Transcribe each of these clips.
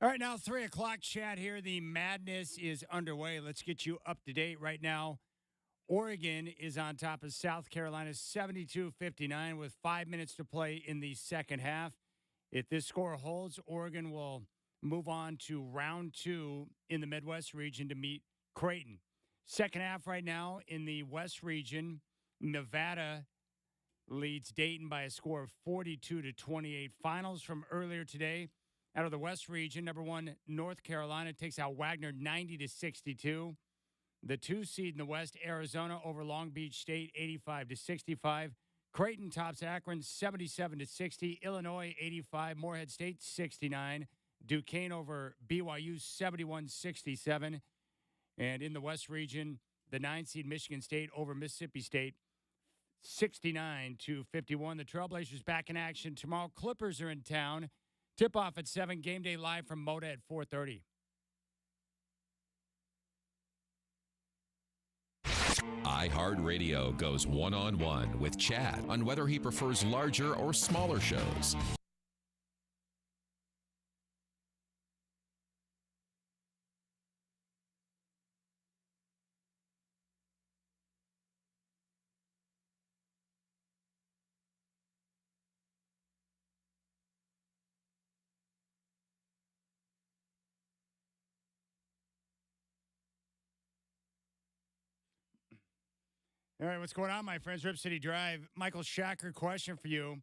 All right, now 3 o'clock chat here. The madness is underway. Let's get you up to date right now. Oregon is on top of South Carolina 72-59 with 5 minutes to play in the second half. If this score holds, Oregon will move on to round two in the Midwest region to meet Creighton. Second half right now in the West region, Nevada leads Dayton by a score of 42-28. Finals from earlier today. Out of the West region, number one, North Carolina takes out Wagner 90-62. The 2 seed in the West, Arizona over Long Beach State 85-65. Creighton tops Akron 77-60. Illinois 85. Morehead State 69. Duquesne over BYU 71-67. And in the West region, the 9 seed Michigan State over Mississippi State 69-51. The Trailblazers back in action tomorrow. Clippers are in town. Tip-off at 7, game day live from Moda at 4:30. iHeartRadio goes one-on-one with Chad on whether he prefers larger or smaller shows. All right, what's going on, my friends? Rip City Drive. Michael Shacker, question for you.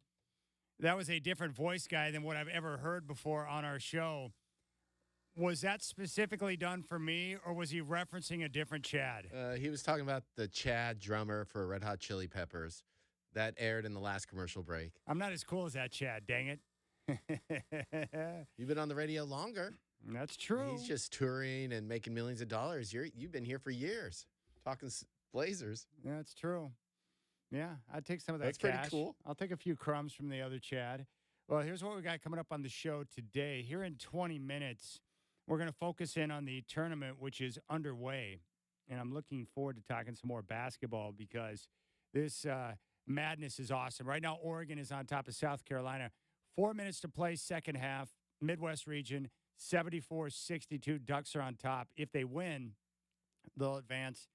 That was a different voice guy than what I've ever heard before on our show. Was that specifically done for me, or was he referencing a different Chad? He was talking about the Chad drummer for Red Hot Chili Peppers. That aired in the last commercial break. I'm not as cool as that Chad, dang it. You've been on the radio longer. That's true. He's just touring and making millions of dollars. You've been here for years, talking Blazers. That's true. Yeah, I'd take some of that That's cash. pretty cool. I'll take a few crumbs from the other Chad. Well, here's what we got coming up on the show today. Here in 20 minutes, we're going to focus in on the tournament, which is underway. And I'm looking forward to talking some more basketball because this madness is awesome. Right now, Oregon is on top of South Carolina. 4 minutes to play, second half, Midwest region, 74-62. Ducks are on top. If they win, they'll advance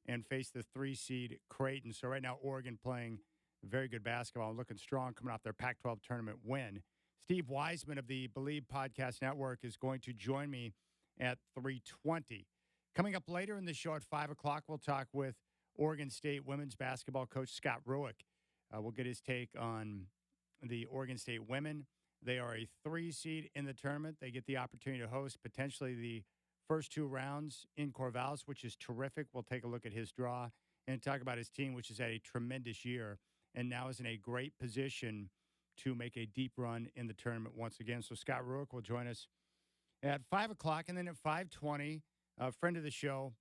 and face the 3 seed Creighton. So right now, Oregon playing very good basketball, looking strong coming off their Pac-12 tournament win. Steve Wiseman of the Believe Podcast Network is going to join me at 3:20. Coming up later in the show at 5 o'clock, we'll talk with Oregon State women's basketball coach Scott Rueck. We'll get his take on the Oregon State women. They are a 3 seed in the tournament. They get the opportunity to host potentially the first 2 rounds in Corvallis, which is terrific. We'll take a look at his draw and talk about his team, which has had a tremendous year and now is in a great position to make a deep run in the tournament once again. So Scott Rueck will join us at 5 o'clock. And then at 5:20, a friend of the show,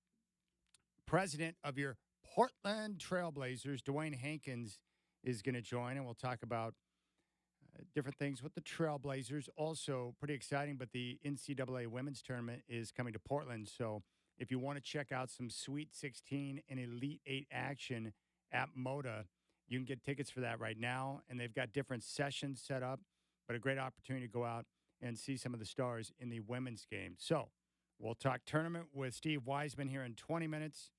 president of your Portland Trailblazers, Dwayne Hankins, is going to join, and we'll talk about different things with the Trailblazers. Also, pretty exciting, but the NCAA women's tournament is coming to Portland. So if you want to check out some Sweet 16 and Elite 8 action at Moda, you can get tickets for that right now. And they've got different sessions set up, but a great opportunity to go out and see some of the stars in the women's game. So we'll talk tournament with Steve Wiseman here in 20 minutes.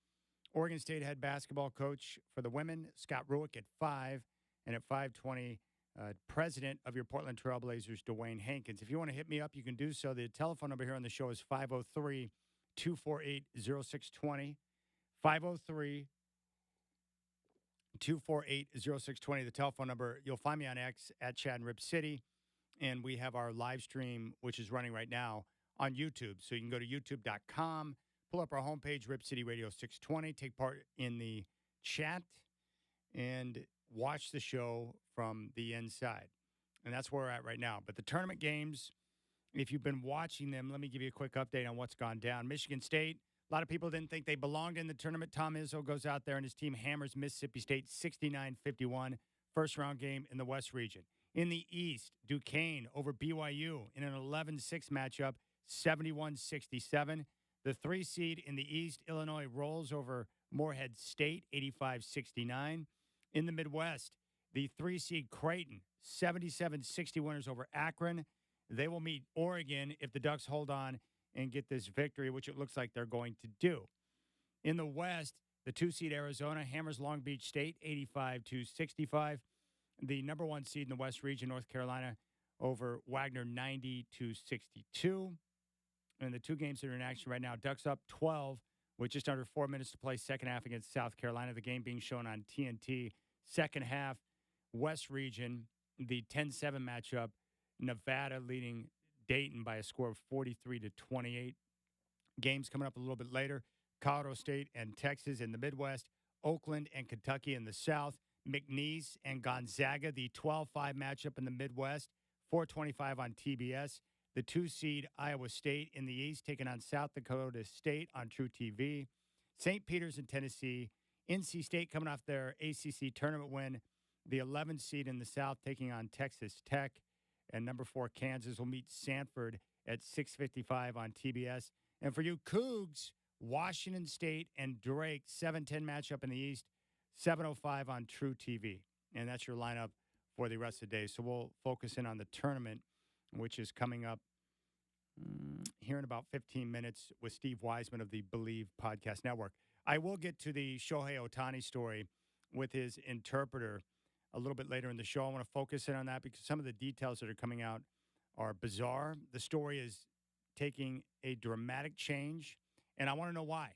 Oregon State head basketball coach for the women, Scott Rueck, at 5. And at 5:20, president of your Portland Trailblazers, Dwayne Hankins. If you want to hit me up, you can do so. The telephone number here on the show is 503-248-0620. 503-248-0620, the telephone number. You'll find me on X at Chad and Rip City. And we have our live stream, which is running right now, on YouTube. So you can go to youtube.com, pull up our homepage, Rip City Radio 620, take part in the chat, and watch the show from the inside. And that's where we're at right now. But the tournament games, if you've been watching them, let me give you a quick update on what's gone down. Michigan State, a lot of people didn't think they belonged in the tournament. Tom Izzo goes out there and his team hammers Mississippi State 69-51, first-round game in the West region. In the East, Duquesne over BYU in an 11-6 matchup, 71-67. The 3 seed in the East, Illinois, rolls over Morehead State, 85-69. In the Midwest, the 3 seed Creighton, 77-60 winners over Akron. They will meet Oregon if the Ducks hold on and get this victory, which it looks like they're going to do. In the West, the 2-seed Arizona hammers Long Beach State 85-65. The number 1 seed in the West region, North Carolina, over Wagner 90-62. And the two games that are in action right now, Ducks up 12 with just under 4 minutes to play second half against South Carolina. The game being shown on TNT. Second half, West region, the 10-7 matchup, Nevada leading Dayton by a score of 43-28. Games coming up a little bit later, Colorado State and Texas in the Midwest, Oakland and Kentucky in the South, McNeese and Gonzaga, the 12-5 matchup in the Midwest, 4:25 on TBS. The 2-seed Iowa State in the East taking on South Dakota State on True TV. St. Peter's in Tennessee. NC State coming off their ACC tournament win. The 11th seed in the South taking on Texas Tech. And number 4, Kansas will meet Sanford at 6:55 on TBS. And for you Cougs, Washington State and Drake, 7-10 matchup in the East, 7:05 on True TV. And that's your lineup for the rest of the day. So we'll focus in on the tournament, which is coming up here in about 15 minutes with Steve Weisman of the Believe Podcast Network. I will get to the Shohei Ohtani story with his interpreter a little bit later in the show. I want to focus in on that because some of the details that are coming out are bizarre. The story is taking a dramatic change, and I want to know why.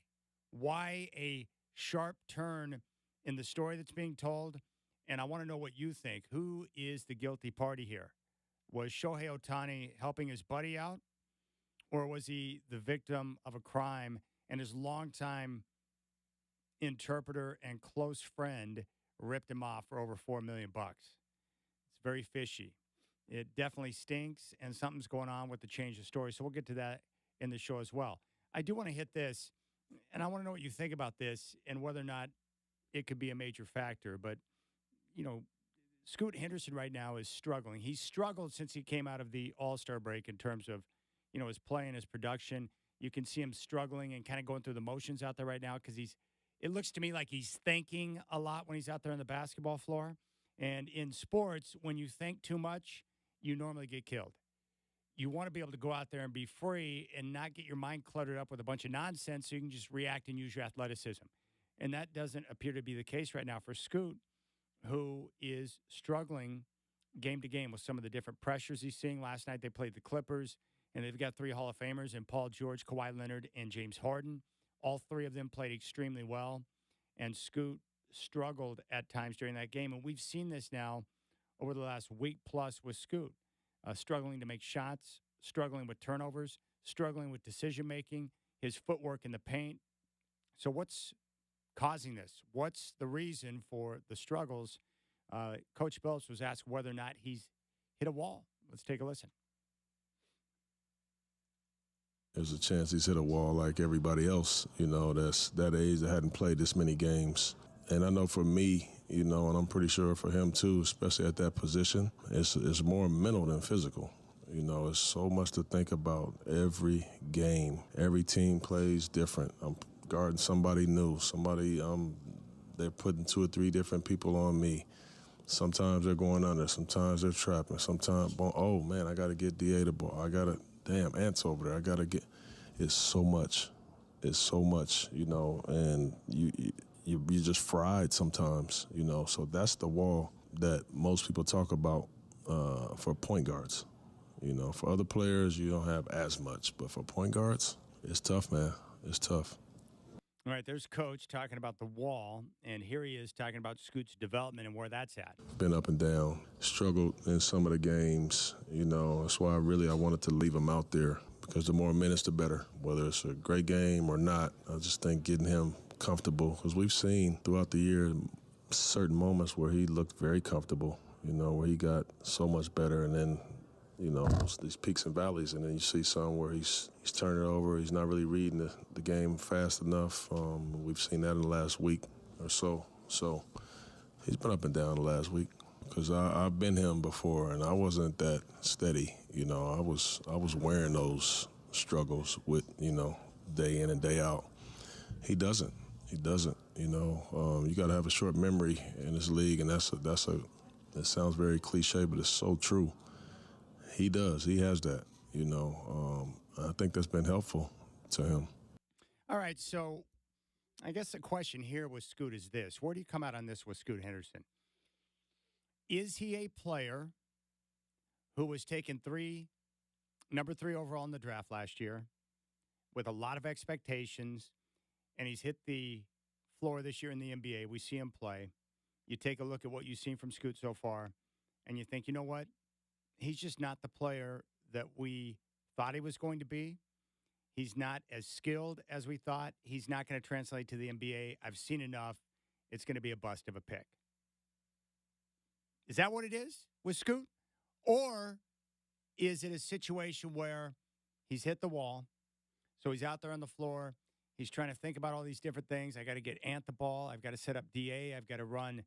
Why a sharp turn in the story that's being told, and I want to know what you think. Who is the guilty party here? Was Shohei Ohtani helping his buddy out, or was he the victim of a crime and his longtime interpreter and close friend ripped him off for over $4 million? It's very fishy. It definitely stinks, and something's going on with the change of story. So we'll get to that in the show as well. I do want to hit this, and I want to know what you think about this and whether or not it could be a major factor. But, you know, Scoot Henderson right now is struggling. He's struggled since he came out of the All-Star break in terms of, you know, his play and his production. You can see him struggling and kind of going through the motions out there right now because it looks to me like he's thinking a lot when he's out there on the basketball floor. And in sports, when you think too much, you normally get killed. You want to be able to go out there and be free and not get your mind cluttered up with a bunch of nonsense so you can just react and use your athleticism. And that doesn't appear to be the case right now for Scoot, who is struggling game to game with some of the different pressures he's seeing. Last night they played the Clippers, and they've got 3 Hall of Famers in Paul George, Kawhi Leonard, and James Harden. All 3 of them played extremely well, and Scoot struggled at times during that game. And we've seen this now over the last week plus with Scoot, struggling to make shots, struggling with turnovers, struggling with decision-making, his footwork in the paint. So what's causing this? What's the reason for the struggles? Coach Billups was asked whether or not he's hit a wall. Let's take a listen. There's a chance he's hit a wall like everybody else, you know, that's that age that hadn't played this many games. And I know for me, you know, and I'm pretty sure for him too, especially at that position, it's more mental than physical. You know, it's so much to think about every game. Every team plays different. I'm guarding somebody new, they're putting 2 or 3 different people on me. Sometimes they're going under, sometimes they're trapping, sometimes, oh man, I got to get DA the ball. I got to, damn, Ant's over there. I got to get, it's so much, you know, and you're just fried sometimes, you know. So that's the wall that most people talk about for point guards. You know, for other players, you don't have as much. But for point guards, it's tough, man. It's tough. All right, there's Coach talking about the wall, and here he is talking about Scoot's development and where that's at. Been up and down, struggled in some of the games. You know, that's why I wanted to leave him out there, because the more minutes, the better. Whether it's a great game or not, I just think getting him comfortable, because we've seen throughout the year certain moments where he looked very comfortable, you know, where he got so much better, and then, you know, these peaks and valleys, and then you see some where he's turning it over, he's not really reading the game fast enough. We've seen that in the last week or so. So he's been up and down the last week, because I've been him before, and I wasn't that steady. You know, I was wearing those struggles with, you know, day in and day out. He doesn't. You know, you got to have a short memory in this league, and that sounds very cliche, but it's so true. he does. He has that. I think that's been helpful to him. All right, so I guess the question here with Scoot is this. Where do you come out on this with Scoot Henderson? Is he a player who was taken number 3 overall in the draft last year with a lot of expectations, and he's hit the floor this year in the NBA? We see him play. You take a look at what you've seen from Scoot so far, and you think, you know what? He's just not the player that we thought he was going to be. He's not as skilled as we thought. He's not going to translate to the NBA. I've seen enough. It's going to be a bust of a pick. Is that what it is with Scoot? Or is it a situation where he's hit the wall, so he's out there on the floor, he's trying to think about all these different things. I got to get Ant the ball. I've got to set up DA. I've got to run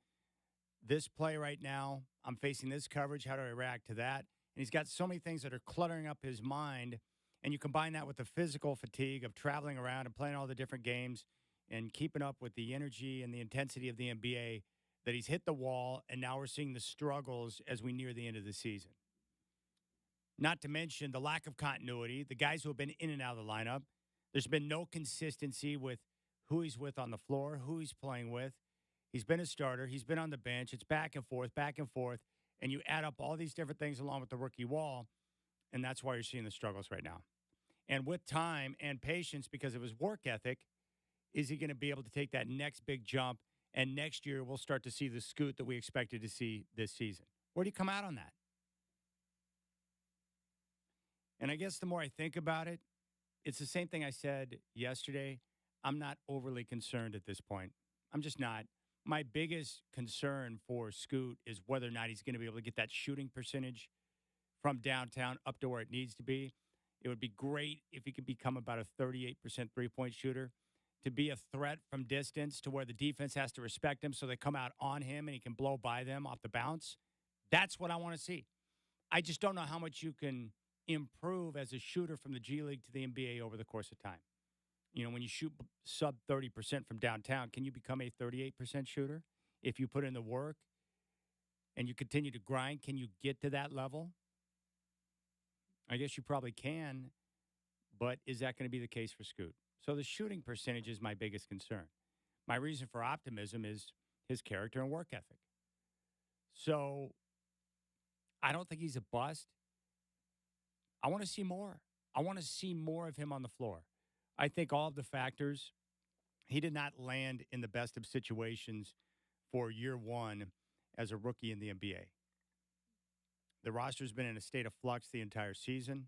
this play right now. I'm facing this coverage. How do I react to that? And he's got so many things that are cluttering up his mind. And you combine that with the physical fatigue of traveling around and playing all the different games and keeping up with the energy and the intensity of the NBA, that he's hit the wall, and now we're seeing the struggles as we near the end of the season. Not to mention the lack of continuity, the guys who have been in and out of the lineup. There's been no consistency with who he's with on the floor, who he's playing with. He's been a starter. He's been on the bench. It's back and forth, and you add up all these different things along with the rookie wall, and that's why you're seeing the struggles right now. And with time and patience, because of his work ethic, is he going to be able to take that next big jump? And next year, we'll start to see the Scoot that we expected to see this season. Where do you come out on that? And I guess the more I think about it, it's the same thing I said yesterday. I'm not overly concerned at this point. I'm just not. My biggest concern for Scoot is whether or not he's going to be able to get that shooting percentage from downtown up to where it needs to be. It would be great if he could become about a 38% three-point shooter, to be a threat from distance to where the defense has to respect him so they come out on him and he can blow by them off the bounce. That's what I want to see. I just don't know how much you can improve as a shooter from the G League to the NBA over the course of time. You know, when you shoot sub 30% from downtown, can you become a 38% shooter? If you put in the work and you continue to grind, can you get to that level? I guess you probably can, but is that going to be the case for Scoot? So the shooting percentage is my biggest concern. My reason for optimism is his character and work ethic. So I don't think he's a bust. I want to see more. I want to see more of him on the floor. I think all of the factors, he did not land in the best of situations for year one as a rookie in the NBA. The roster's been in a state of flux the entire season.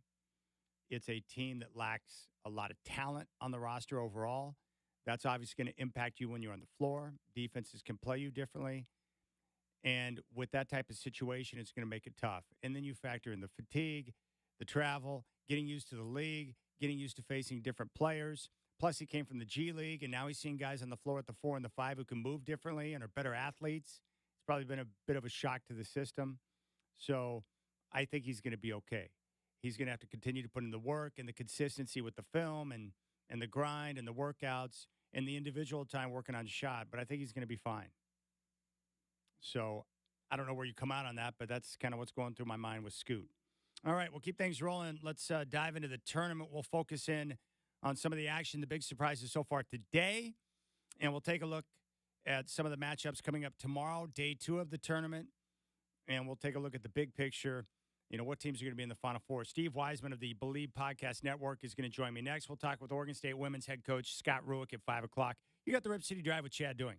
It's a team that lacks a lot of talent on the roster overall. That's obviously going to impact you when you're on the floor. Defenses can play you differently. And with that type of situation, it's going to make it tough. And then you factor in the fatigue, the travel, getting used to the league, getting used to facing different players. Plus, he came from the G League, and now he's seeing guys on the floor at the 4 and the 5 who can move differently and are better athletes. It's probably been a bit of a shock to the system. So I think he's going to be okay. He's going to have to continue to put in the work and the consistency with the film and the grind and the workouts and the individual time working on shot. But I think he's going to be fine. So I don't know where you come out on that, but that's kind of what's going through my mind with Scoot. All right, we'll keep things rolling. Let's dive into the tournament. We'll focus in on some of the action, the big surprises so far today. And we'll take a look at some of the matchups coming up tomorrow, day 2 of the tournament. And we'll take a look at the big picture. You know, what teams are going to be in the Final Four. Steve Wiseman of the Believe Podcast Network is going to join me next. We'll talk with Oregon State women's head coach Scott Rueck at 5 o'clock. You got the Rip City Drive with Chad doing.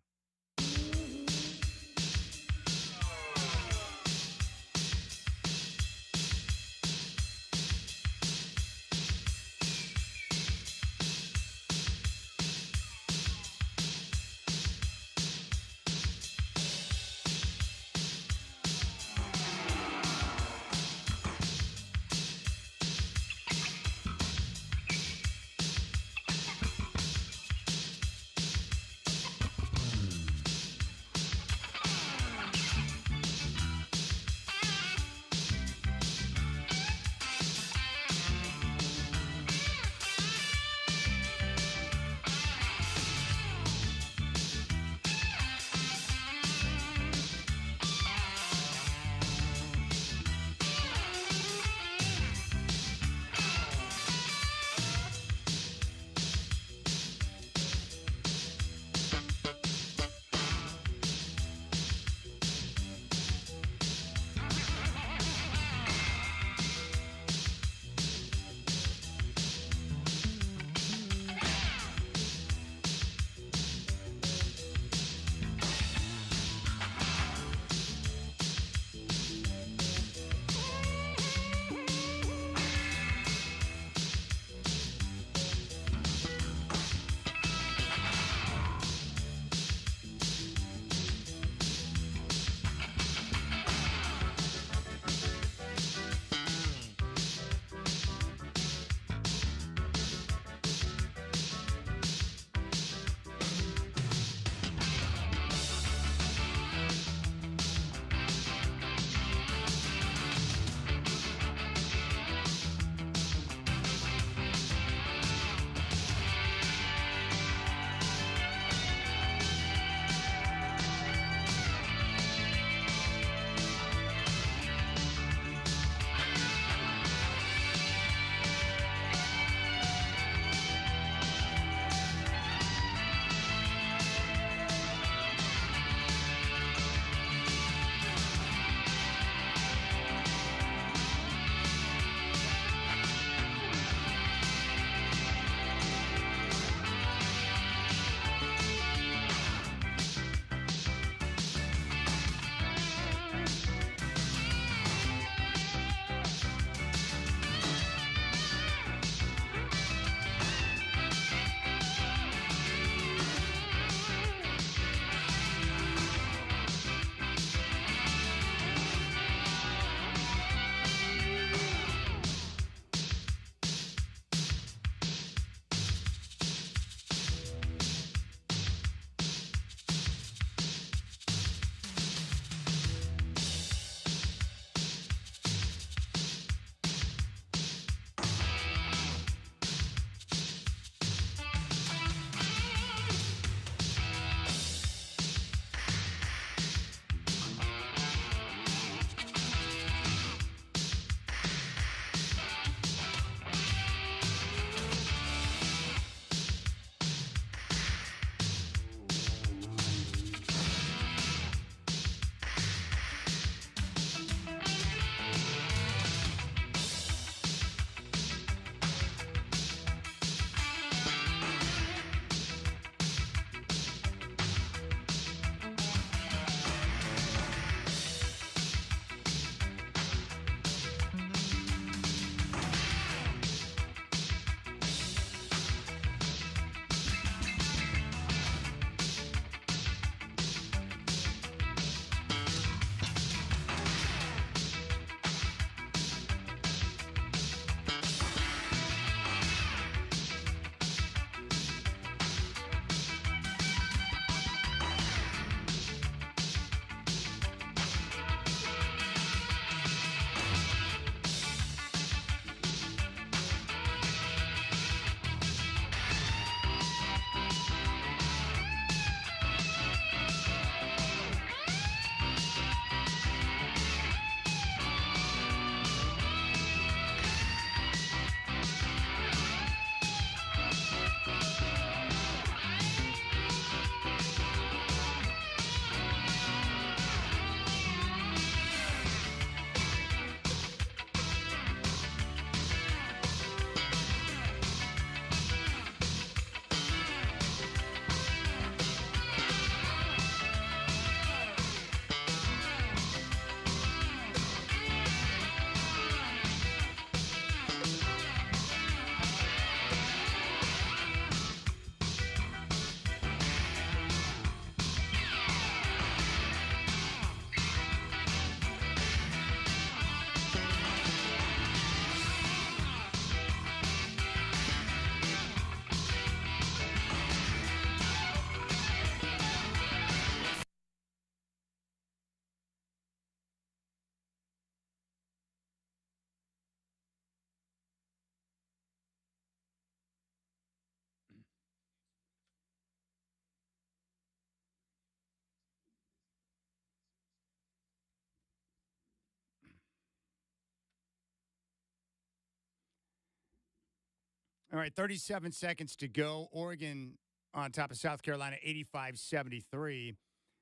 All right, 37 seconds to go. Oregon on top of South Carolina, 85-73.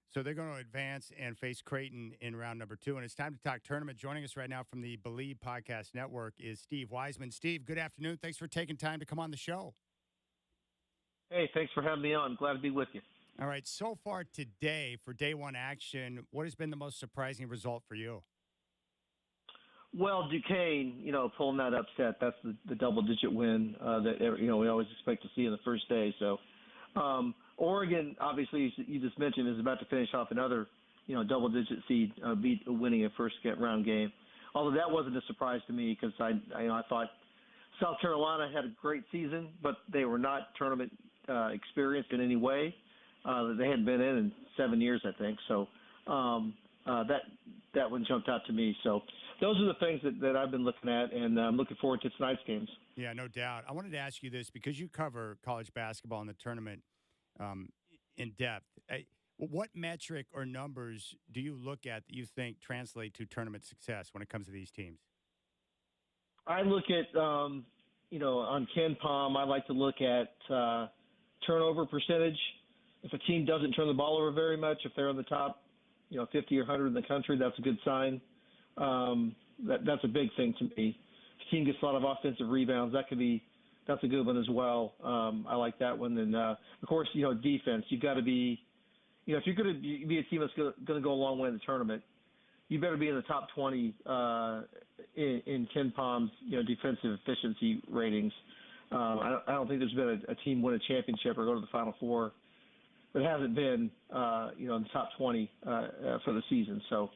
So they're going to advance and face Creighton in round number 2. And it's time to talk tournament. Joining us right now from the Believe Podcast Network is Steve Wiseman. Steve, good afternoon. Thanks for taking time to come on the show. Hey, thanks for having me on. Glad to be with you. All right, so far today for day one action, what has been the most surprising result for you? Well, Duquesne, pulling that upset, that's the double-digit win that, we always expect to see in the first day. So Oregon, obviously, you just mentioned, is about to finish off another, double-digit seed, winning a first-round game. Although that wasn't a surprise to me because I thought South Carolina had a great season, but they were not tournament experienced in any way. They hadn't been in 7 years, I think. So that one jumped out to me. So those are the things that I've been looking at, and I'm looking forward to tonight's games. Yeah, no doubt. I wanted to ask you this because you cover college basketball in the tournament in depth. What metric or numbers do you look at that you think translate to tournament success when it comes to these teams? I look at, on Ken Palm, I like to look at turnover percentage. If a team doesn't turn the ball over very much, if they're in the top, 50 or 100 in the country, that's a good sign. That's a big thing to me. If a team gets a lot of offensive rebounds, that's a good one as well. I like that one. And, of course, defense. You've got to be, if you're going to be a team that's going to go a long way in the tournament, you better be in the top 20 in Ken Palm's, defensive efficiency ratings. I don't think there's been a team win a championship or go to the Final Four that hasn't been, in the top 20 for the season. So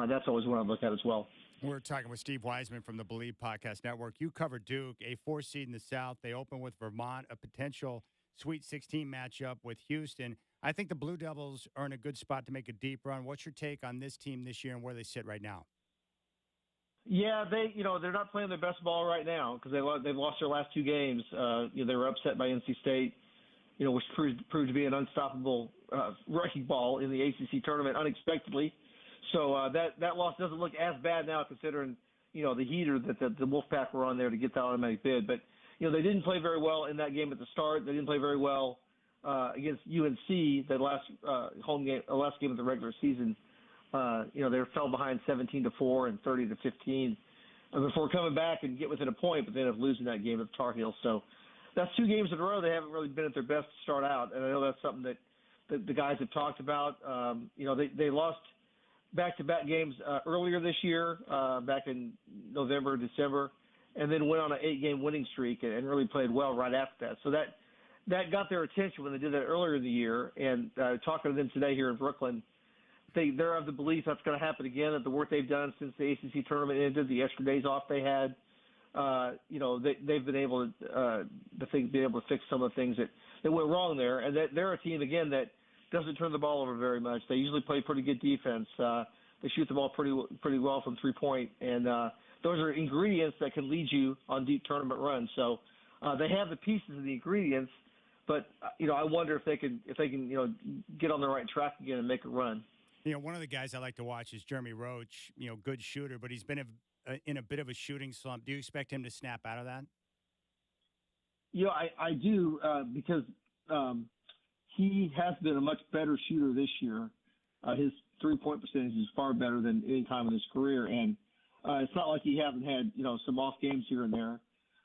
that's always one I look at as well. We're talking with Steve Wiseman from the Believe Podcast Network. You cover Duke, a 4 seed in the South. They open with Vermont, a potential Sweet 16 matchup with Houston. I think the Blue Devils are in a good spot to make a deep run. What's your take on this team this year and where they sit right now? Yeah, they're not playing their best ball right now because they've lost their last 2 games. They were upset by NC State, which proved to be an unstoppable wrecking ball in the ACC tournament unexpectedly. So that loss doesn't look as bad now considering, the heater that the Wolfpack were on there to get the automatic bid. But, they didn't play very well in that game at the start. They didn't play very well against UNC, that last home game, last game of the regular season. They fell behind 17-4 and 30-15 before coming back and get within a point, but they ended up losing that game at the Tar Heels. So that's 2 games in a row. They haven't really been at their best to start out, and I know that's something that the guys have talked about. They lost back-to-back games earlier this year, back in November, December, and then went on an 8-game winning streak and really played well right after that. So that got their attention when they did that earlier in the year. And talking to them today here in Brooklyn, they're of the belief that's going to happen again, that the work they've done since the ACC tournament ended, the extra days off they had, they've been able to be able to fix some of the things that went wrong there. And that they're a team, again, that doesn't turn the ball over very much. They usually play pretty good defense. They shoot the ball pretty well from three-point. And those are ingredients that can lead you on deep tournament runs. So they have the pieces and the ingredients, but, I wonder if they can get on the right track again and make a run. One of the guys I like to watch is Jeremy Roach, good shooter, but he's been in a bit of a shooting slump. Do you expect him to snap out of that? I do because he has been a much better shooter this year. His three-point percentage is far better than any time in his career, and it's not like he hasn't had some off games here and there,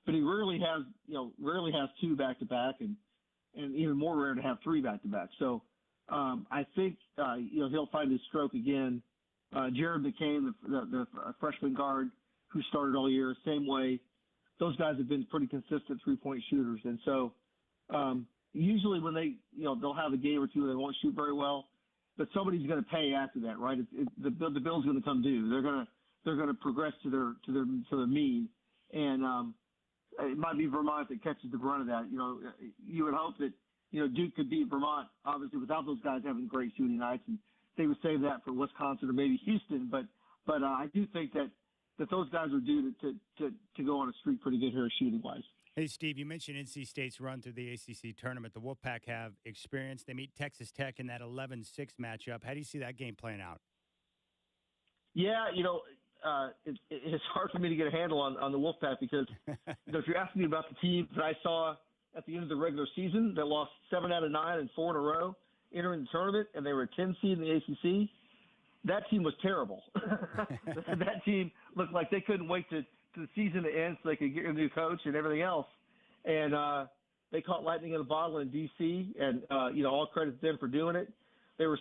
but he rarely has 2 back-to-back, and even more rare to have 3 back-to-back. So I think he'll find his stroke again. Jared McCain, the freshman guard who started all year, same way. Those guys have been pretty consistent three-point shooters, and so usually when they'll have a game or two they won't shoot very well, but somebody's going to pay after that, right? The bill's going to come due. They're going to progress to their mean, and it might be Vermont that catches the brunt of that. You would hope that Duke could beat Vermont, obviously, without those guys having great shooting nights, and they would save that for Wisconsin or maybe Houston. But I do think that those guys are due to go on a streak pretty good here shooting-wise. Hey, Steve, you mentioned NC State's run through the ACC tournament. The Wolfpack have experience. They meet Texas Tech in that 11-6 matchup. How do you see that game playing out? Yeah, it's hard for me to get a handle on the Wolfpack because if you're asking me about the teams that I saw at the end of the regular season that lost 7 out of 9 and 4 in a row entering the tournament, and they were a 10 seed in the ACC, that team was terrible. That team looked like they couldn't wait to the season to end so they could get a new coach and everything else. And they caught lightning in a bottle in D.C., and all credit to them for doing it. They were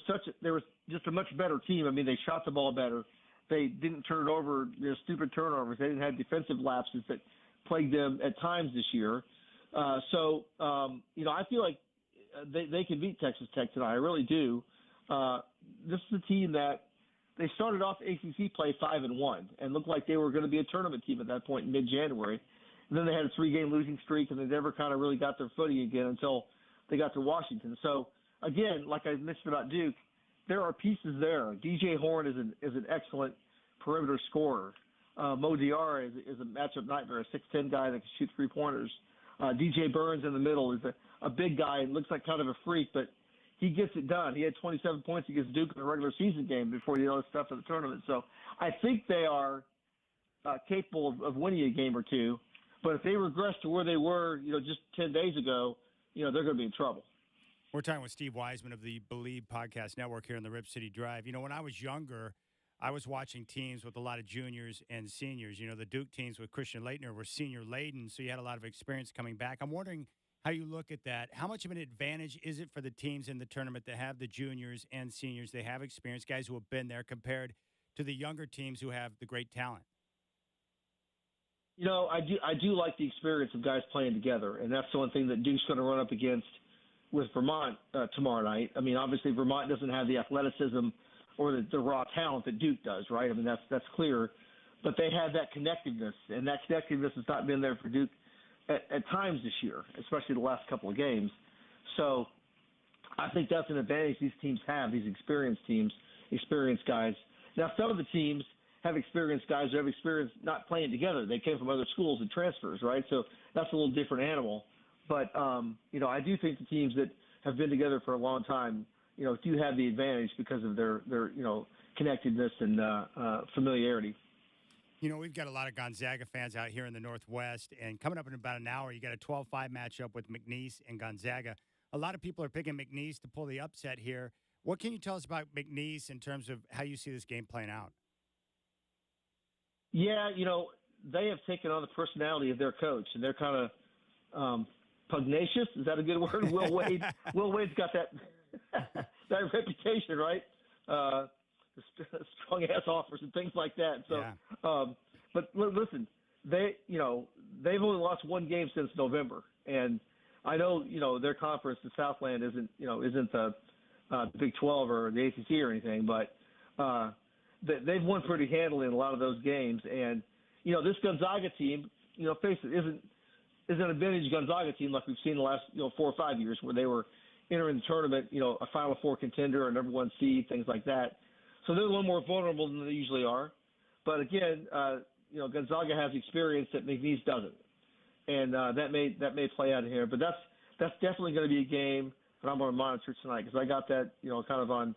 just a much better team. I mean, they shot the ball better. They didn't turn it over, stupid turnovers. They didn't have defensive lapses that plagued them at times this year. I feel like they can beat Texas Tech tonight. I really do. This is a team that they started off ACC play 5-1 and looked like they were going to be a tournament team at that point in mid-January. And then they had a 3-game losing streak, and they never kind of really got their footing again until they got to Washington. So, again, like I mentioned about Duke, there are pieces there. DJ Horn is an excellent perimeter scorer. Mo Diarra is a matchup nightmare, a 6'10" guy that can shoot three-pointers. DJ Burns in the middle is a big guy and looks like kind of a freak, but he gets it done. He had 27 points against Duke in a regular season game before he did all this stuff in the tournament. So I think they are capable of winning a game or two. But if they regress to where they were, just 10 days ago, they're going to be in trouble. We're talking with Steve Wiseman of the Believe Podcast Network here on the Rip City Drive. When I was younger, I was watching teams with a lot of juniors and seniors. The Duke teams with Christian Laettner were senior laden, so you had a lot of experience coming back. I'm wondering how you look at that. How much of an advantage is it for the teams in the tournament to have the juniors and seniors? They have experience, guys who have been there, compared to the younger teams who have the great talent. I do like the experience of guys playing together, and that's the one thing that Duke's going to run up against with Vermont tomorrow night. I mean, obviously Vermont doesn't have the athleticism or the raw talent that Duke does, right? I mean, that's clear. But they have that connectiveness, and that connectiveness has not been there for Duke at times this year, especially the last couple of games. So I think that's an advantage these teams have, these experienced teams, experienced guys. Now, some of the teams have experienced guys who have experience not playing together. They came from other schools and transfers, right? So that's a little different animal. But, I do think the teams that have been together for a long time, do have the advantage because of their connectedness and familiarity. We've got a lot of Gonzaga fans out here in the Northwest, and coming up in about an hour, you got a 12-5 matchup with McNeese and Gonzaga. A lot of people are picking McNeese to pull the upset here. What can you tell us about McNeese in terms of how you see this game playing out? Yeah, they have taken on the personality of their coach, and they're kind of pugnacious. Is that a good word? Will Wade. Will Wade's got that that reputation, right? Strong ass offers and things like that. So, yeah. But listen, they've only lost one game since November, and I know their conference, the Southland, isn't the Big 12 or the ACC or anything, but they've won pretty handily in a lot of those games. And this Gonzaga team, face it, isn't a vintage Gonzaga team like we've seen the last 4 or 5 years, where they were entering the tournament, a Final Four contender, a number one seed, things like that. So they're a little more vulnerable than they usually are. But again, Gonzaga has experience that McNeese doesn't, and that may play out here. But that's definitely going to be a game that I'm going to monitor tonight, because I got that kind of on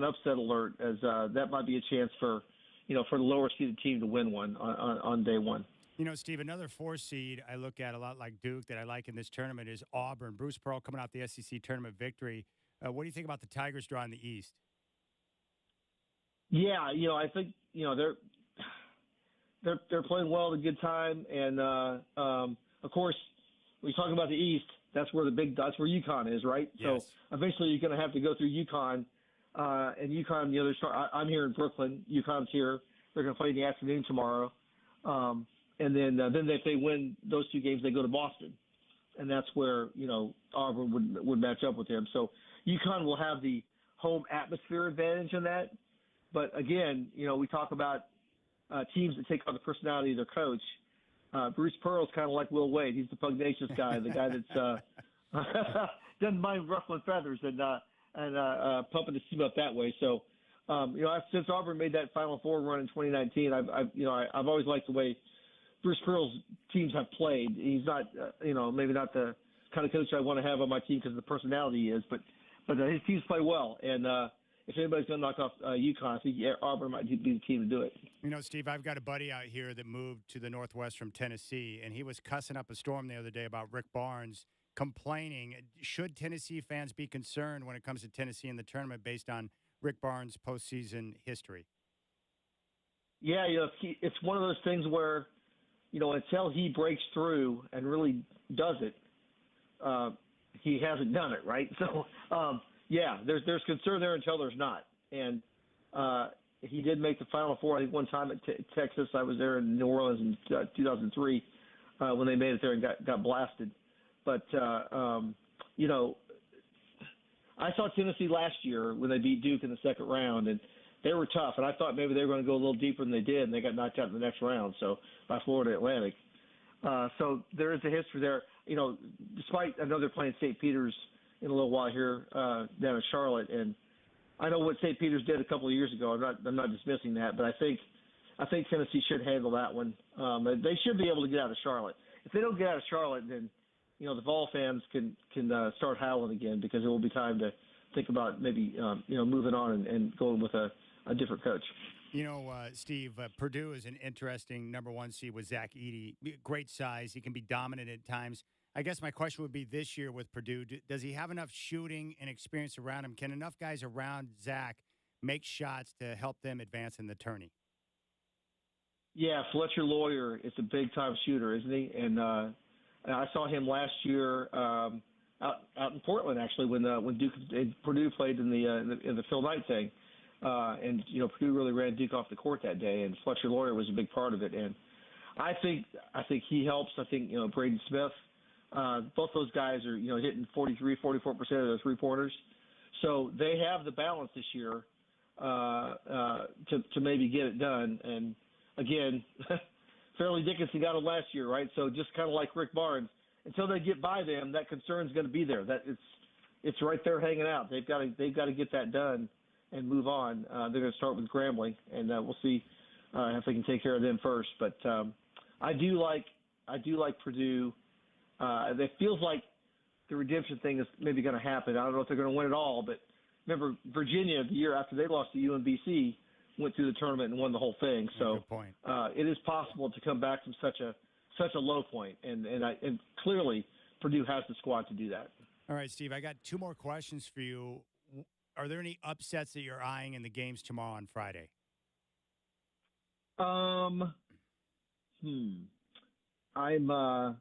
upset alert, as that might be a chance for the lower seeded team to win one on day one. Steve, another 4 seed I look at a lot like Duke that I like in this tournament is Auburn. Bruce Pearl coming off the SEC tournament victory. What do you think about the Tigers draw in the East? Yeah, I think they're playing well at a good time, and of course, when you're talking about the East, that's where UConn is, right? Yes. So eventually, you're going to have to go through UConn, and UConn. I'm here in Brooklyn. UConn's here. They're going to play in the afternoon tomorrow, and then if they win those 2 games, they go to Boston, and that's where Auburn would match up with them. So UConn will have the home atmosphere advantage in that. But again, we talk about teams that take on the personality of their coach. Bruce Pearl's kind of like Will Wade. He's the pugnacious guy, the guy that's doesn't mind ruffling feathers and pumping the steam up that way. So, since Auburn made that Final Four run in 2019, I've always liked the way Bruce Pearl's teams have played. He's not, maybe not the kind of coach I want to have on my team because of the personality he is, but his teams play well, and if anybody's going to knock off UConn, I think Auburn might be the team to do it. You know, Steve, I've got a buddy out here that moved to the Northwest from Tennessee, and he was cussing up a storm the other day about Rick Barnes complaining. Should Tennessee fans be concerned when it comes to Tennessee in the tournament based on Rick Barnes' postseason history? Yeah, it's one of those things where, until he breaks through and really does it, he hasn't done it, right? So, there's concern there until there's not. And he did make the Final Four, I think, one time at Texas. I was there in New Orleans in 2003 when they made it there and got blasted. But, I saw Tennessee last year when they beat Duke in the second round, and they were tough. And I thought maybe they were going to go a little deeper than they did, and they got knocked out in the next round, so by Florida Atlantic. So there is a history there. Despite I know they're playing St. Peter's in a little while here down in Charlotte, and I know what St. Peter's did a couple of years ago. I'm not dismissing that, but I think Tennessee should handle that one. They should be able to get out of Charlotte. If they don't get out of Charlotte, then the Vol fans can start howling again, because it will be time to think about maybe moving on and going with a different coach. Steve, Purdue is an interesting number one seed with Zach Edey. Great size. He can be dominant at times. I guess my question would be this year with Purdue, does he have enough shooting and experience around him? Can enough guys around Zach make shots to help them advance in the tourney? Yeah, Fletcher Lawyer is a big-time shooter, isn't he? And I saw him last year out in Portland, actually, when Duke and Purdue played in the Phil Knight thing. And Purdue really ran Duke off the court that day, and Fletcher Lawyer was a big part of it. And I think he helps. I think Braden Smith, both those guys are hitting 43, 44% of their three-pointers, so they have the balance this year to maybe get it done. And again, Fairleigh Dickinson got it last year, right? So just kind of like Rick Barnes, until they get by them, that concern's going to be there. That it's right there hanging out. They've got to get that done and move on. They're going to start with Grambling, and we'll see if they can take care of them first. But I do like Purdue. It feels like the redemption thing is maybe going to happen. I don't know if they're going to win it all, but remember Virginia, the year after they lost to UMBC, went through the tournament and won the whole thing. So good point. It is possible to come back from such a low point, and clearly Purdue has the squad to do that. All right, Steve, I got two more questions for you. Are there any upsets that you're eyeing in the games tomorrow on Friday? I'm tomorrow.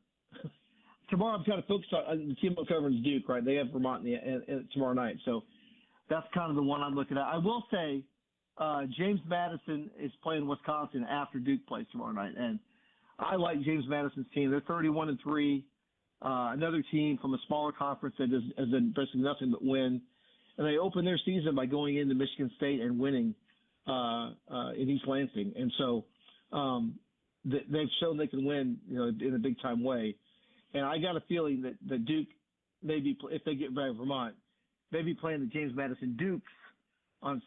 I'm kind of focused on the team covering Duke, right? They have Vermont tomorrow night, so that's kind of the one I'm looking at. I will say James Madison is playing Wisconsin after Duke plays tomorrow night, and I like James Madison's team. They're 31-3. Another team from a smaller conference that has done basically nothing but win. And they opened their season by going into Michigan State and winning in East Lansing. And so they've shown they can win, in a big-time way. And I got a feeling that Duke, maybe if they get back Vermont, maybe playing the James Madison Dukes on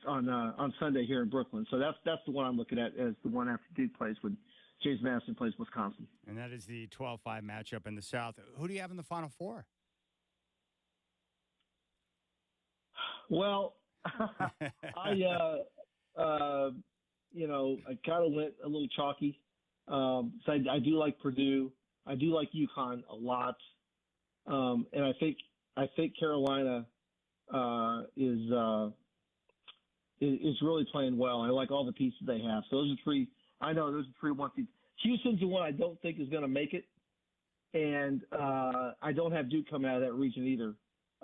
Sunday here in Brooklyn. So that's the one I'm looking at as the one after Duke plays when James Madison plays Wisconsin. And that is the 12-5 matchup in the South. Who do you have in the Final Four? Well, I kind of went a little chalky. So I do like Purdue. I do like UConn a lot. And I think Carolina is really playing well. I like all the pieces they have. So those are three. I know those are 3 one seeds. Houston's the one I don't think is going to make it, and I don't have Duke coming out of that region either.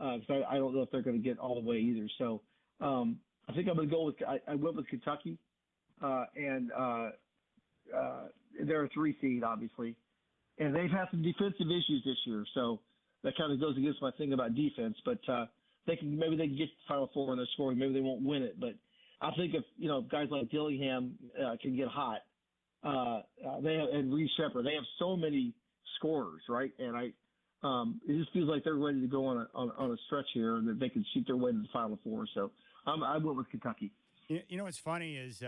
Because I don't know if they're going to get all the way either. So I think I'm going to go with – I went with Kentucky, and they're a 3 seed, obviously. And they've had some defensive issues this year, so that kind of goes against my thing about defense. But maybe they can get to the Final Four in their scoring. Maybe they won't win it. But I think if guys like Dillingham can get hot, and Reed Shepherd, they have so many scorers, right? And it just feels like they're ready to go on a stretch here, and that they can shoot their way to the Final Four. So I went with Kentucky. What's funny is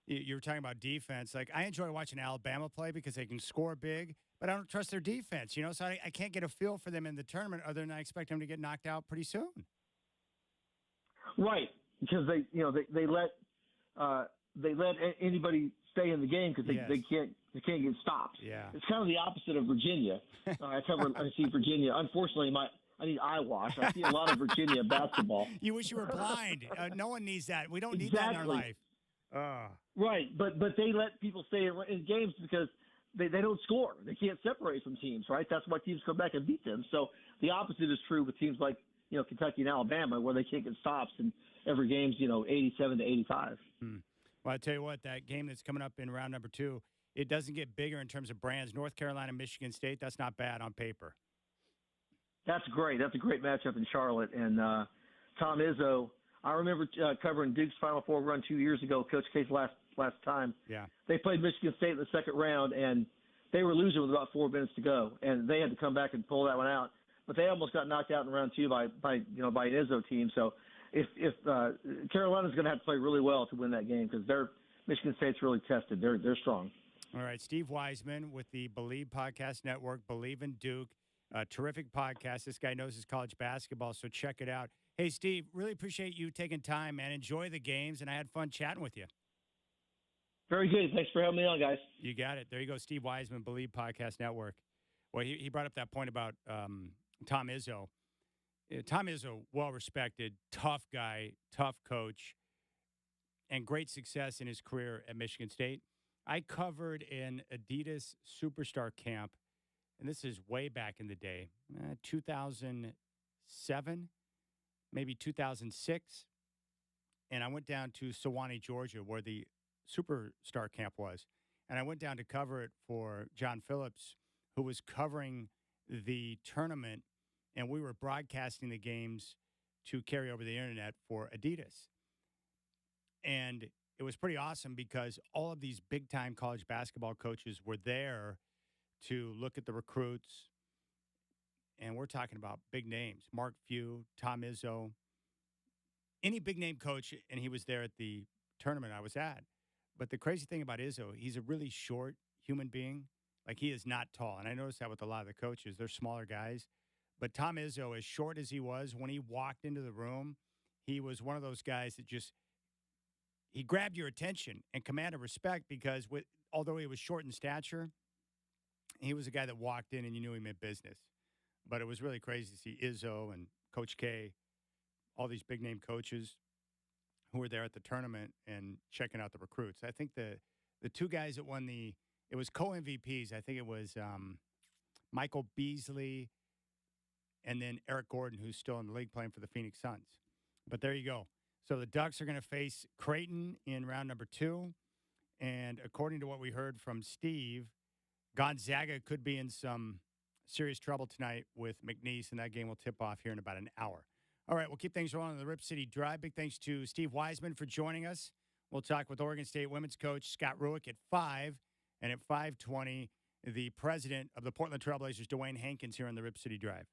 you were talking about defense. Like, I enjoy watching Alabama play because they can score big, but I don't trust their defense. So I can't get a feel for them in the tournament other than I expect them to get knocked out pretty soon. Right. because they let anybody stay in the game because they can't get stopped. Yeah. It's kind of the opposite of Virginia. I see Virginia. Unfortunately, I need eyewash. I see a lot of Virginia basketball. You wish you were blind. No one needs that. We don't need that in our life. Right, but they let people stay in games because they don't score. They can't separate from teams, right? That's why teams come back and beat them. So the opposite is true with teams like Kentucky and Alabama, where they can't get stops, and every game's 87 to 85. Well, I tell you what, that game that's coming up in round number 2, it doesn't get bigger in terms of brands. North Carolina, Michigan State, that's not bad on paper. That's great. That's a great matchup in Charlotte. And Tom Izzo, I remember covering Duke's Final Four run 2 years ago, Coach K's last time. Yeah. They played Michigan State in the second round, and they were losing with about 4 minutes to go, and they had to come back and pull that one out. But they almost got knocked out in round 2 by an Izzo team. So if Carolina's going to have to play really well to win that game because Michigan State's really tested. They're strong. All right, Steve Wiseman with the Believe Podcast Network, Believe in Duke. Terrific podcast. This guy knows his college basketball, so check it out. Hey, Steve, really appreciate you taking time, man. Enjoy the games, and I had fun chatting with you. Very good. Thanks for having me on, guys. You got it. There you go, Steve Wiseman, Believe Podcast Network. Well, he brought up that point about Tom Izzo. Tom Izzo, well-respected, tough guy, tough coach, and great success in his career at Michigan State. I covered an Adidas Superstar Camp, and this is way back in the day, 2007, maybe 2006. And I went down to Sewanee, Georgia, where the Superstar Camp was. And I went down to cover it for John Phillips, who was covering the tournament, and we were broadcasting the games to carry over the internet for Adidas. And it was pretty awesome because all of these big-time college basketball coaches were there to look at the recruits. And we're talking about big names, Mark Few, Tom Izzo, any big-name coach, and he was there at the tournament I was at. But the crazy thing about Izzo, he's a really short human being. Like, he is not tall. And I noticed that with a lot of the coaches. They're smaller guys. But Tom Izzo, as short as he was, when he walked into the room, he was one of those guys that just, he grabbed your attention and commanded respect because although he was short in stature, he was a guy that walked in and you knew he meant business. But it was really crazy to see Izzo and Coach K, all these big-name coaches who were there at the tournament and checking out the recruits. I think the two guys that won it was co-MVPs. I think it was Michael Beasley and then Eric Gordon, who's still in the league playing for the Phoenix Suns. But there you go. So the Ducks are going to face Creighton in round number 2. And according to what we heard from Steve, Gonzaga could be in some serious trouble tonight with McNeese, and that game will tip off here in about an hour. All right, we'll keep things rolling on the Rip City Drive. Big thanks to Steve Wiseman for joining us. We'll talk with Oregon State women's coach Scott Rueck at 5. And at 5:20, the president of the Portland Trailblazers, Dwayne Hankins, here on the Rip City Drive.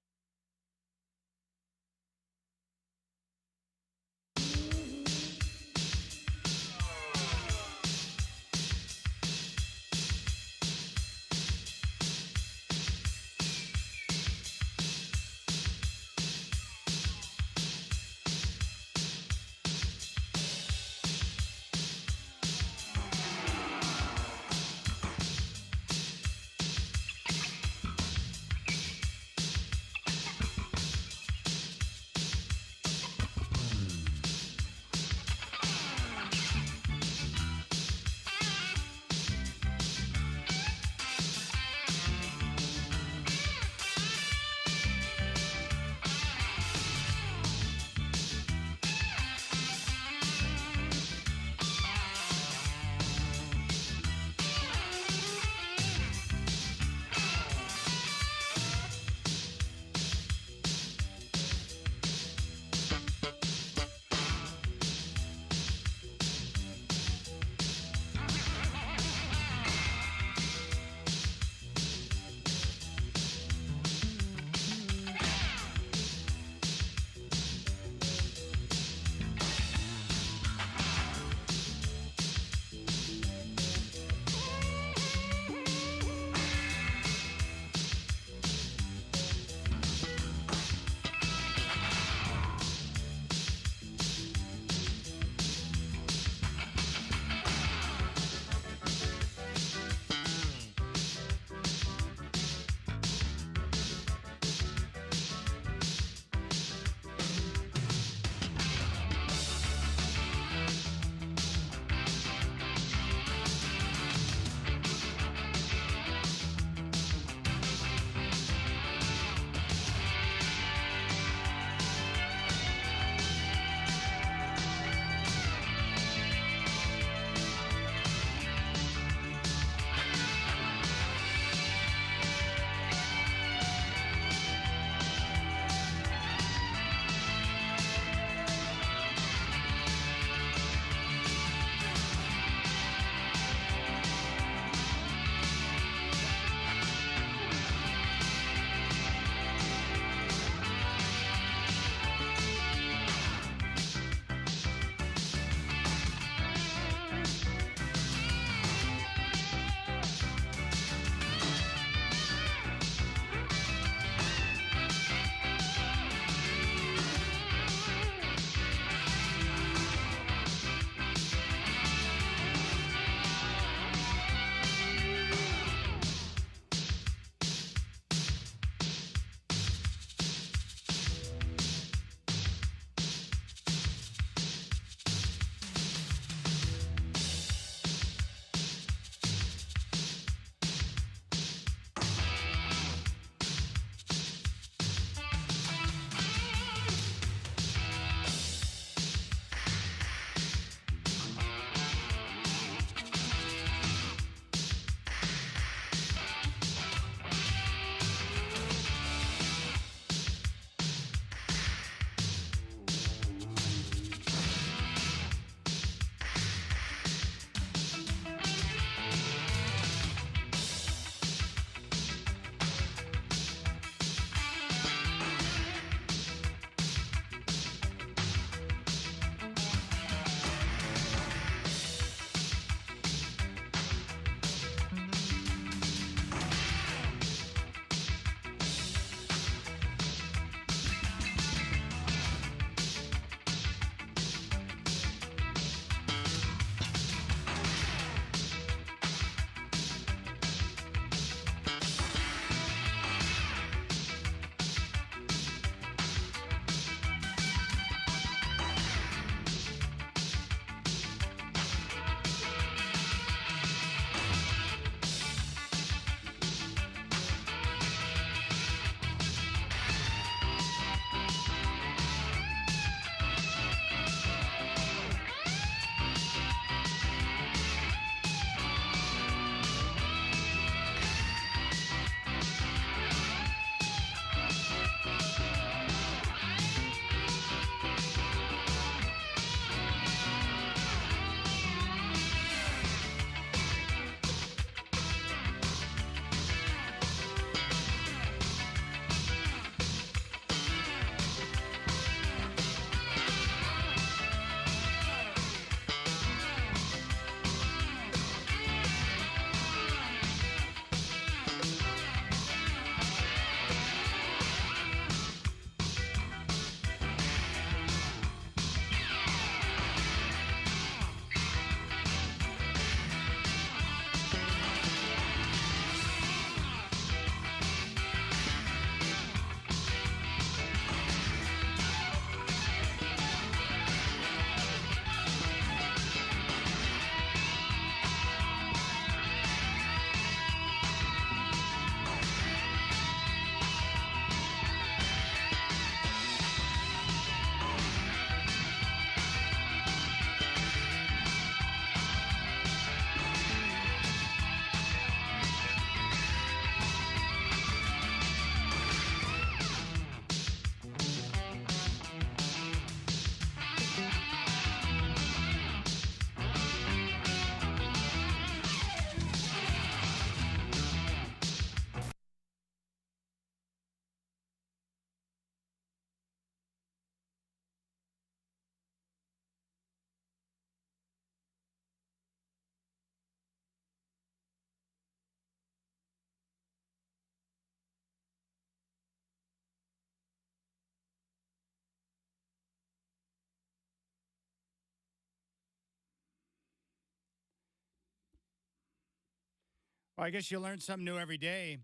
Well, I guess you learn something new every day.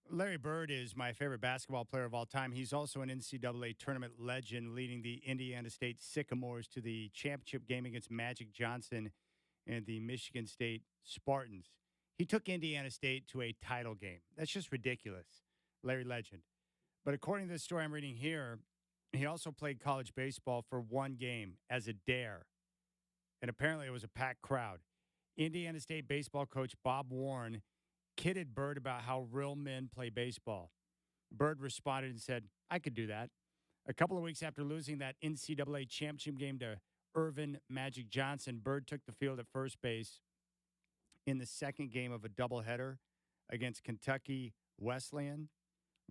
Larry Bird is my favorite basketball player of all time. He's also an NCAA tournament legend, leading the Indiana State Sycamores to the championship game against Magic Johnson and the Michigan State Spartans. He took Indiana State to a title game. That's just ridiculous. Larry Legend. But according to the story I'm reading here, he also played college baseball for one game as a dare. And apparently it was a packed crowd. Indiana State baseball coach Bob Warren kidded Bird about how real men play baseball. Bird responded and said, I could do that. A couple of weeks after losing that NCAA championship game to Irvin Magic Johnson, Bird took the field at first base in the second game of a doubleheader against Kentucky Wesleyan.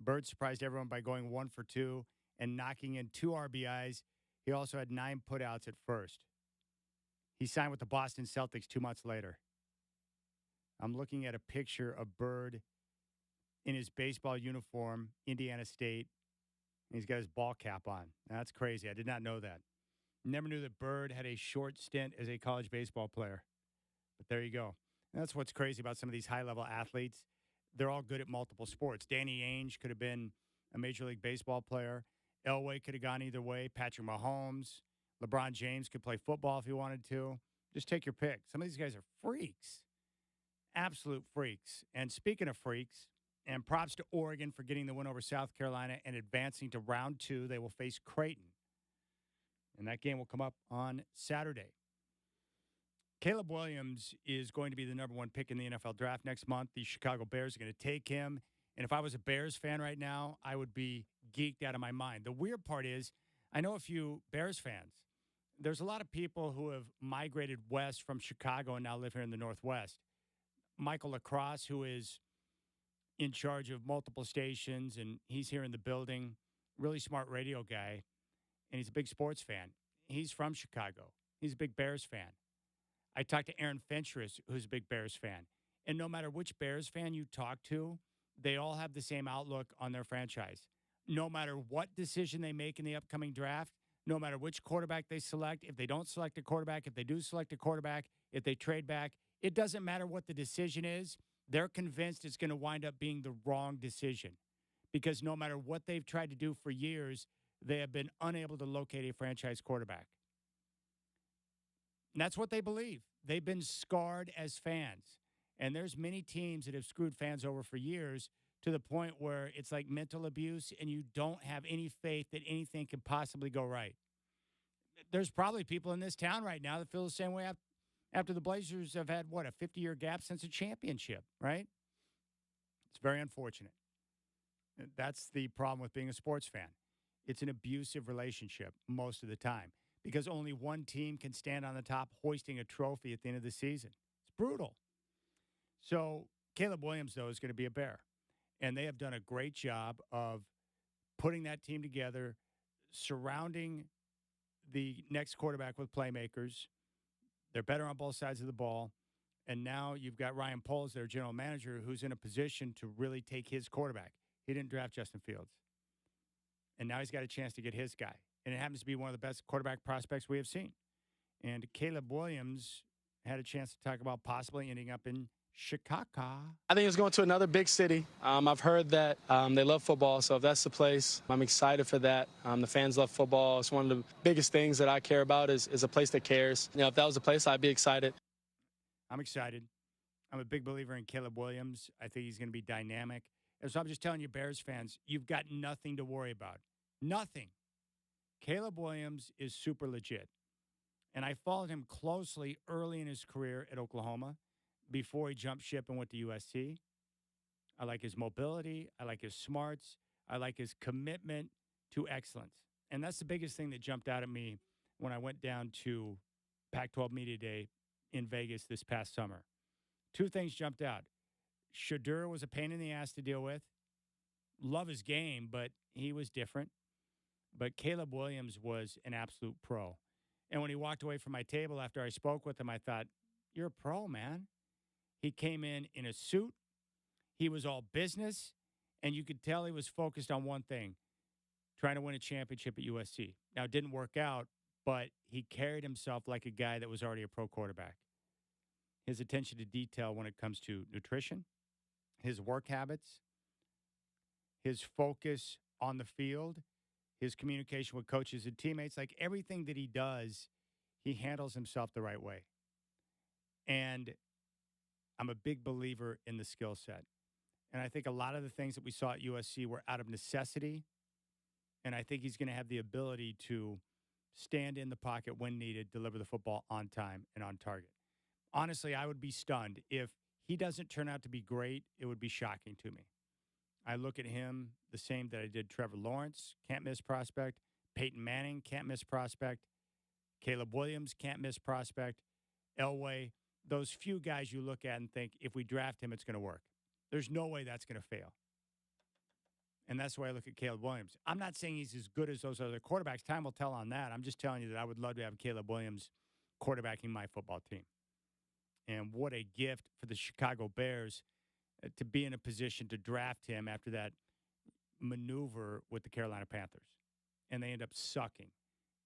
Bird surprised everyone by going 1 for 2 and knocking in 2 RBIs. He also had 9 putouts at first. He signed with the Boston Celtics 2 months later. I'm looking at a picture of Bird in his baseball uniform, Indiana State, and he's got his ball cap on. Now, that's crazy. I did not know that. Never knew that Bird had a short stint as a college baseball player. But there you go. And that's what's crazy about some of these high-level athletes. They're all good at multiple sports. Danny Ainge could have been a Major League Baseball player. Elway could have gone either way. Patrick Mahomes. LeBron James could play football if he wanted to. Just take your pick. Some of these guys are freaks. Absolute freaks. And speaking of freaks, and props to Oregon for getting the win over South Carolina and advancing to round 2. They will face Creighton. And that game will come up on Saturday. Caleb Williams is going to be the number 1 pick in the NFL draft next month. The Chicago Bears are going to take him. And if I was a Bears fan right now, I would be geeked out of my mind. The weird part is, I know a few Bears fans. There's a lot of people who have migrated west from Chicago and now live here in the Northwest. Michael Lacrosse, who is in charge of multiple stations, and he's here in the building, really smart radio guy, and he's a big sports fan. He's from Chicago. He's a big Bears fan. I talked to Aaron Fentress, who's a big Bears fan. And no matter which Bears fan you talk to, they all have the same outlook on their franchise. No matter what decision they make in the upcoming draft, no matter which quarterback they select, if they don't select a quarterback, if they do select a quarterback, if they trade back, it doesn't matter what the decision is. They're convinced it's going to wind up being the wrong decision because no matter what they've tried to do for years, they have been unable to locate a franchise quarterback. And that's what they believe. They've been scarred as fans. And there's many teams that have screwed fans over for years to the point where it's like mental abuse and you don't have any faith that anything can possibly go right. There's probably people in this town right now that feel the same way after the Blazers have had, a 50-year gap since a championship, right? It's very unfortunate. That's the problem with being a sports fan. It's an abusive relationship most of the time because only one team can stand on the top hoisting a trophy at the end of the season. It's brutal. So Caleb Williams, though, is going to be a Bear. And they have done a great job of putting that team together, surrounding the next quarterback with playmakers. They're better on both sides of the ball. And now you've got Ryan Poles, their general manager, who's in a position to really take his quarterback. He didn't draft Justin Fields. And now he's got a chance to get his guy. And it happens to be one of the best quarterback prospects we have seen. And Caleb Williams had a chance to talk about possibly ending up in Chicago. I think it's going to another big city. I've heard that they love football, so if that's the place, I'm excited for that. The fans love football. It's one of the biggest things that I care about is a place that cares. If that was the place, I'd be excited. I'm excited. I'm a big believer in Caleb Williams. I think he's going to be dynamic. And so I'm just telling you, Bears fans, you've got nothing to worry about. Nothing. Caleb Williams is super legit. And I followed him closely early in his career at Oklahoma before he jumped ship and went to USC. I like his mobility. I like his smarts. I like his commitment to excellence. And that's the biggest thing that jumped out at me when I went down to Pac-12 Media Day in Vegas this past summer. 2 things jumped out. Shedeur was a pain in the ass to deal with. Love his game, but he was different. But Caleb Williams was an absolute pro. And when he walked away from my table after I spoke with him, I thought, you're a pro, man. He came in a suit. He was all business. And you could tell he was focused on one thing, trying to win a championship at USC. Now, it didn't work out, but he carried himself like a guy that was already a pro quarterback. his attention to detail when it comes to nutrition, his work habits, his focus on the field, his communication with coaches and teammates, like everything that he does, he handles himself the right way. And I'm a big believer in the skill set. And I think a lot of the things that we saw at USC were out of necessity. And I think he's going to have the ability to stand in the pocket when needed, deliver the football on time and on target. Honestly, I would be stunned. If he doesn't turn out to be great, it would be shocking to me. I look at him the same that I did Trevor Lawrence, can't miss prospect. Peyton Manning, can't miss prospect. Caleb Williams, can't miss prospect. Elway, those few guys you look at and think, if we draft him, it's going to work. There's no way that's going to fail. And that's why I look at Caleb Williams. I'm not saying he's as good as those other quarterbacks. Time will tell on that. I'm just telling you that I would love to have Caleb Williams quarterbacking my football team. And what a gift for the Chicago Bears to be in a position to draft him after that maneuver with the Carolina Panthers. And they end up sucking.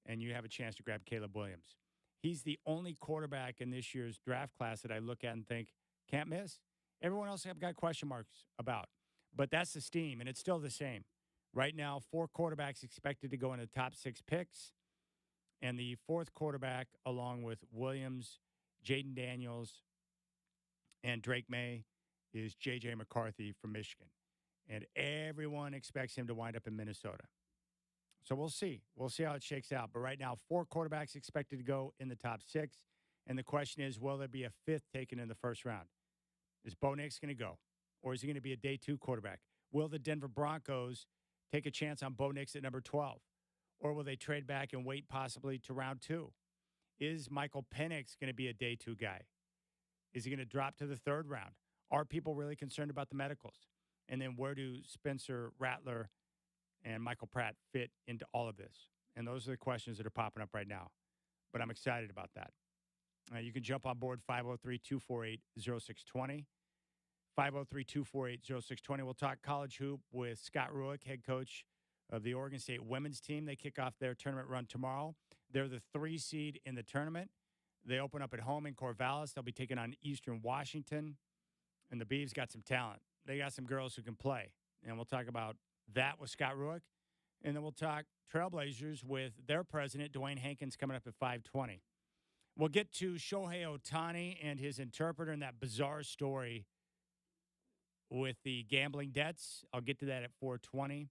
And you have a chance to grab Caleb Williams. He's the only quarterback in this year's draft class that I look at and think, can't miss. Everyone else I've got question marks about. But that's the steam, and it's still the same. Right now, 4 quarterbacks expected to go in the top 6 picks. And the 4th quarterback, along with Williams, Jaden Daniels, and Drake May, is J.J. McCarthy from Michigan. And everyone expects him to wind up in Minnesota. So we'll see. We'll see how it shakes out. But right now, 4 quarterbacks expected to go in the top 6. And the question is, will there be a 5th taken in the first round? Is Bo Nix going to go? Or is he going to be a day 2 quarterback? Will the Denver Broncos take a chance on Bo Nix at number 12? Or will they trade back and wait possibly to round 2? Is Michael Penix going to be a day 2 guy? Is he going to drop to the 3rd round? Are people really concerned about the medicals? And then where do Spencer Rattler and Michael Pratt fit into all of this? And those are the questions that are popping up right now. But I'm excited about that. You can jump on board 503-248-0620. 503-248-0620. We'll talk college hoop with Scott Rueck, head coach of the Oregon State women's team. They kick off their tournament run tomorrow. They're the 3 seed in the tournament. They open up at home in Corvallis. They'll be taking on Eastern Washington. And the Beavs got some talent. They got some girls who can play. And we'll talk about that with Scott Rueck. And then we'll talk Trailblazers with their president, Dwayne Hankins, coming up at 5:20. We'll get to Shohei Ohtani and his interpreter and that bizarre story with the gambling debts. I'll get to that at 4:20.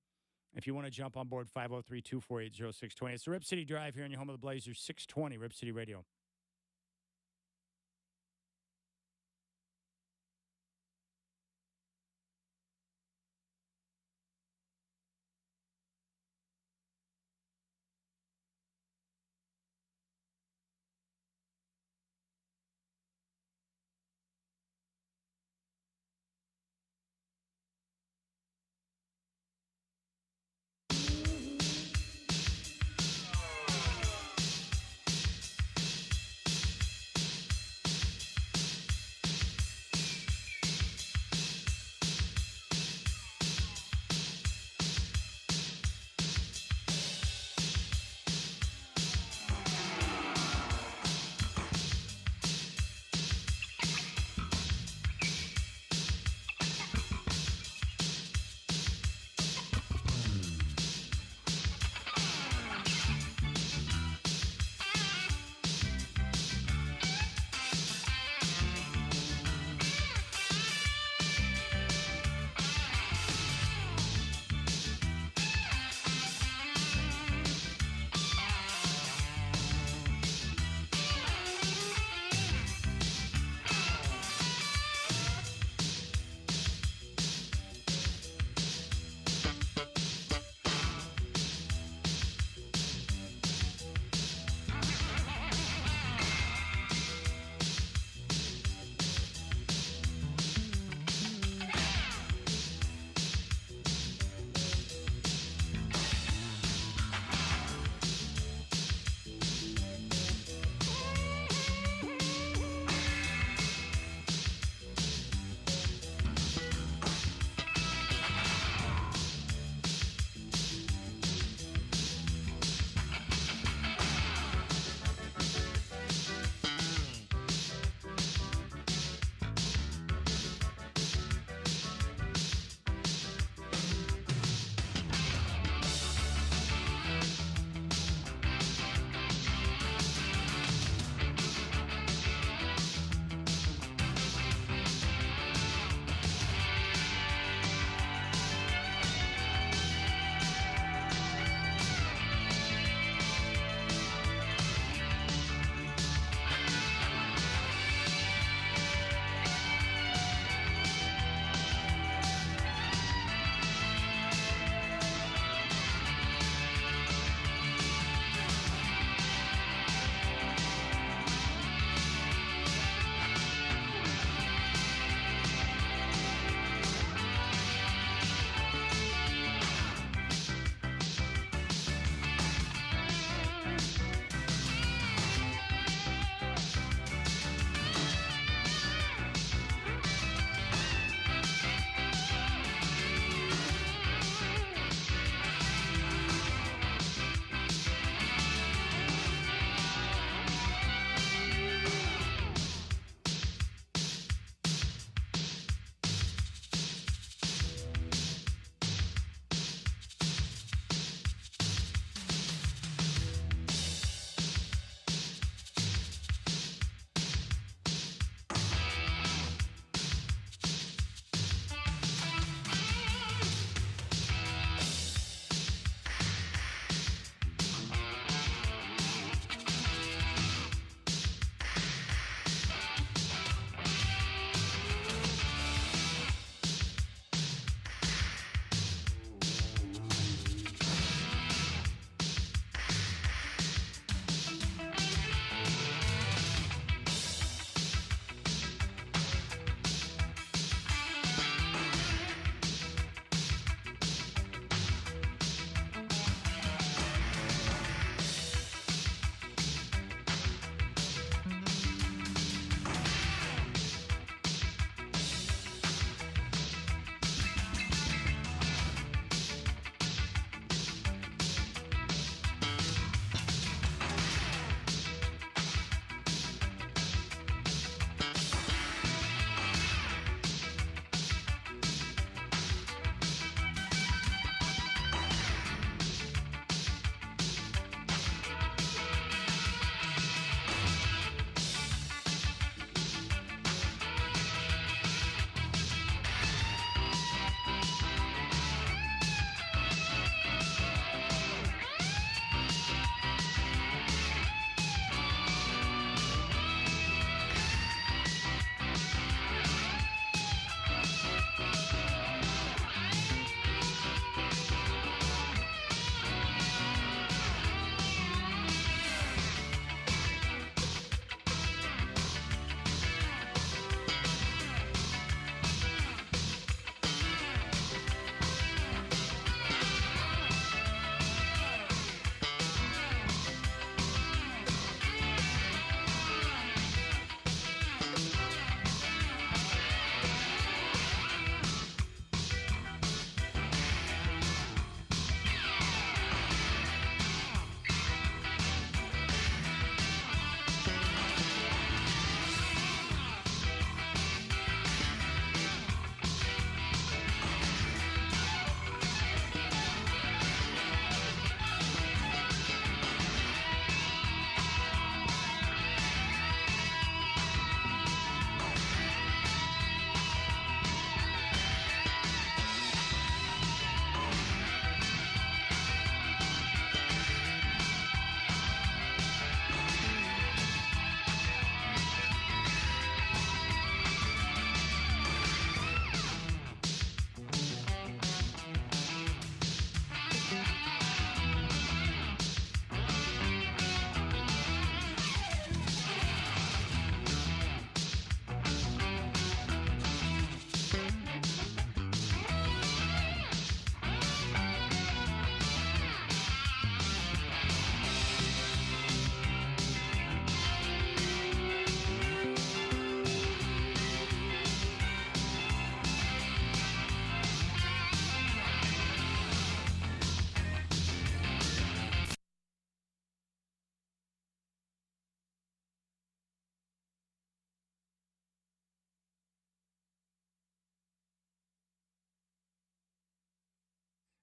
If you want to jump on board, 503-248-0620. It's the Rip City Drive here in your home of the Blazers, 620 Rip City Radio.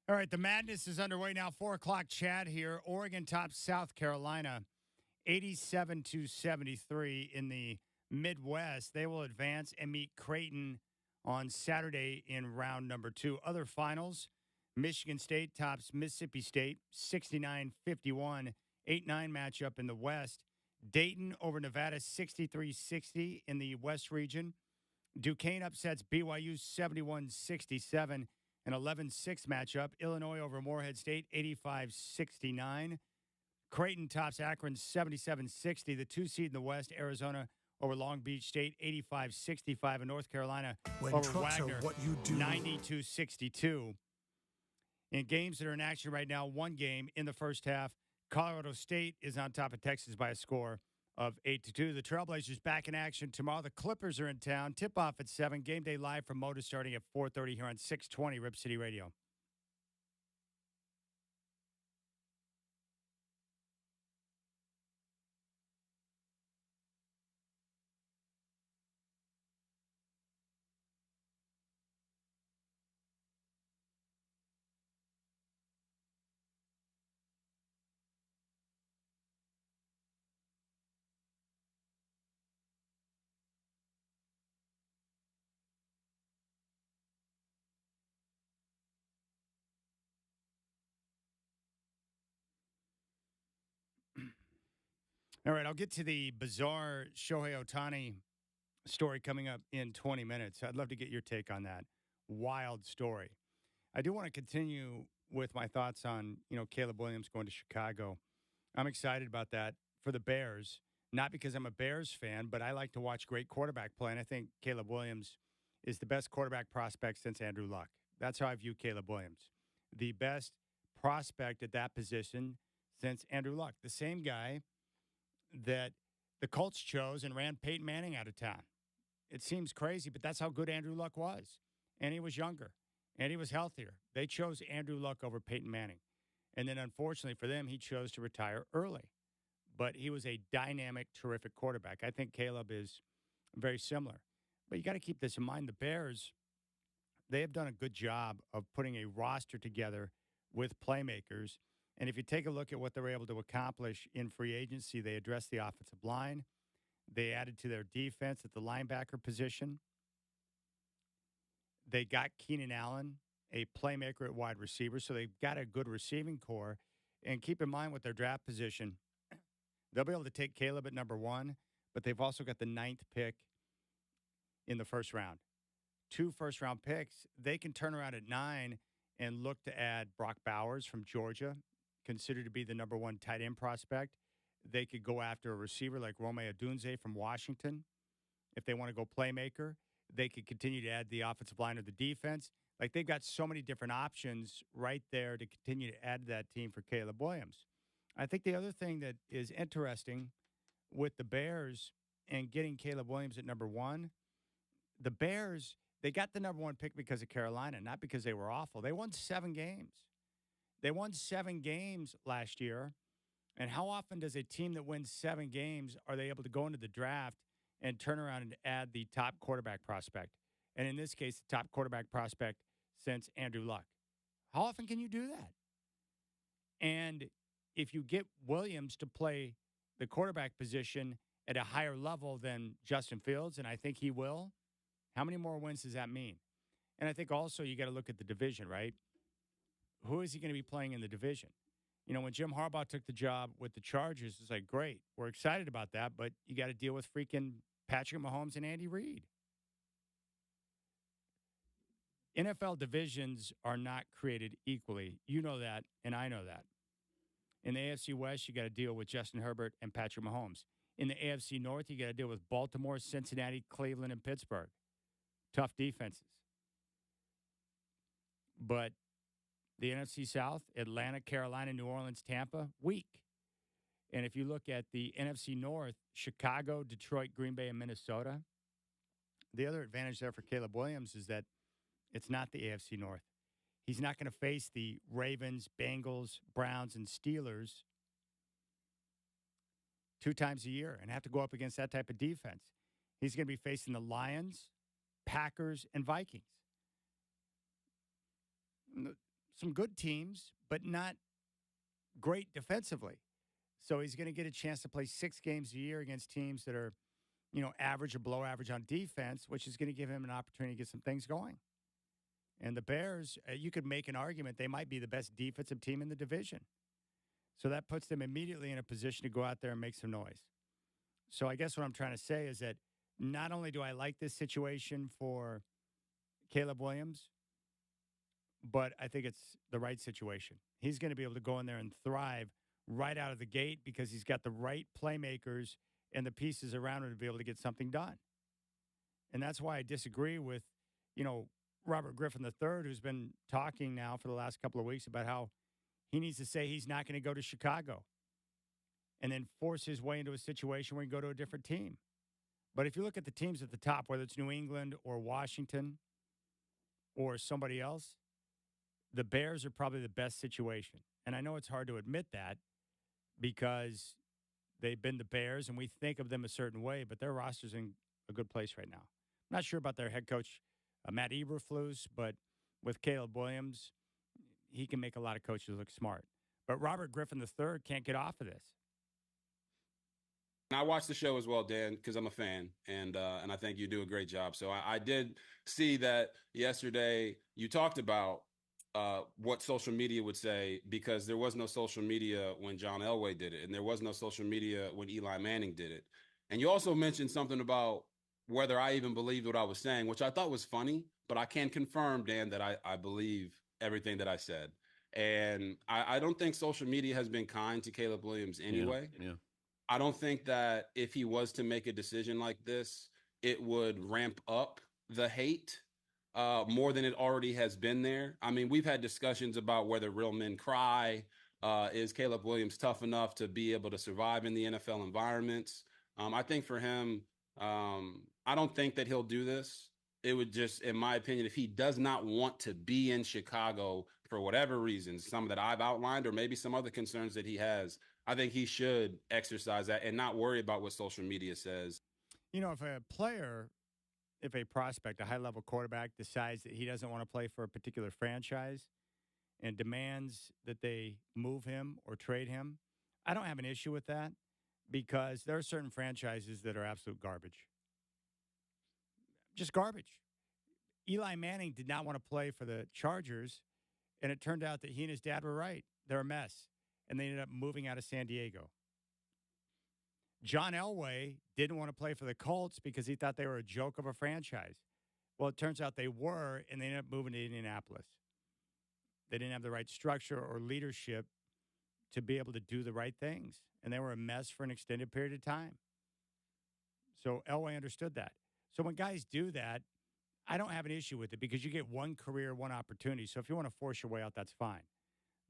All right, the madness is underway now. 4 o'clock chat here. Oregon tops South Carolina 87-73 in the Midwest. They will advance and meet Creighton on Saturday in round number 2. Other finals, Michigan State tops Mississippi State 69-51, 8-9 matchup in the West. Dayton over Nevada 63-60 in the West region. Duquesne upsets BYU 71-67. An 11-6 matchup. Illinois over Morehead State, 85-69. Creighton tops Akron, 77-60. The 2 seed in the West, Arizona over Long Beach State, 85-65. And North Carolina when over trucks Wagner, are what you do. 92-62. In games that are in action right now, one game in the first half, Colorado State is on top of Texas by a score of 8-2. The Trailblazers back in action tomorrow. The Clippers are in town. Tip-off at 7. Game day live from Moda starting at 4:30 here on 620 Rip City Radio. All right, I'll get to the bizarre Shohei Ohtani story coming up in 20 minutes. I'd love to get your take on that wild story. I do want to continue with my thoughts on, Caleb Williams going to Chicago. I'm excited about that for the Bears, not because I'm a Bears fan, but I like to watch great quarterback play, and I think Caleb Williams is the best quarterback prospect since Andrew Luck. That's how I view Caleb Williams. The best prospect at that position since Andrew Luck. The same guy that the Colts chose and ran Peyton Manning out of town. It seems crazy, but that's how good Andrew Luck was. And he was younger, and he was healthier. They chose Andrew Luck over Peyton Manning. And then, unfortunately for them, he chose to retire early. But he was a dynamic, terrific quarterback. I think Caleb is very similar. But you got to keep this in mind. The Bears, they have done a good job of putting a roster together with playmakers. And if you take a look at what they were able to accomplish in free agency, they addressed the offensive line. They added to their defense at the linebacker position. They got Keenan Allen, a playmaker at wide receiver, so they've got a good receiving core. And keep in mind with their draft position, they'll be able to take Caleb at number 1, but they've also got the 9th pick in the first round. 2 first-round picks. They can turn around at 9 and look to add Brock Bowers from Georgia, considered to be the number 1 tight end prospect. They could go after a receiver like Rome Odunze from Washington. If they want to go playmaker, they could continue to add the offensive line or the defense. Like, they've got so many different options right there to continue to add to that team for Caleb Williams. I think the other thing that is interesting with the Bears and getting Caleb Williams at number 1, the Bears, they got the number 1 pick because of Carolina, not because they were awful. They won 7 games. They won 7 games last year. And how often does a team that wins 7 games, are they able to go into the draft and turn around and add the top quarterback prospect? And in this case, the top quarterback prospect since Andrew Luck. How often can you do that? And if you get Williams to play the quarterback position at a higher level than Justin Fields, and I think he will, how many more wins does that mean? And I think also you got to look at the division, right? Who is he going to be playing in the division? When Jim Harbaugh took the job with the Chargers, it's like, great, we're excited about that, but you got to deal with freaking Patrick Mahomes and Andy Reid. NFL divisions are not created equally. You know that, and I know that. In the AFC West, you got to deal with Justin Herbert and Patrick Mahomes. In the AFC North, you got to deal with Baltimore, Cincinnati, Cleveland, and Pittsburgh. Tough defenses. But the NFC South, Atlanta, Carolina, New Orleans, Tampa, weak. And if you look at the NFC North, Chicago, Detroit, Green Bay, and Minnesota, the other advantage there for Caleb Williams is that it's not the AFC North. He's not going to face the Ravens, Bengals, Browns, and Steelers 2 times a year and have to go up against that type of defense. He's going to be facing the Lions, Packers, and Vikings. some good teams, but not great defensively. So he's going to get a chance to play 6 games a year against teams that are, average or below average on defense, which is going to give him an opportunity to get some things going. And the Bears, you could make an argument they might be the best defensive team in the division. So that puts them immediately in a position to go out there and make some noise. So I guess what I'm trying to say is that not only do I like this situation for Caleb Williams, but I think it's the right situation. He's going to be able to go in there and thrive right out of the gate because he's got the right playmakers and the pieces around him to be able to get something done. And that's why I disagree with, Robert Griffin III, who's been talking now for the last couple of weeks about how he needs to say he's not going to go to Chicago and then force his way into a situation where he can go to a different team. But if you look at the teams at the top, whether it's New England or Washington or somebody else, the Bears are probably the best situation. And I know it's hard to admit that because they've been the Bears and we think of them a certain way, but their roster's in a good place right now. I'm not sure about their head coach, Matt Eberflus, but with Caleb Williams, he can make a lot of coaches look smart. But Robert Griffin III can't get off of this. I watched the show as well, Dan, because I'm a fan, and I think you do a great job. So I did see that yesterday you talked about what social media would say because there was no social media when John Elway did it, and there was no social media when Eli Manning did it. And you also mentioned something about whether I even believed what I was saying, which I thought was funny, but I can confirm, Dan, that I believe everything that I said. And I don't think social media has been kind to Caleb Williams anyway. Yeah. I don't think that if he was to make a decision like this, it would ramp up the hate more than it already has been there. I mean, we've had discussions about whether real men cry. Is Caleb Williams tough enough to be able to survive in the NFL environments? I think for him, I don't think that he'll do this. It would just, in my opinion, if he does not want to be in Chicago for whatever reasons, some that I've outlined, or maybe some other concerns that he has, I think he should exercise that and not worry about what social media says. If a prospect, a high-level quarterback, decides that he doesn't want to play for a particular franchise and demands that they move him or trade him, I don't have an issue with that because there are certain franchises that are absolute garbage. Just garbage. Eli Manning did not want to play for the Chargers, and it turned out that he and his dad were right. They're a mess, and they ended up moving out of San Diego. John Elway didn't want to play for the Colts because he thought they were a joke of a franchise. Well, it turns out they were, and they ended up moving to Indianapolis. They didn't have the right structure or leadership to be able to do the right things, and they were a mess for an extended period of time. So Elway understood that. So when guys do that, I don't have an issue with it because you get one career, one opportunity. So if you want to force your way out, that's fine.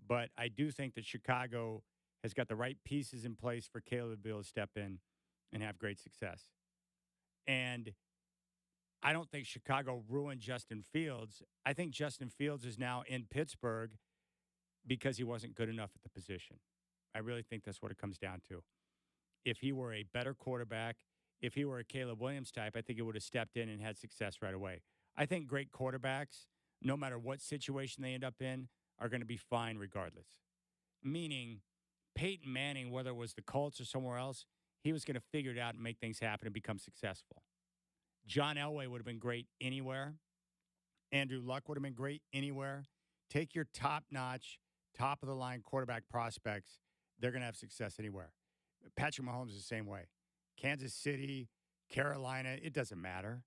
But I do think that Chicago has got the right pieces in place for Caleb to be able to step in and have great success. And I don't think Chicago ruined Justin Fields. I think Justin Fields is now in Pittsburgh because he wasn't good enough at the position. I really think that's what it comes down to. If he were a better quarterback, if he were a Caleb Williams type, I think he would have stepped in and had success right away. I think great quarterbacks, no matter what situation they end up in, are going to be fine regardless. Meaning, Peyton Manning, whether it was the Colts or somewhere else, he was going to figure it out and make things happen and become successful. John Elway would have been great anywhere. Andrew Luck would have been great anywhere. Take your top-notch, top-of-the-line quarterback prospects. They're going to have success anywhere. Patrick Mahomes is the same way. Kansas City, Carolina, it doesn't matter.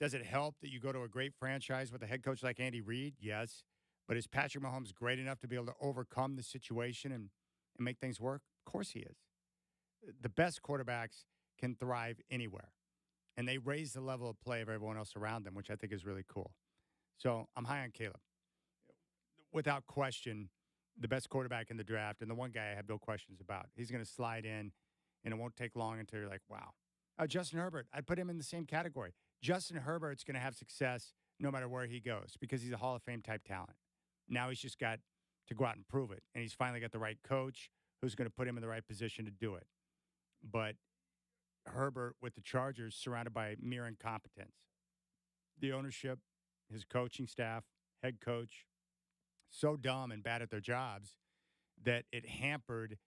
Does it help that you go to a great franchise with a head coach like Andy Reid? Yes. But is Patrick Mahomes great enough to be able to overcome the situation and make things work? Of course he is. The best quarterbacks can thrive anywhere. And they raise the level of play of everyone else around them, which I think is really cool. So I'm high on Caleb. Without question, the best quarterback in the draft, and the one guy I have no questions about. He's going to slide in, and it won't take long until you're like, wow. Justin Herbert, I'd put him in the same category. Justin Herbert's going to have success no matter where he goes because he's a Hall of Fame type talent. Now he's just got to go out and prove it. And he's finally got the right coach who's going to put him in the right position to do it. But Herbert with the Chargers surrounded by mere incompetence. The ownership, his coaching staff, head coach, so dumb and bad at their jobs that it hampered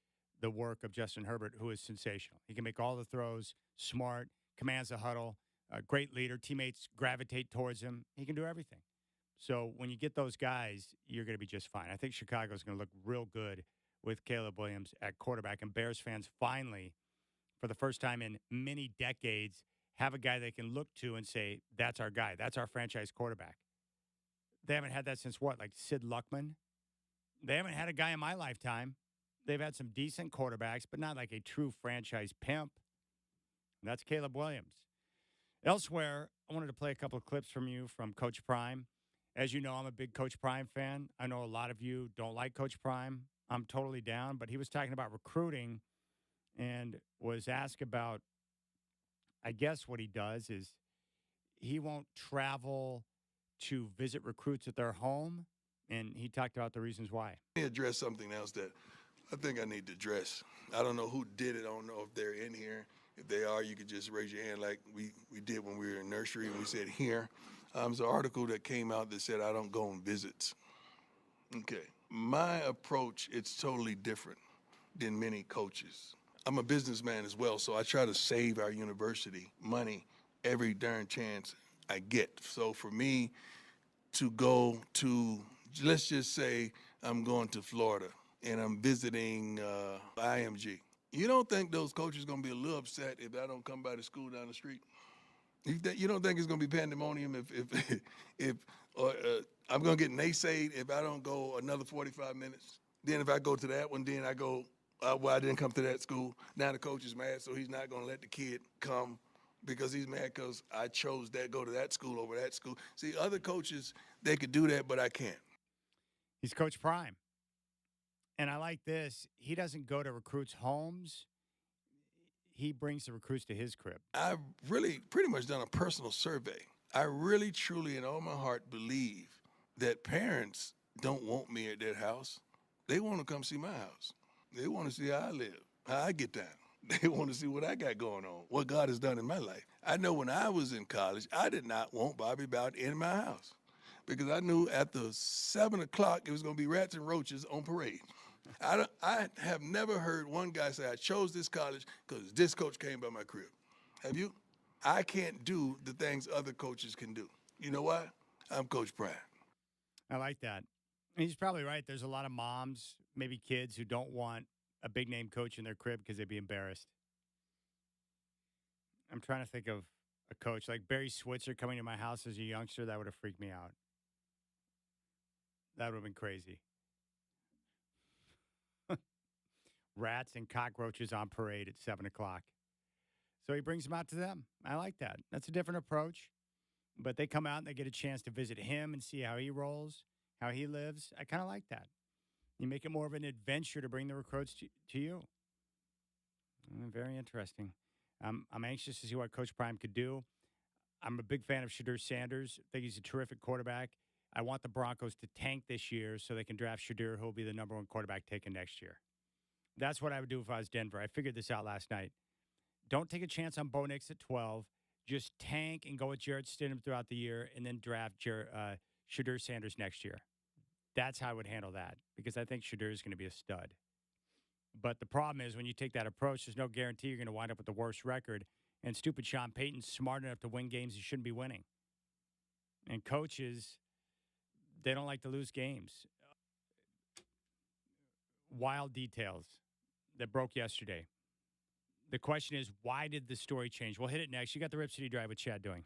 the work of Justin Herbert, who is sensational. He can make all the throws, smart, commands the huddle, a great leader. Teammates gravitate towards him. He can do everything. So when you get those guys, you're going to be just fine. I think Chicago's going to look real good with Caleb Williams at quarterback. And Bears fans finally, for the first time in many decades, have a guy they can look to and say, that's our guy. That's our franchise quarterback. They haven't had that since what, like Sid Luckman? They haven't had a guy in my lifetime. They've had some decent quarterbacks, but not like a true franchise pimp. And that's Caleb Williams. Elsewhere, I wanted to play a couple of clips from you from Coach Prime. As you know, I'm a big Coach Prime fan. I know a lot of you don't like Coach Prime. I'm totally down, but he was talking about recruiting and was asked about, I guess what he does is he won't travel to visit recruits at their home, and he talked about the reasons why. Let me address something else that I think I need to address. I don't know who did it. I don't know if they're in here. If they are, you could just raise your hand like we did when we were in nursery and we said here. There's an article that came out that said I don't go on visits. Okay. My approach, it's totally different than many coaches. I'm a businessman as well, so I try to save our university money every darn chance I get. So for me to go to, let's just say I'm going to Florida and I'm visiting IMG. You don't think those coaches going to be a little upset if I don't come by the school down the street? You don't think it's going to be pandemonium if I'm going to get naysayed if I don't go another 45 minutes? Then if I go to that one, then I go, well, I didn't come to that school. Now the coach is mad, so he's not going to let the kid come because he's mad because I chose that, go to that school over that school. See, other coaches, they could do that, but I can't. He's Coach Prime. And I like this. He doesn't go to recruits' homes. He brings the recruits to his crib. I've really pretty much done a personal survey. I really, truly, in all my heart, believe that parents don't want me at their house. They want to come see my house. They want to see how I live, how I get down. They want to see what I got going on, what God has done in my life. I know when I was in college, I did not want Bobby Bowden in my house because I knew after 7 o'clock it was going to be rats and roaches on parade. I have never heard one guy say, I chose this college because this coach came by my crib. Have you? I can't do the things other coaches can do. You know why? I'm Coach Prime. I like that. He's probably right. There's a lot of moms, maybe kids, who don't want a big-name coach in their crib because they'd be embarrassed. I'm trying to think of a coach. Like Barry Switzer coming to my house as a youngster, that would have freaked me out. That would have been crazy. Rats and cockroaches on parade at 7 o'clock. So he brings them out to them. I like that. That's a different approach. But they come out and they get a chance to visit him and see how he rolls, how he lives. I kind of like that. You make it more of an adventure to bring the recruits to you. Very interesting. I'm anxious to see what Coach Prime could do. I'm a big fan of Shedeur Sanders. I think he's a terrific quarterback. I want the Broncos to tank this year so they can draft Shedeur, who will be the number one quarterback taken next year. That's what I would do if I was Denver. I figured this out last night. Don't take a chance on Bo Nix at 12. Just tank and go with Jarrett Stidham throughout the year and then draft Shedeur Sanders next year. That's how I would handle that because I think Shedeur is going to be a stud. But the problem is when you take that approach, there's no guarantee you're going to wind up with the worst record. And stupid Sean Payton's smart enough to win games he shouldn't be winning. And coaches, they don't like to lose games. Wild details that broke yesterday. The question is, why did the story change? We'll hit it next. You got the Rip City Drive with Chad Doing.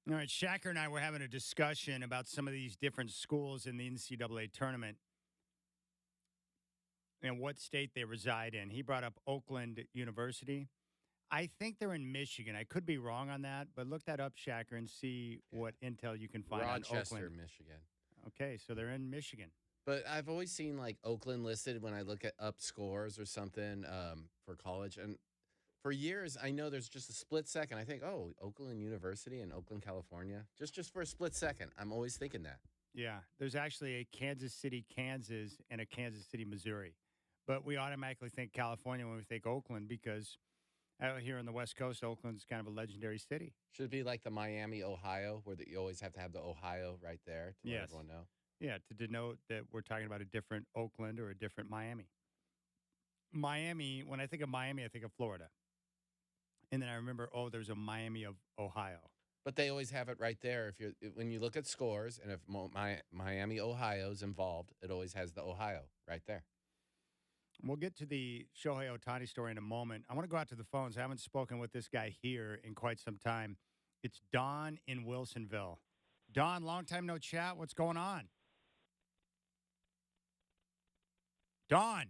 All right, Shacker and I were having a discussion about some of these different schools in the NCAA tournament and what state they reside in. He brought up Oakland University. I think they're in Michigan. I could be wrong on that, but look that up, Shacker, and see what intel you can find on Rochester, Oakland. Michigan. Okay, so they're in Michigan. But I've always seen like Oakland listed when I look at up scores or something for college. And for years, I know there's just a split second. I think, oh, Oakland University in Oakland, California. Just for a split second. I'm always thinking that. Yeah, there's actually a Kansas City, Kansas, and a Kansas City, Missouri. But we automatically think California when we think Oakland because out here on the West Coast, Oakland's kind of a legendary city. Should it be like the Miami, Ohio, where you always have to have the Ohio right there to let everyone know? Yeah, to denote that we're talking about a different Oakland or a different Miami. Miami, when I think of Miami, I think of Florida. And then I remember, there's a Miami of Ohio. But they always have it right there. When you look at scores, and if Miami, Ohio is involved, it always has the Ohio right there. We'll get to the Shohei Ohtani story in a moment. I want to go out to the phones. I haven't spoken with this guy here in quite some time. It's Don in Wilsonville. Don, long time no chat. What's going on? Don.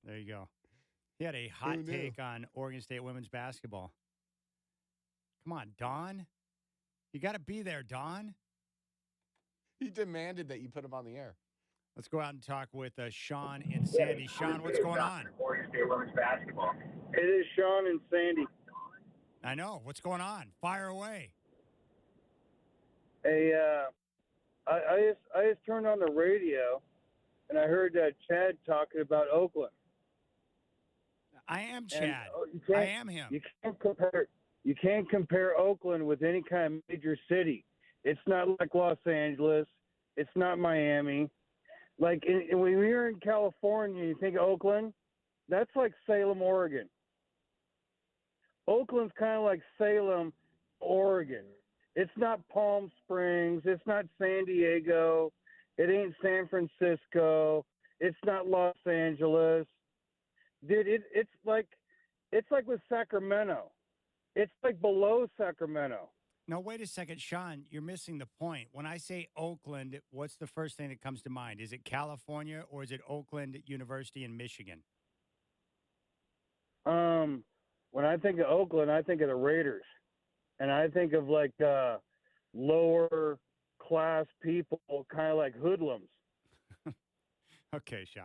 There you go. He had a hot take on Oregon State women's basketball. Come on, Don. You got to be there, Don. He demanded that you put him on the air. Let's go out and talk with Sean and Sandy. Sean, what's going on? Oregon State women's basketball. It is Sean and Sandy. I know. What's going on? Fire away. Hey, I just turned on the radio, and I heard Chad talking about Oakland. I am Chad. I am him. You can't compare Oakland with any kind of major city. It's not like Los Angeles. It's not Miami. Like when you're in California, you think of Oakland. That's like Salem, Oregon. Oakland's kind of like Salem, Oregon. It's not Palm Springs. It's not San Diego. It ain't San Francisco. It's not Los Angeles. Dude, it's like with Sacramento. It's like below Sacramento. No, wait a second, Sean. You're missing the point. When I say Oakland, what's the first thing that comes to mind? Is it California or is it Oakland University in Michigan? When I think of Oakland, I think of the Raiders. And I think of like lower class people, kind of like hoodlums. Okay, Sean.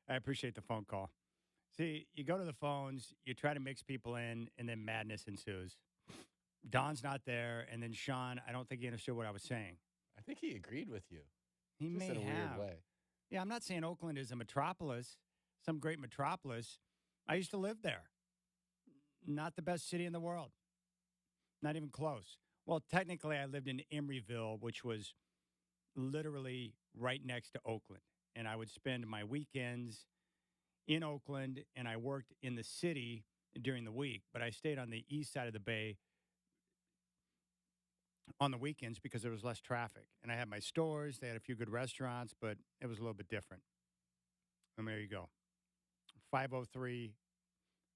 I appreciate the phone call. See, you go to the phones, you try to mix people in, and then madness ensues. Don's not there, and then Sean, I don't think he understood what I was saying. I think he agreed with you. He just may in a have. weird way. Yeah, I'm not saying Oakland is a metropolis, some great metropolis. I used to live there. Not the best city in the world. Not even close. Well, technically, I lived in Emeryville, which was literally right next to Oakland. And I would spend my weekends in Oakland, and I worked in the city during the week. But I stayed on the east side of the bay on the weekends because there was less traffic. And I had my stores. They had a few good restaurants, but it was a little bit different. And there you go. 503.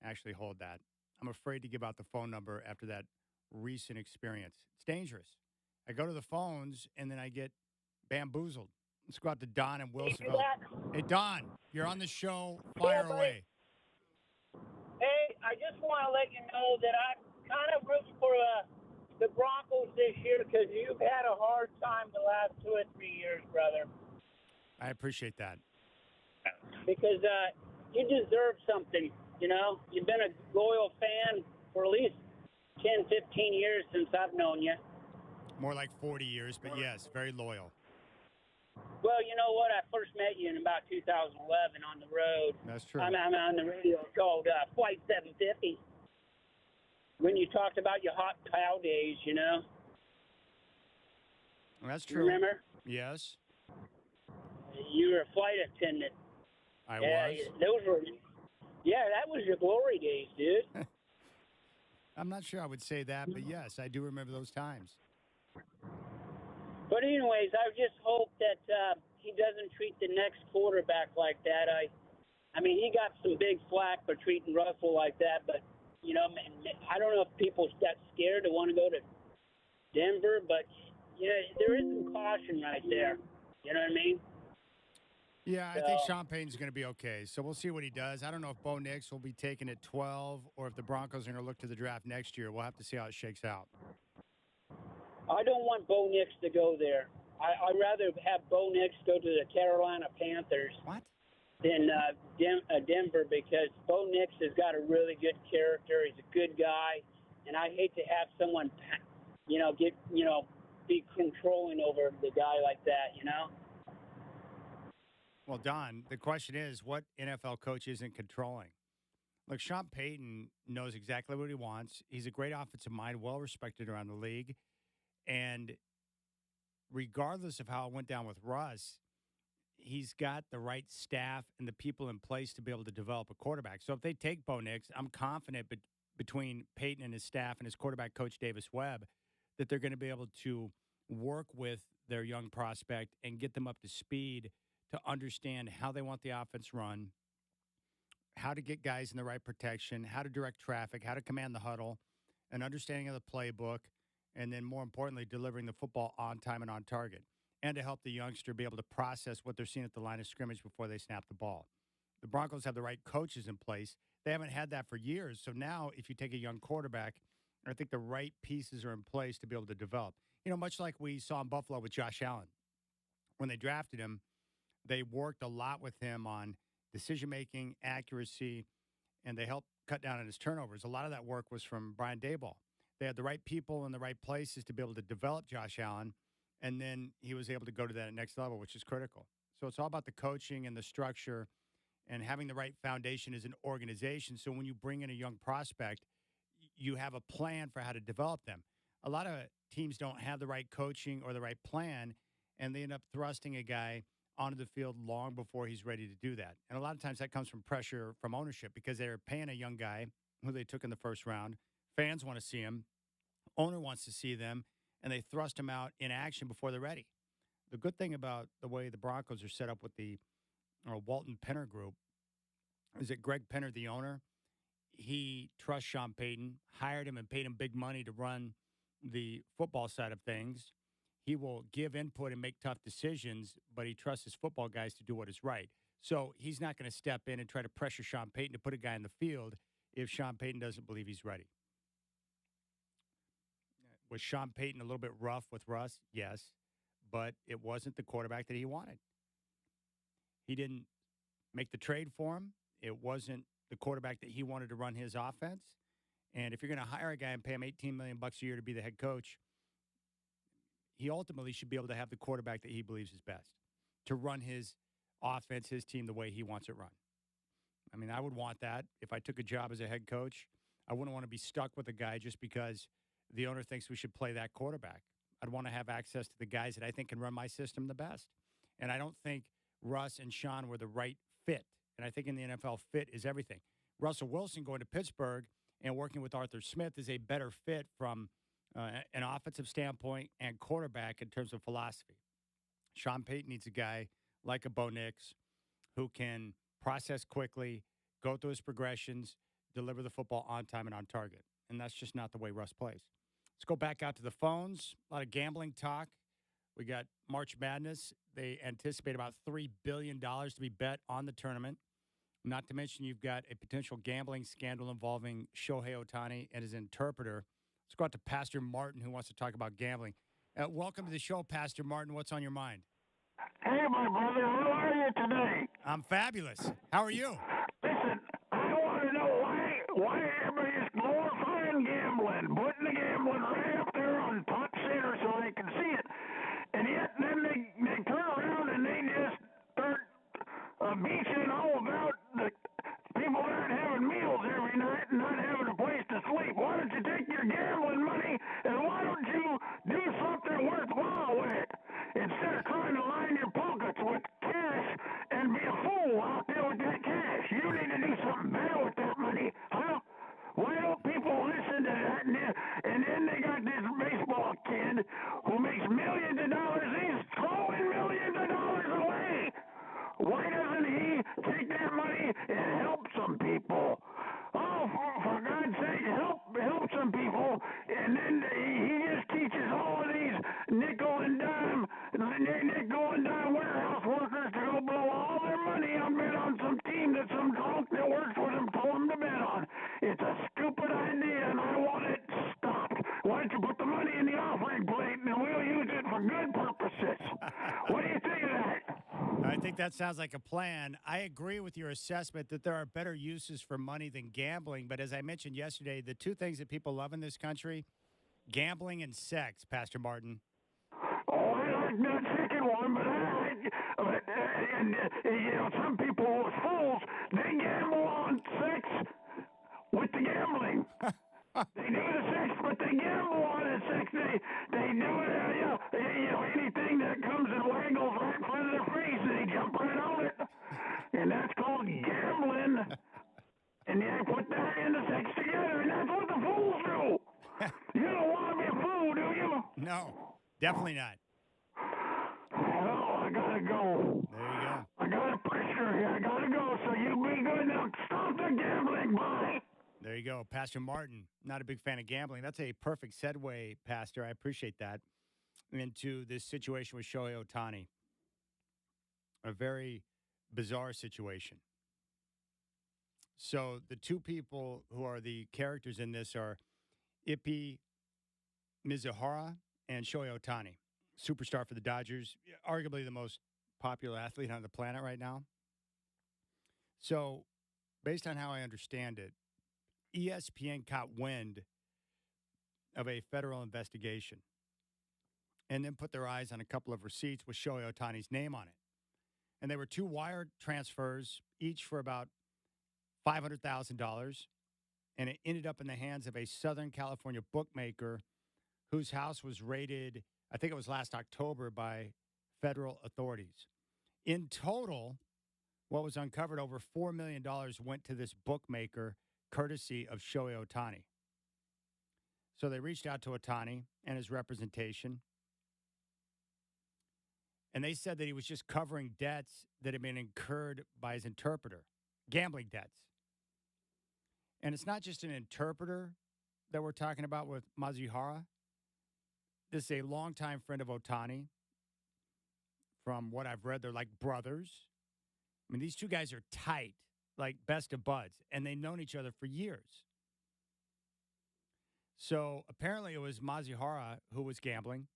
Actually, hold that. I'm afraid to give out the phone number after that recent experience. It's dangerous. I go to the phones, and then I get bamboozled. Let's go out to Don in Wilsonville. Hey, Don, you're on the show. Fire away. Hey, I just want to let you know that I'm kind of rooting for the Broncos this year because you've had a hard time the last 2 or 3 years, brother. I appreciate that. Because you deserve something, you know? You've been a loyal fan for at least 10, 15 years since I've known you. More like 40 years, but yes, very loyal. Well, you know what? I first met you in about 2011 on the road. That's true. I'm on the radio called Flight 750. When you talked about your hot cow days, you know? That's true. Remember? Yes. You were a flight attendant. I was. That was your glory days, dude. I'm not sure I would say that, but yes, I do remember those times. But anyways, I just hope that he doesn't treat the next quarterback like that. I mean, he got some big flack for treating Russell like that, but I don't know if people got scared to want to go to Denver, but there is some caution right there. You know what I mean? Yeah, I think Sean Payton's going to be okay. So we'll see what he does. I don't know if Bo Nix will be taken at 12 or if the Broncos are going to look to the draft next year. We'll have to see how it shakes out. I don't want Bo Nix to go there. I'd rather have Bo Nix go to the Carolina Panthers than Denver, because Bo Nix has got a really good character. He's a good guy, and I hate to have someone, be controlling over the guy like that. Well, Don, the question is, what NFL coach isn't controlling? Look, Sean Payton knows exactly what he wants. He's a great offensive mind, well-respected around the league. And regardless of how it went down with Russ, he's got the right staff and the people in place to be able to develop a quarterback. So if they take Bo Nix, I'm confident between Payton and his staff and his quarterback coach, Davis Webb, that they're going to be able to work with their young prospect and get them up to speed to understand how they want the offense run, how to get guys in the right protection, how to direct traffic, how to command the huddle, an understanding of the playbook, and then more importantly, delivering the football on time and on target, and to help the youngster be able to process what they're seeing at the line of scrimmage before they snap the ball. The Broncos have the right coaches in place. They haven't had that for years. So now if you take a young quarterback, I think the right pieces are in place to be able to develop. Much like we saw in Buffalo with Josh Allen. When they drafted him, they worked a lot with him on decision-making, accuracy, and they helped cut down on his turnovers. A lot of that work was from Brian Daboll. They had the right people in the right places to be able to develop Josh Allen, and then he was able to go to that next level, which is critical. So it's all about the coaching and the structure and having the right foundation as an organization. So when you bring in a young prospect, you have a plan for how to develop them. A lot of teams don't have the right coaching or the right plan, and they end up thrusting a guy onto the field long before he's ready to do that. And a lot of times that comes from pressure from ownership because they're paying a young guy who they took in the first round. Fans want to see him. Owner wants to see them, and they thrust him out in action before they're ready. The good thing about the way the Broncos are set up with the Walton Penner Group is that Greg Penner, the owner, he trusts Sean Payton, hired him and paid him big money to run the football side of things. He will give input and make tough decisions, but he trusts his football guys to do what is right. So he's not going to step in and try to pressure Sean Payton to put a guy in the field if Sean Payton doesn't believe he's ready. Was Sean Payton a little bit rough with Russ? Yes, but it wasn't the quarterback that he wanted. He didn't make the trade for him. It wasn't the quarterback that he wanted to run his offense. And if you're going to hire a guy and pay him $18 million a year to be the head coach, he ultimately should be able to have the quarterback that he believes is best to run his offense, his team, the way he wants it run. I mean, I would want that. If I took a job as a head coach, I wouldn't want to be stuck with a guy just because the owner thinks we should play that quarterback. I'd want to have access to the guys that I think can run my system the best. And I don't think Russ and Sean were the right fit. And I think in the NFL, fit is everything. Russell Wilson going to Pittsburgh and working with Arthur Smith is a better fit from an offensive standpoint and quarterback in terms of philosophy. Sean Payton needs a guy like a Bo Nix who can process quickly, go through his progressions, deliver the football on time and on target. And that's just not the way Russ plays. Let's go back out to the phones. A lot of gambling talk. We got March Madness. They anticipate about $3 billion to be bet on the tournament. Not to mention you've got a potential gambling scandal involving Shohei Ohtani and his interpreter. Let's go out to Pastor Martin, who wants to talk about gambling. Welcome to the show, Pastor Martin. What's on your mind? Hey, my brother. How are you today? I'm fabulous. How are you? Listen, I want to know why everybody's glorifying gambling, putting the gambling right up there on top center so they can see it. And yet then they turn around and they just start bitching all about the people that aren't having meals every night and not having a place to sleep. Why don't you take your gambling money and why don't you do something worthwhile with it? Instead of trying to line your pockets with cash and be a fool out there with that cash. You need to do something better with that money, huh? Why don't people listen to that? And then they got this baseball kid who makes millions of dollars. He's throwing millions of dollars away. Why doesn't he take that money and help some people? Oh, for God's sake, help some people, and then he just teaches all of these nickel and dime warehouse workers to go blow all their money on bet on some team that some drunk that works with him told them to bet on. It's a stupid idea, and I want it stopped. Why don't you put the money in the offering plate, and we'll use it for good purposes? What do you think of that? I think that sounds like a plan. I agree with your assessment that there are better uses for money than gambling. But as I mentioned yesterday, the two things that people love in this country, gambling and sex, Pastor Martin. Oh, I like that second one, but some people are fools. They gamble on sex with the gambling. They do the sex, but they gamble on the sex. They do it, anything that comes and waggles right in front of their face, they jump right on it. And that's called gambling. And they put that and the sex together, and that's what the fools do. You don't want to be a fool, do you? No, definitely not. Oh, I gotta go. There you go. I got a pressure here. I gotta go. So you be good now. Stop the gambling. Bye. There you go. Pastor Martin, not a big fan of gambling. That's a perfect segue, Pastor. I appreciate that. Into this situation with Shohei Ohtani. A very bizarre situation. So the two people who are the characters in this are Ippy Mizuhara and Shohei Ohtani, superstar for the Dodgers, arguably the most popular athlete on the planet right now. So based on how I understand it, ESPN caught wind of a federal investigation and then put their eyes on a couple of receipts with Shohei Ohtani's name on it. And they were two wire transfers, each for about $500,000. And it ended up in the hands of a Southern California bookmaker whose house was raided, I think it was last October, by federal authorities. In total, what was uncovered, over $4 million went to this bookmaker, courtesy of Shohei Ohtani. So they reached out to Ohtani and his representation, and they said that he was just covering debts that had been incurred by his interpreter, gambling debts. And it's not just an interpreter that we're talking about with Mizuhara. This is a longtime friend of Ohtani. From what I've read, they're like brothers. I mean, these two guys are tight, like best of buds, and they've known each other for years. So apparently it was Mizuhara who was gambling.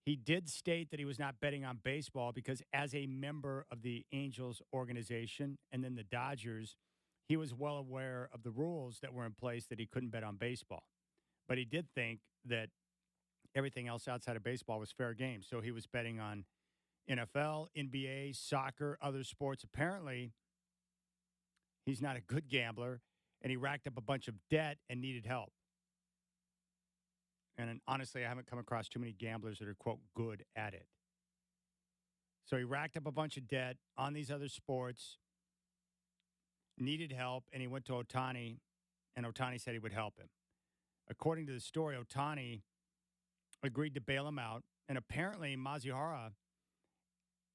He did state that he was not betting on baseball because as a member of the Angels organization and then the Dodgers, he was well aware of the rules that were in place that he couldn't bet on baseball. But he did think that everything else outside of baseball was fair game. So he was betting on NFL, NBA, soccer, other sports. Apparently, he's not a good gambler, and he racked up a bunch of debt and needed help. And honestly, I haven't come across too many gamblers that are, quote, good at it. So he racked up a bunch of debt on these other sports, needed help, and he went to Ohtani, and Ohtani said he would help him. According to the story, Ohtani agreed to bail him out, and apparently Mizuhara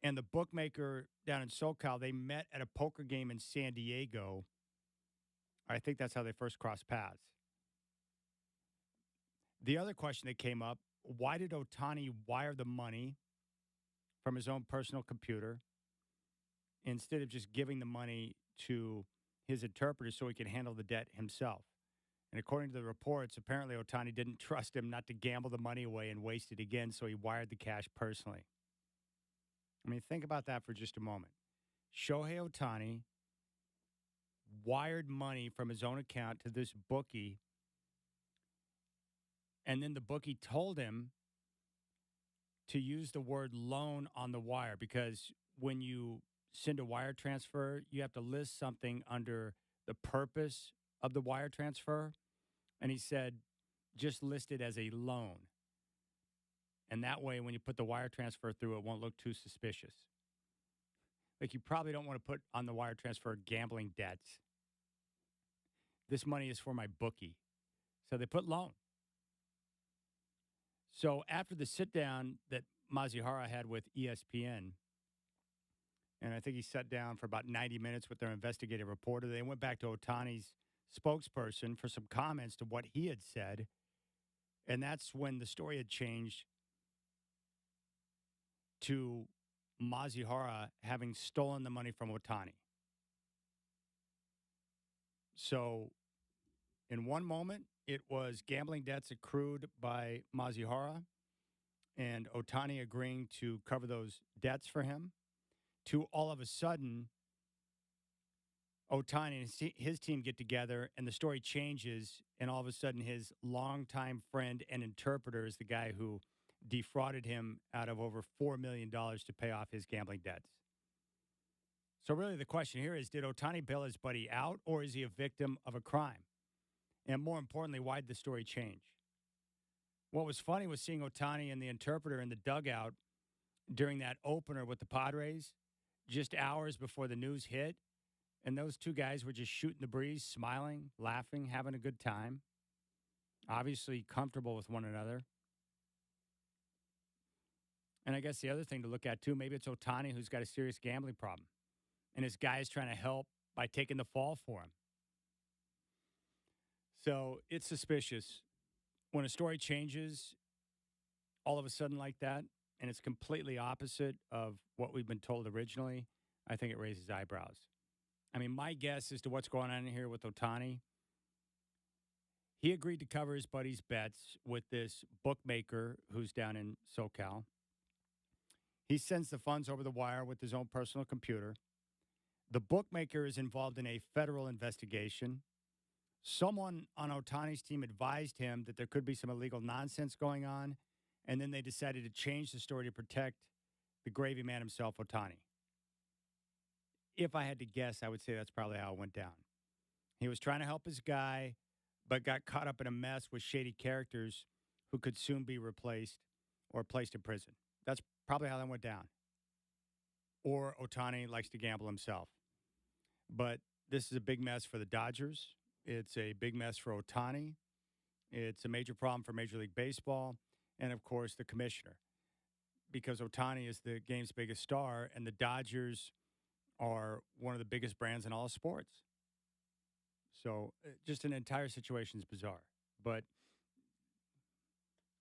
and the bookmaker down in SoCal, they met at a poker game in San Diego. I think that's how they first crossed paths. The other question that came up, why did Ohtani wire the money from his own personal computer instead of just giving the money to his interpreter so he could handle the debt himself? And according to the reports, apparently Ohtani didn't trust him not to gamble the money away and waste it again, so he wired the cash personally. I mean, think about that for just a moment. Shohei Ohtani wired money from his own account to this bookie, and then the bookie told him to use the word loan on the wire because when you send a wire transfer, you have to list something under the purpose of the wire transfer. And he said, just list it as a loan. And that way, when you put the wire transfer through, it won't look too suspicious. Like, you probably don't want to put on the wire transfer gambling debts. This money is for my bookie. So they put loan. So after the sit down that Mizuhara had with ESPN, And I think he sat down for about 90 minutes with their investigative reporter. They went back to Ohtani's spokesperson for some comments to what he had said. And that's when the story had changed to Mazihara having stolen the money from Ohtani. So in one moment, it was gambling debts accrued by Mazihara and Ohtani agreeing to cover those debts for him, to all of a sudden, Ohtani and his team get together and the story changes, and all of a sudden his longtime friend and interpreter is the guy who defrauded him out of over $4 million to pay off his gambling debts. So really the question here is, did Ohtani bail his buddy out, or is he a victim of a crime? And more importantly, why did the story change? What was funny was seeing Ohtani and the interpreter in the dugout during that opener with the Padres just hours before the news hit. And those two guys were just shooting the breeze, smiling, laughing, having a good time, obviously comfortable with one another. And I guess the other thing to look at, too, maybe it's Ohtani who's got a serious gambling problem, and his guy is trying to help by taking the fall for him. So it's suspicious when a story changes all of a sudden like that, and it's completely opposite of what we've been told originally. I think it raises eyebrows. I mean, my guess as to what's going on here with Ohtani, he agreed to cover his buddy's bets with this bookmaker who's down in SoCal. He sends the funds over the wire with his own personal computer. The bookmaker is involved in a federal investigation. Someone on Ohtani's team advised him that there could be some illegal nonsense going on, and then they decided to change the story to protect the gravy man himself, Ohtani. If I had to guess, I would say that's probably how it went down. He was trying to help his guy, but got caught up in a mess with shady characters who could soon be replaced or placed in prison. That's probably how that went down. Or Ohtani likes to gamble himself. But this is a big mess for the Dodgers. It's a big mess for Ohtani. It's a major problem for Major League Baseball and, of course, the commissioner. Because Ohtani is the game's biggest star, and the Dodgers are one of the biggest brands in all of sports. So just an entire situation is bizarre. But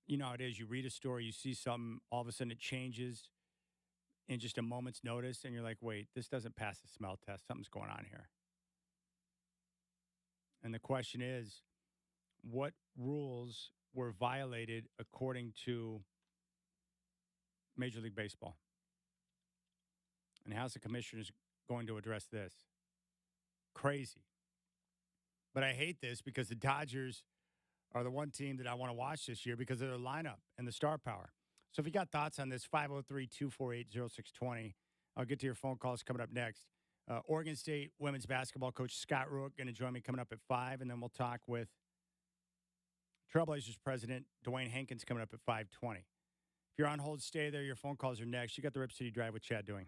you know how it is. You read a story, you see something, all of a sudden it changes in just a moment's notice, and you're like, wait, this doesn't pass the smell test. Something's going on here. And the question is, what rules were violated according to Major League Baseball? And how's the commissioner going to address this? Crazy. But I hate this because the Dodgers are the one team that I want to watch this year because of their lineup and the star power. So if you got thoughts on this, 503-248-0620. I'll get to your phone calls coming up next. Oregon State women's basketball coach Scott Rueck going to join me coming up at 5, and then we'll talk with Trailblazers president Dwayne Hankins coming up at 5:20. If you're on hold, stay there. Your phone calls are next. You got the Rip City Drive with Chad doing.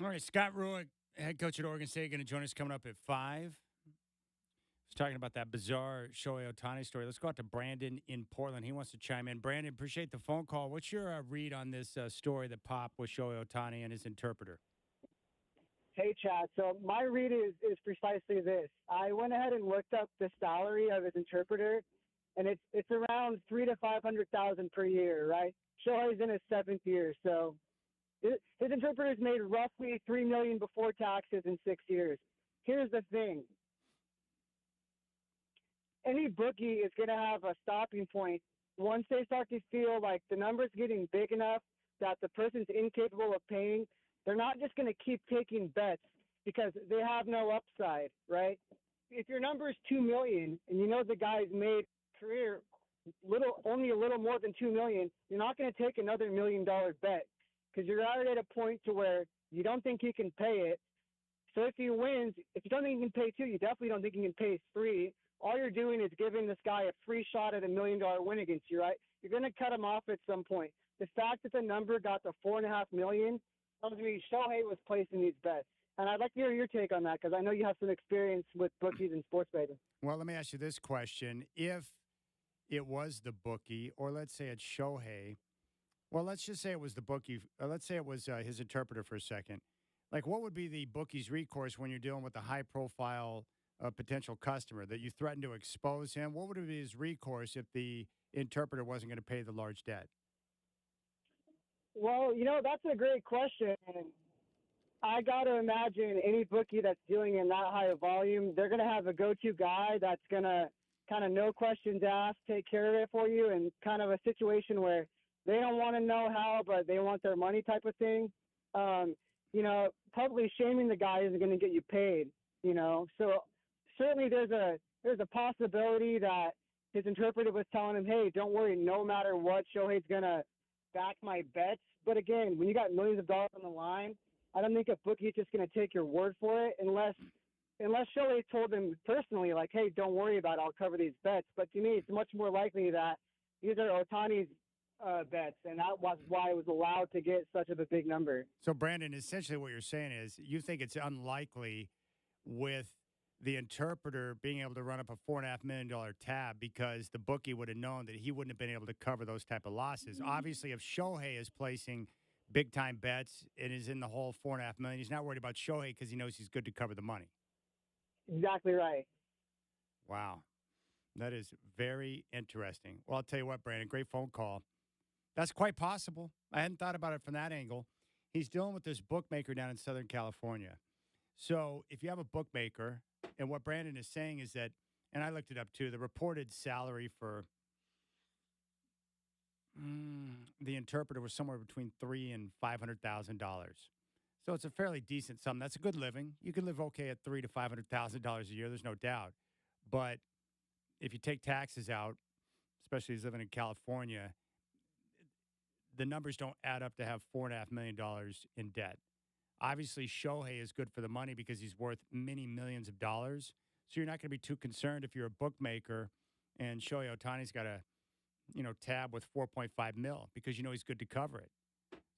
All right, Scott Ruick, head coach at Oregon State, going to join us coming up at 5. He's talking about that bizarre Shohei Ohtani story. Let's go out to Brandon in Portland. He wants to chime in. Brandon, appreciate the phone call. What's your read on this story that popped with Shohei Ohtani and his interpreter? Hey, Chad. So my read is precisely this. I went ahead and looked up the salary of his interpreter, and it's around $300,000 to $500,000 per year, right? Shohei's in his 7th year, so his interpreter's made roughly $3 million before taxes in 6 years. Here's the thing: any bookie is going to have a stopping point once they start to feel like the number's getting big enough that the person's incapable of paying. They're not just going to keep taking bets because they have no upside, right? If your number is $2 million and you know the guy's made career only a little more than $2 million, you're not going to take another $1 million bet because you're already at a point to where you don't think he can pay it. So if he wins, if you don't think he can pay 2, you definitely don't think he can pay 3. All you're doing is giving this guy a free shot at $1 million win against you, right? You're going to cut him off at some point. The fact that the number got to $4.5 million tells me Shohei was placing these bets. And I'd like to hear your take on that because I know you have some experience with bookies and sports betting. Well, let me ask you this question. If it was the bookie, or let's say it's Shohei, well, let's just say it was the bookie. Let's say it was his interpreter for a second. Like, what would be the bookie's recourse when you're dealing with a high-profile potential customer that you threaten to expose him? What would be his recourse if the interpreter wasn't going to pay the large debt? Well, that's a great question. I got to imagine any bookie that's dealing in that high of volume, they're going to have a go-to guy that's going to kind of no questions asked, take care of it for you, and kind of a situation where they don't want to know how, but they want their money type of thing. Publicly shaming the guy isn't going to get you paid, So certainly there's a possibility that his interpreter was telling him, hey, don't worry, no matter what, Shohei's going to back my bets. But again, when you got millions of dollars on the line, I don't think a bookie is just going to take your word for it unless Shohei told him personally, like, hey, don't worry about it, I'll cover these bets. But to me, it's much more likely that these are Ohtani's bets, and that was why it was allowed to get such a big number. So, Brandon, essentially what you're saying is you think it's unlikely with the interpreter being able to run up a $4.5 million tab because the bookie would have known that he wouldn't have been able to cover those type of losses. Obviously, if Shohei is placing big-time bets and is in the whole $4.5 million, he's not worried about Shohei because he knows he's good to cover the money. Exactly right. Wow. That is very interesting. Well, I'll tell you what, Brandon, great phone call. That's quite possible. I hadn't thought about it from that angle. He's dealing with this bookmaker down in Southern California. So if you have a bookmaker, and what Brandon is saying is that, and I looked it up too, the reported salary for the interpreter was somewhere between $300,000 and $500,000. So it's a fairly decent sum. That's a good living. You can live okay at $300,000 to $500,000 a year. There's no doubt. But if you take taxes out, especially as living in California, the numbers don't add up to have $4.5 million in debt. Obviously, Shohei is good for the money because he's worth many millions of dollars. So you're not going to be too concerned if you're a bookmaker and Shohei Ohtani's got a, tab with 4.5 mil because he's good to cover it.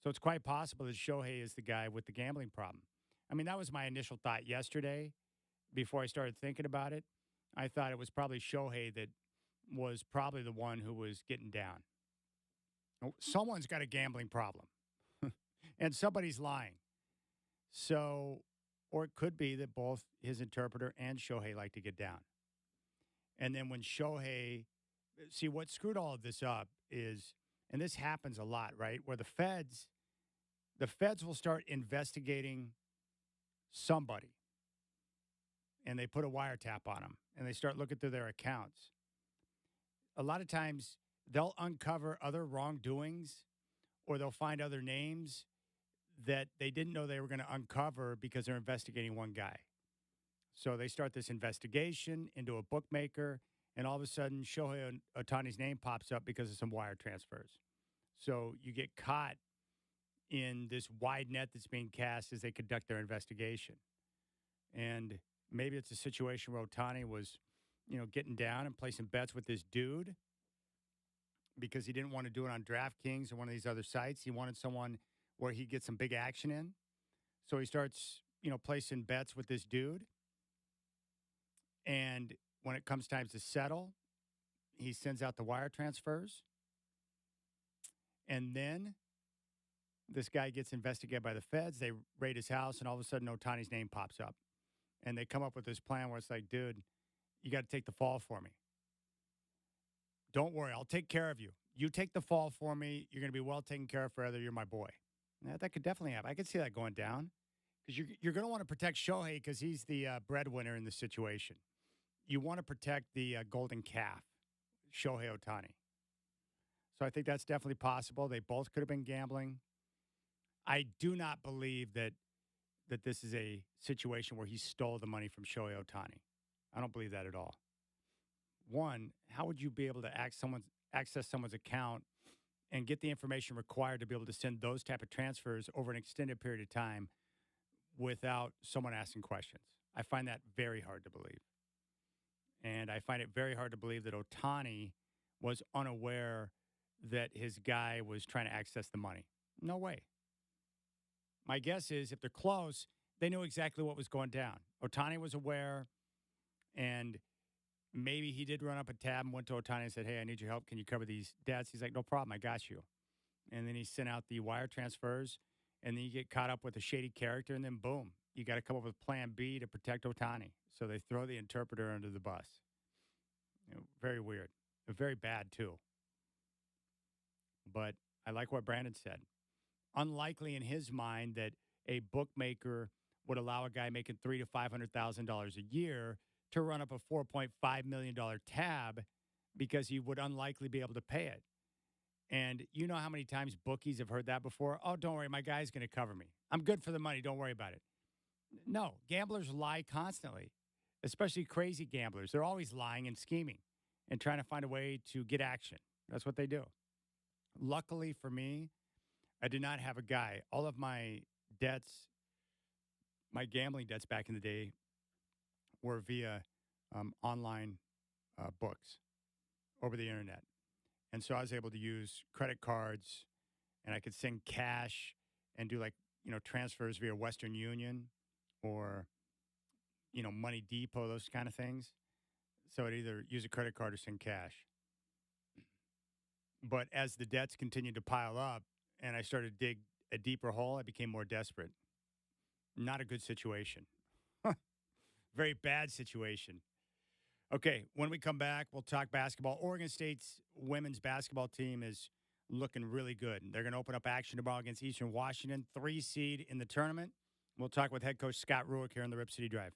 So it's quite possible that Shohei is the guy with the gambling problem. I mean, that was my initial thought yesterday before I started thinking about it. I thought it was probably Shohei that was probably the one who was getting down. Someone's got a gambling problem and somebody's lying. So, or it could be that both his interpreter and Shohei like to get down. And then when Shohei, see what screwed all of this up is, and this happens a lot, right? Where the feds will start investigating somebody and they put a wiretap on them and they start looking through their accounts. A lot of times they'll uncover other wrongdoings or they'll find other names that they didn't know they were going to uncover because they're investigating one guy. So they start this investigation into a bookmaker, and all of a sudden Shohei Ohtani's name pops up because of some wire transfers. So you get caught in this wide net that's being cast as they conduct their investigation. And maybe it's a situation where Ohtani was, getting down and placing bets with this dude because he didn't want to do it on DraftKings or one of these other sites. He wanted someone where he gets some big action in. So he starts, placing bets with this dude. And when it comes time to settle, he sends out the wire transfers. And then this guy gets investigated by the feds. They raid his house, and all of a sudden, Ohtani's name pops up. And they come up with this plan where it's like, dude, you got to take the fall for me. Don't worry, I'll take care of you. You take the fall for me. You're going to be well taken care of forever. You're my boy. Now, that could definitely happen. I could see that going down because you're going to want to protect Shohei because he's the breadwinner in the situation. You want to protect the golden calf, Shohei Ohtani. So I think that's definitely possible. They both could have been gambling. I do not believe that this is a situation where he stole the money from Shohei Ohtani. I don't believe that at all. One, how would you be able to access someone's account and get the information required to be able to send those type of transfers over an extended period of time without someone asking questions? I find that very hard to believe. And I find it very hard to believe that Ohtani was unaware that his guy was trying to access the money. No way. My guess is if they're close, they knew exactly what was going down. Ohtani was aware, and maybe he did run up a tab and went to Ohtani and said, hey, I need your help. Can you cover these debts? He's like, no problem. I got you. And then he sent out the wire transfers, and then you get caught up with a shady character, and then boom, you got to come up with plan B to protect Ohtani. So they throw the interpreter under the bus. Very weird. Very bad, too. But I like what Brandon said. Unlikely in his mind that a bookmaker would allow a guy making $300,000 to $500,000 a year to run up a $4.5 million tab because he would unlikely be able to pay it. And you know how many times bookies have heard that before? Oh, don't worry, my guy's going to cover me. I'm good for the money. Don't worry about it. No, gamblers lie constantly, especially crazy gamblers. They're always lying and scheming and trying to find a way to get action. That's what they do. Luckily for me, I did not have a guy. All of my debts, my gambling debts back in the day were via online books over the internet. And so I was able to use credit cards, and I could send cash and do transfers via Western Union or, Money Depot, those kind of things. So I'd either use a credit card or send cash. But as the debts continued to pile up and I started to dig a deeper hole, I became more desperate. Not a good situation. Very bad situation. Okay, when we come back, we'll talk basketball. Oregon State's women's basketball team is looking really good. They're going to open up action tomorrow against Eastern Washington, 3 seed in the tournament. We'll talk with head coach Scott Rueck here on the Rip City Drive.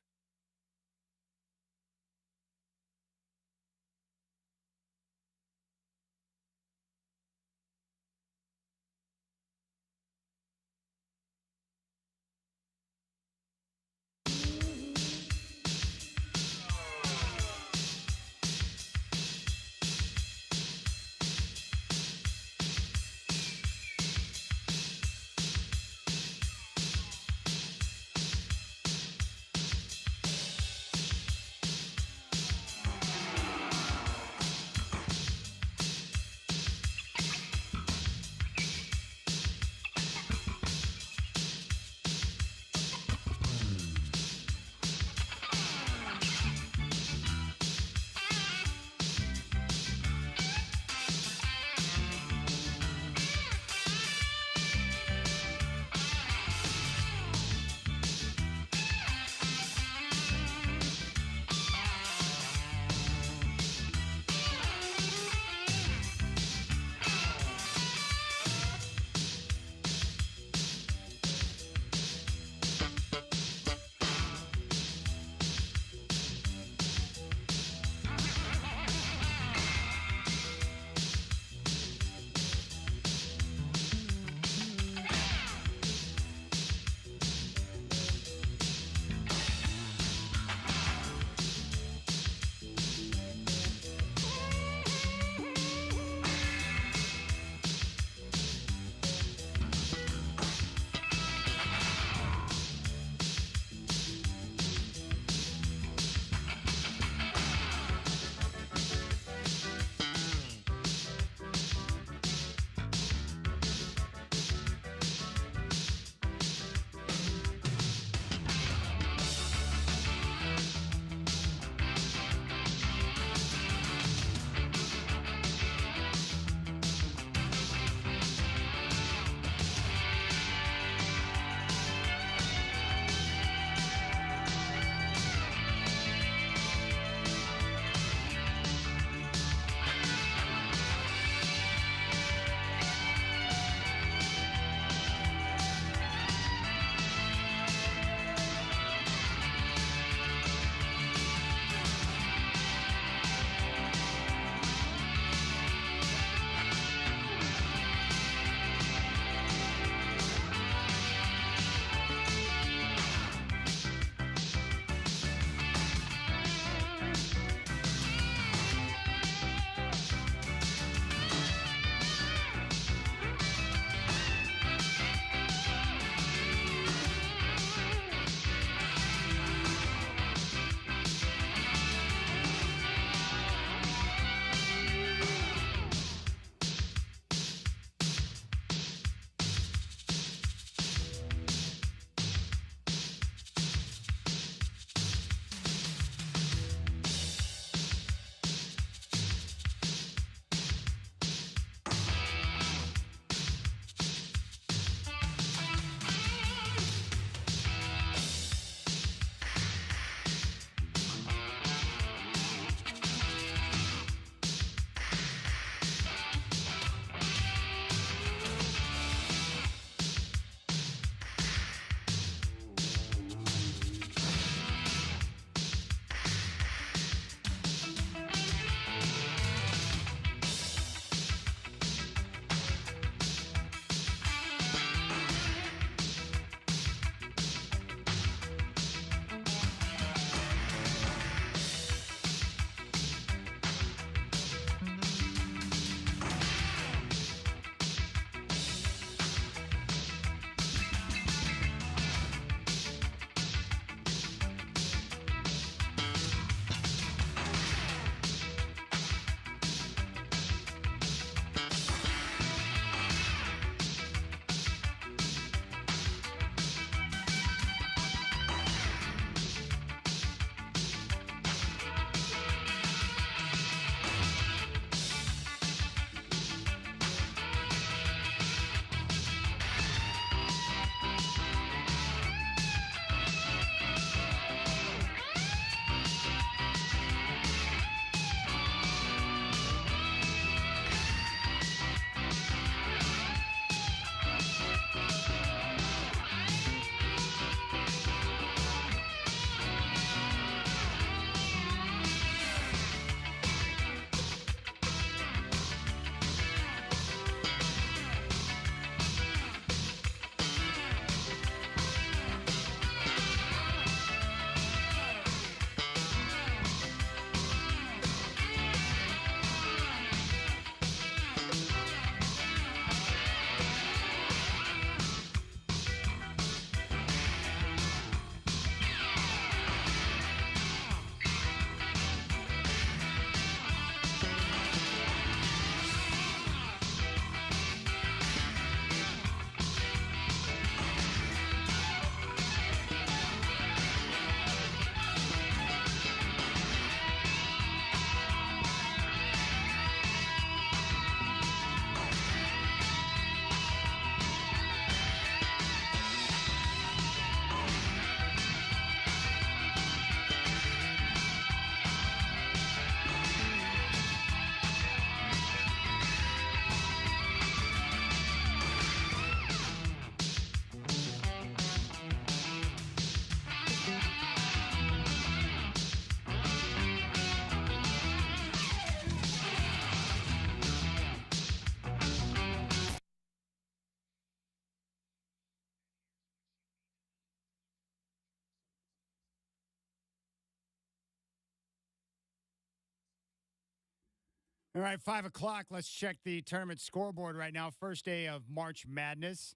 All right, 5 o'clock. Let's check the tournament scoreboard right now. First day of March Madness.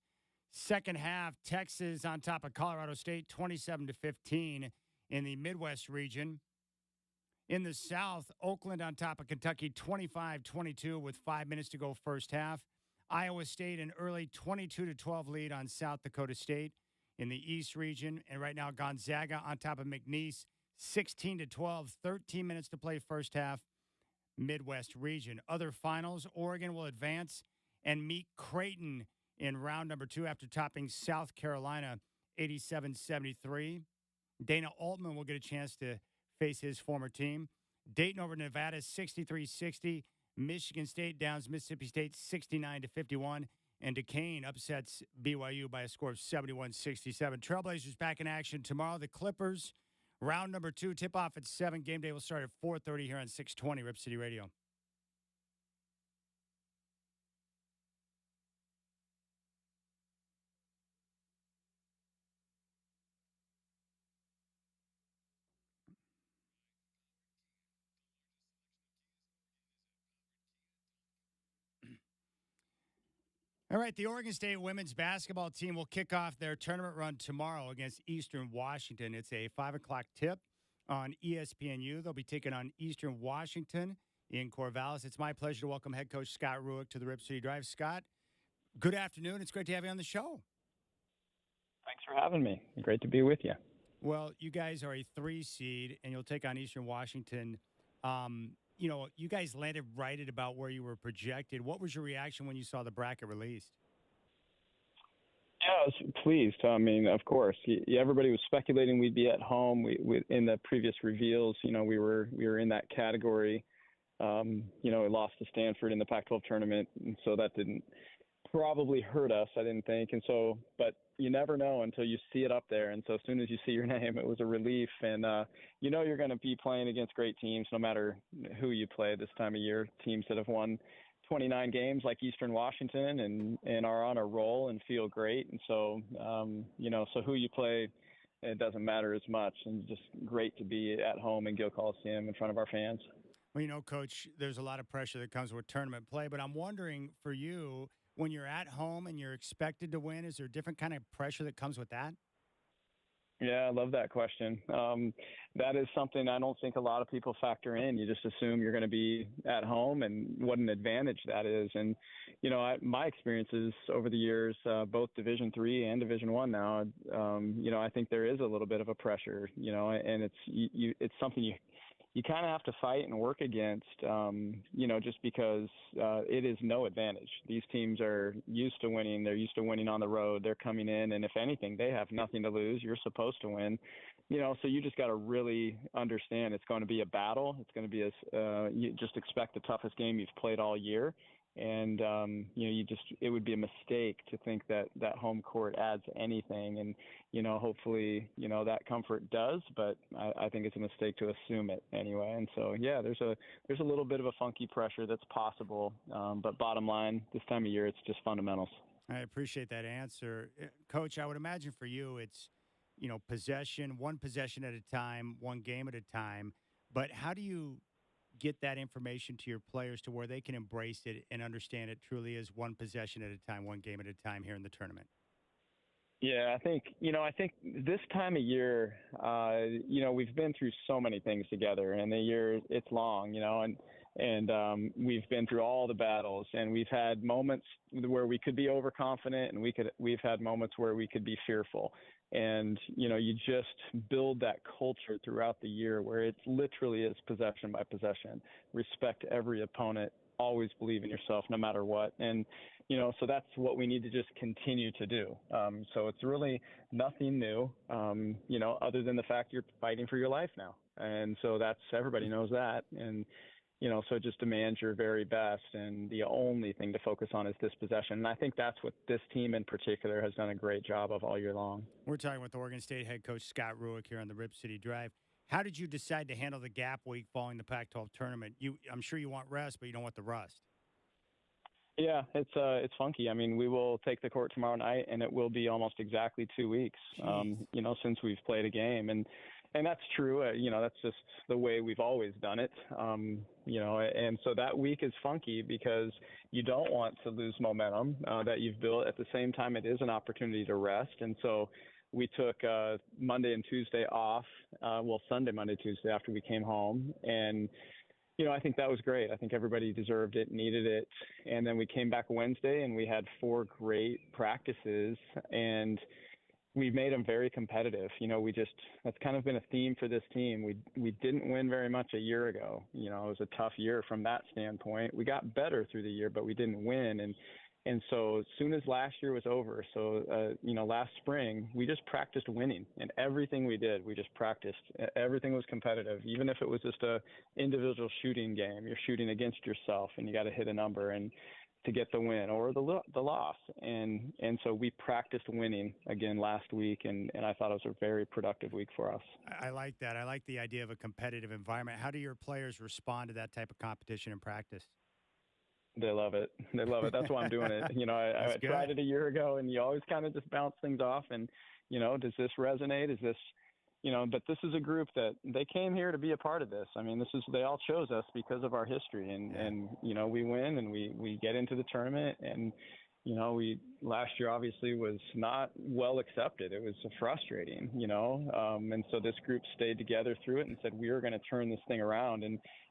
Second half, Texas on top of Colorado State, 27-15 in the Midwest region. In the South, Oakland on top of Kentucky, 25-22 with 5 minutes to go first half. Iowa State an early 22-12 lead on South Dakota State in the East region. And right now, Gonzaga on top of McNeese, 16-12, 13 minutes to play first half. Midwest region. Other finals, Oregon will advance and meet Creighton in round number 2 after topping South Carolina 87-73. Dana Altman will get a chance to face his former team. Dayton over Nevada 63-60. Michigan State downs Mississippi State 69-51. And Duquesne upsets BYU by a score of 71-67. Trailblazers back in action tomorrow. The Clippers. Round number 2, tip-off at 7. Game day will start at 4:30 here on 620 Rip City Radio. All right, the Oregon State women's basketball team will kick off their tournament run tomorrow against Eastern Washington. It's a 5 o'clock tip on ESPNU. They'll be taking on Eastern Washington in Corvallis. It's my pleasure to welcome head coach Scott Rueck to the Rip City Drive. Scott, good afternoon. It's great to have you on the show. Thanks for having me. Great to be with you. Well, you guys are a 3 seed, and you'll take on Eastern Washington. You guys landed right at about where you were projected. What was your reaction when you saw the bracket released? Yeah, I was pleased. I mean, of course, everybody was speculating we'd be at home. We in the previous reveals, we were in that category. We lost to Stanford in the Pac-12 tournament, and so that didn't probably hurt us, I didn't think. And so, but you never know until you see it up there. And so as soon as you see your name, it was a relief. And, you're going to be playing against great teams no matter who you play this time of year, teams that have won 29 games like Eastern Washington and are on a roll and feel great. And so, so who you play, it doesn't matter as much. And just great to be at home in Gill Coliseum in front of our fans. Well, Coach, there's a lot of pressure that comes with tournament play, but I'm wondering for you, when you're at home and you're expected to win, is there a different kind of pressure that comes with that? Yeah, I love that question. That is something I don't think a lot of people factor in. You just assume you're going to be at home and what an advantage that is. And, my experiences over the years, both Division III and Division I now, I think there is a little bit of a pressure, and it's something you kind of have to fight and work against, just because it is no advantage. These teams are used to winning. They're used to winning on the road. They're coming in, and if anything, they have nothing to lose. You're supposed to win. So you just got to really understand it's going to be a battle. It's going to be you just expect the toughest game you've played all year. And, it would be a mistake to think that home court adds anything. And, hopefully, that comfort does, but I think it's a mistake to assume it anyway. And so, yeah, there's a little bit of a funky pressure that's possible. But bottom line, this time of year, it's just fundamentals. I appreciate that answer. Coach, I would imagine for you, it's, possession, one possession at a time, one game at a time. But how do you get that information to your players to where they can embrace it and understand it truly is one possession at a time, one game at a time here in the tournament? Yeah, I think this time of year, we've been through so many things together, and the year, it's long, and we've been through all the battles, and we've had moments where we could be overconfident, and we've had moments where we could be fearful. And, you just build that culture throughout the year where it literally is possession by possession. Respect every opponent. Always believe in yourself no matter what. And, so that's what we need to just continue to do. So it's really nothing new, other than the fact you're fighting for your life now. And so everybody knows that. And, so it just demands your very best, and the only thing to focus on is this possession. And I think that's what this team in particular has done a great job of all year long. We're talking with Oregon State head coach Scott Rueck here on the Rip City Drive. How did you decide to handle the gap week following the Pac-12 tournament? I'm sure you want rest, but you don't want the rust. Yeah, it's funky. I mean, we will take the court tomorrow night, and it will be almost exactly 2 weeks, since we've played a game. And And that's true. That's just the way we've always done it. And so that week is funky because you don't want to lose momentum that you've built. At the same time, it is an opportunity to rest. And so we took Monday and Tuesday off. Sunday, Monday, Tuesday after we came home. And, I think that was great. I think everybody deserved it, needed it. And then we came back Wednesday and we had 4 great practices, and we made them very competitive. That's kind of been a theme for this team. We didn't win very much a year ago. It was a tough year from that standpoint. We got better through the year, but we didn't win. And so as soon as last year was over, last spring, we just practiced winning, and everything we did, we just practiced. Everything was competitive, even if it was just a individual shooting game. You're shooting against yourself and you got to hit a number and to get the win or the loss. And so we practiced winning again last week, and I thought it was a very productive week for us. I like that. I like the idea of a competitive environment. How do your players respond to that type of competition in practice? They love it. That's why I'm doing it. I tried it a year ago, and you always kind of just bounce things off. And, does this resonate? Is this, but this is a group that they came here to be a part of this. I mean, they all chose us because of our history, and we win and we get into the tournament, and, we last year obviously was not well accepted. It was frustrating, and so this group stayed together through it and said, we are going to turn this thing around.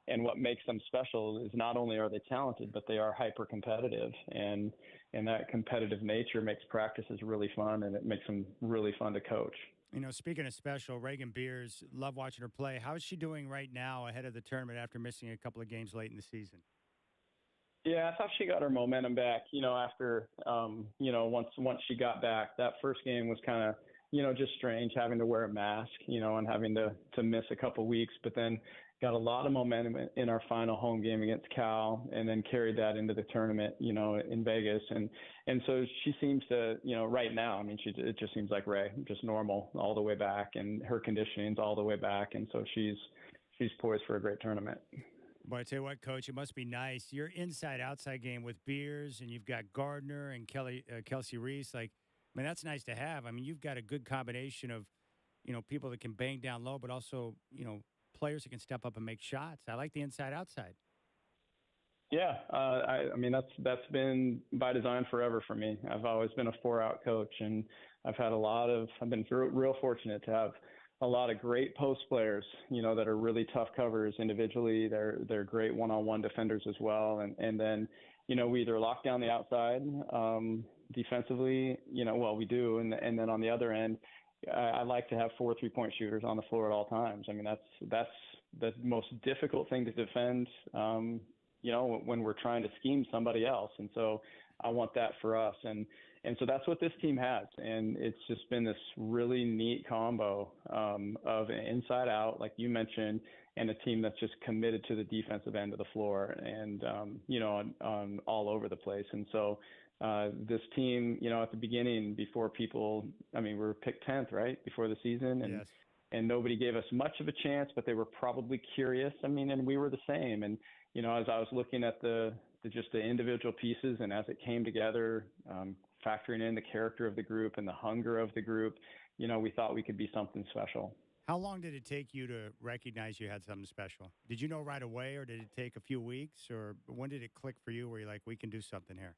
And what makes them special is not only are they talented, but they are hyper competitive, and that competitive nature makes practices really fun, and it makes them really fun to coach. Speaking of special, Reagan Beers, love watching her play. How is she doing right now ahead of the tournament after missing a couple of games late in the season? Yeah, I thought she got her momentum back, after, once she got back. That first game was kind of, just strange, having to wear a mask, and having to miss a couple weeks, but then got a lot of momentum in our final home game against Cal, and then carried that into the tournament, in Vegas. And so she seems to, right now, I mean, it just seems like Ray, just normal all the way back, and her conditioning's all the way back. And so she's poised for a great tournament. Boy, I tell you what, Coach, it must be nice. Your inside-outside game with Beers, and you've got Gardner and Kelsey Reese. That's nice to have. I mean, you've got a good combination of, people that can bang down low, but also, players that can step up and make shots. I like the inside-outside. Yeah, I mean, that's been by design forever for me. I've always been a 4-out coach, and I've been real fortunate to have a lot of great post players, that are really tough covers individually. They're great one-on-one defenders as well. And then, we either lock down the outside defensively, we do. And then on the other end, I like to have 4 3-point shooters on the floor at all times. I mean, that's the most difficult thing to defend, when we're trying to scheme somebody else. And so I want that for us. And so that's what this team has. And it's just been this really neat combo of an inside out, like you mentioned, and a team that's just committed to the defensive end of the floor and, on all over the place. And so this team, at the beginning, before we were picked 10th, right, before the season. And, yes. And nobody gave us much of a chance, but they were probably curious. I mean, and we were the same. And, as I was looking at the individual pieces and as it came together, factoring in the character of the group and the hunger of the group, we thought we could be something special. How long did it take you to recognize you had something special? Did you know right away, or did it take a few weeks, or when did it click for you where you're like, we can do something here?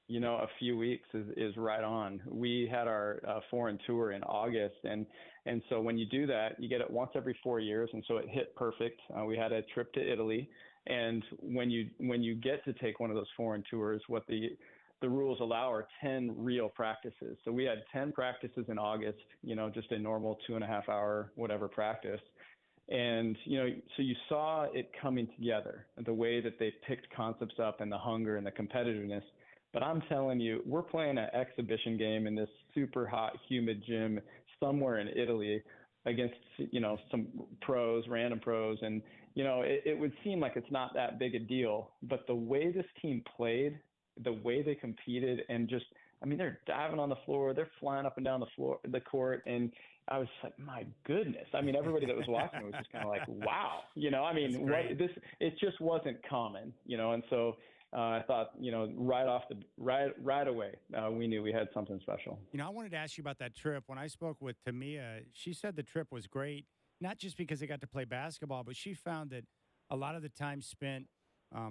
A few weeks is right on. We had our foreign tour in August, and so when you do that, you get it once every 4 years, and so it hit perfect. We had a trip to Italy, and when you get to take one of those foreign tours, what the rules allow are 10 real practices. So we had 10 practices in August, just a normal 2.5 hour whatever practice. And, so you saw it coming together, the way that they picked concepts up and the hunger and the competitiveness. But I'm telling you, we're playing an exhibition game in this super hot, humid gym somewhere in Italy against, some pros, random pros. And, it would seem like it's not that big a deal. But the way this team played, the way they competed, and just, they're diving on the floor, they're flying up and down the court. And I was like, my goodness. Everybody that was watching was just kind of like, wow. It just wasn't common, and so I thought, right away, we knew we had something special. I wanted to ask you about that trip. When I spoke with Tamia, she said the trip was great, not just because they got to play basketball, but she found that a lot of the time spent,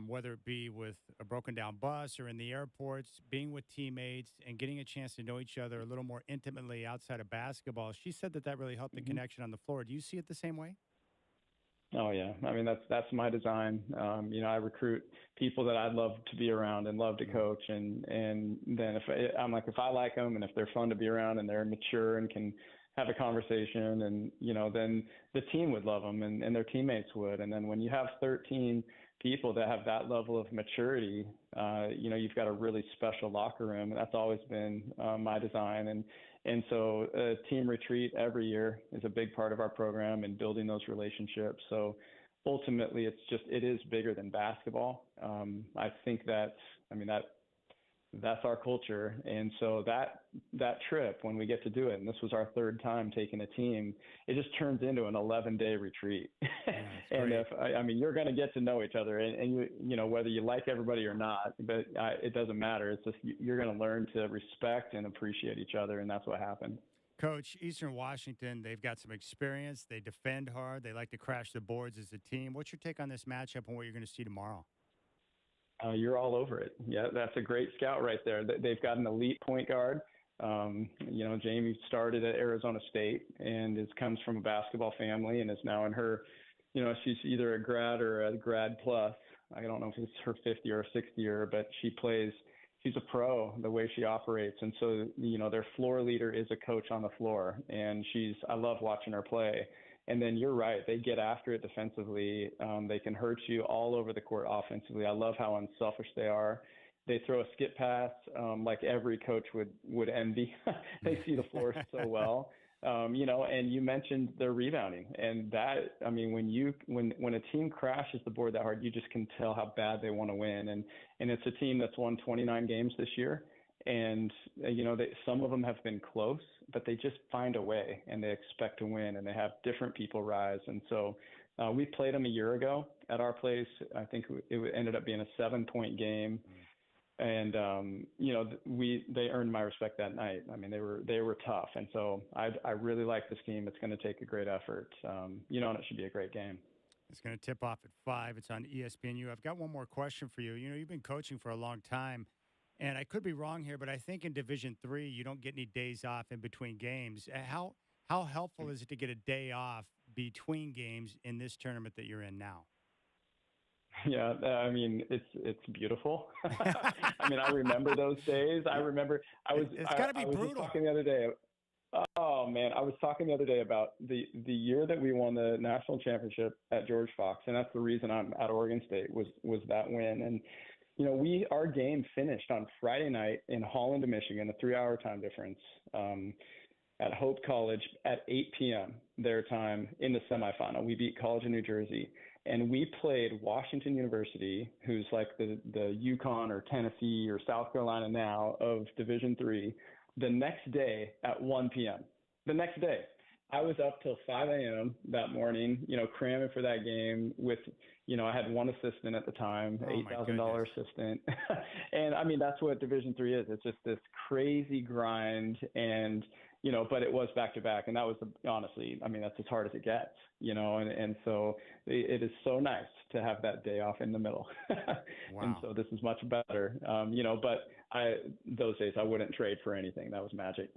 whether it be with a broken down bus or in the airports, being with teammates and getting a chance to know each other a little more intimately outside of basketball. She said that really helped the connection on the floor. Do you see it the same way? Oh yeah, I mean that's my design. I recruit people that I'd love to be around and love to coach, and then if I like them and if they're fun to be around and they're mature and can have a conversation, and then the team would love them and their teammates would. And then when you have 13 people that have that level of maturity, you've got a really special locker room. And that's always been my design. And so a team retreat every year is a big part of our program and building those relationships. So ultimately, it is bigger than basketball. I think that's our culture. And so that trip, when we get to do it, and this was our third time taking a team, it just turns into an 11-day retreat. And you're going to get to know each other, and whether you like everybody or not, but it doesn't matter. It's just, you're going to learn to respect and appreciate each other. And that's what happened. Coach, Eastern Washington, they've got some experience. They defend hard. They like to crash the boards as a team. What's your take on this matchup and what you're going to see tomorrow? You're all over it. Yeah, that's a great scout right there. They've got an elite point guard. Jamie started at Arizona State and comes from a basketball family and is now in her, she's either a grad or a grad plus. I don't know if it's her 50 or 60 year, but she's a pro the way she operates. And so, their floor leader is a coach on the floor, and I love watching her play. And then you're right, they get after it defensively. They can hurt you all over the court offensively. I love how unselfish they are. They throw a skip pass like every coach would envy. They see the floor so well. And you mentioned their rebounding, and that, when a team crashes the board that hard, you just can tell how bad they want to win. And it's a team that's won 29 games this year. And, some of them have been close, but they just find a way and they expect to win, and they have different people rise. And so we played them a year ago at our place. I think it ended up being a 7-point game. And, they earned my respect that night. They were tough. And so I really like this team. It's going to take a great effort, and it should be a great game. It's going to tip off at 5. It's on ESPNU. I've got one more question for you. You've been coaching for a long time. And I could be wrong here, but I think in Division III, you don't get any days off in between games. How helpful is it to get a day off between games in this tournament that you're in now? Yeah, it's beautiful. I remember those days. It's got to be brutal. I was talking the other day. Oh man, I was talking the other day about the year that we won the national championship at George Fox, and that's the reason I'm at Oregon State was that win. And our game finished on Friday night in Holland, Michigan, a 3-hour time difference, at Hope College at 8 p.m. their time in the semifinal. We beat College of New Jersey, and we played Washington University, who's like the UConn or Tennessee or South Carolina now of Division III, the next day at 1 p.m. The next day. I was up till 5 a.m. that morning, cramming for that game with, I had one assistant at the time, $8,000 assistant. And that's what Division III is. It's just this crazy grind, and, but it was back to back. And that was honestly, that's as hard as it gets, and so it is so nice to have that day off in the middle. Wow. And so this is much better, but those days I wouldn't trade for anything. That was magic.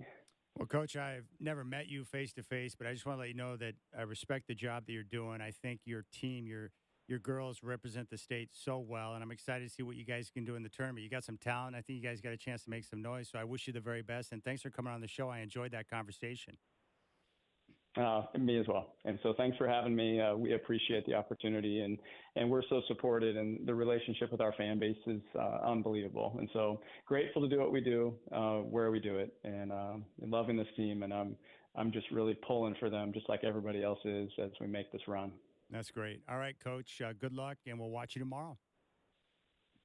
Well, Coach, I've never met you face-to-face, but I just want to let you know that I respect the job that you're doing. I think your team, your girls represent the state so well, and I'm excited to see what you guys can do in the tournament. You got some talent. I think you guys got a chance to make some noise, so I wish you the very best, and thanks for coming on the show. I enjoyed that conversation. Me as well. And so thanks for having me. We appreciate the opportunity, and we're so supported, and the relationship with our fan base is unbelievable. And so grateful to do what we do, where we do it, and loving this team. And I'm just really pulling for them, just like everybody else is, as we make this run. That's great. All right, Coach, good luck, and we'll watch you tomorrow.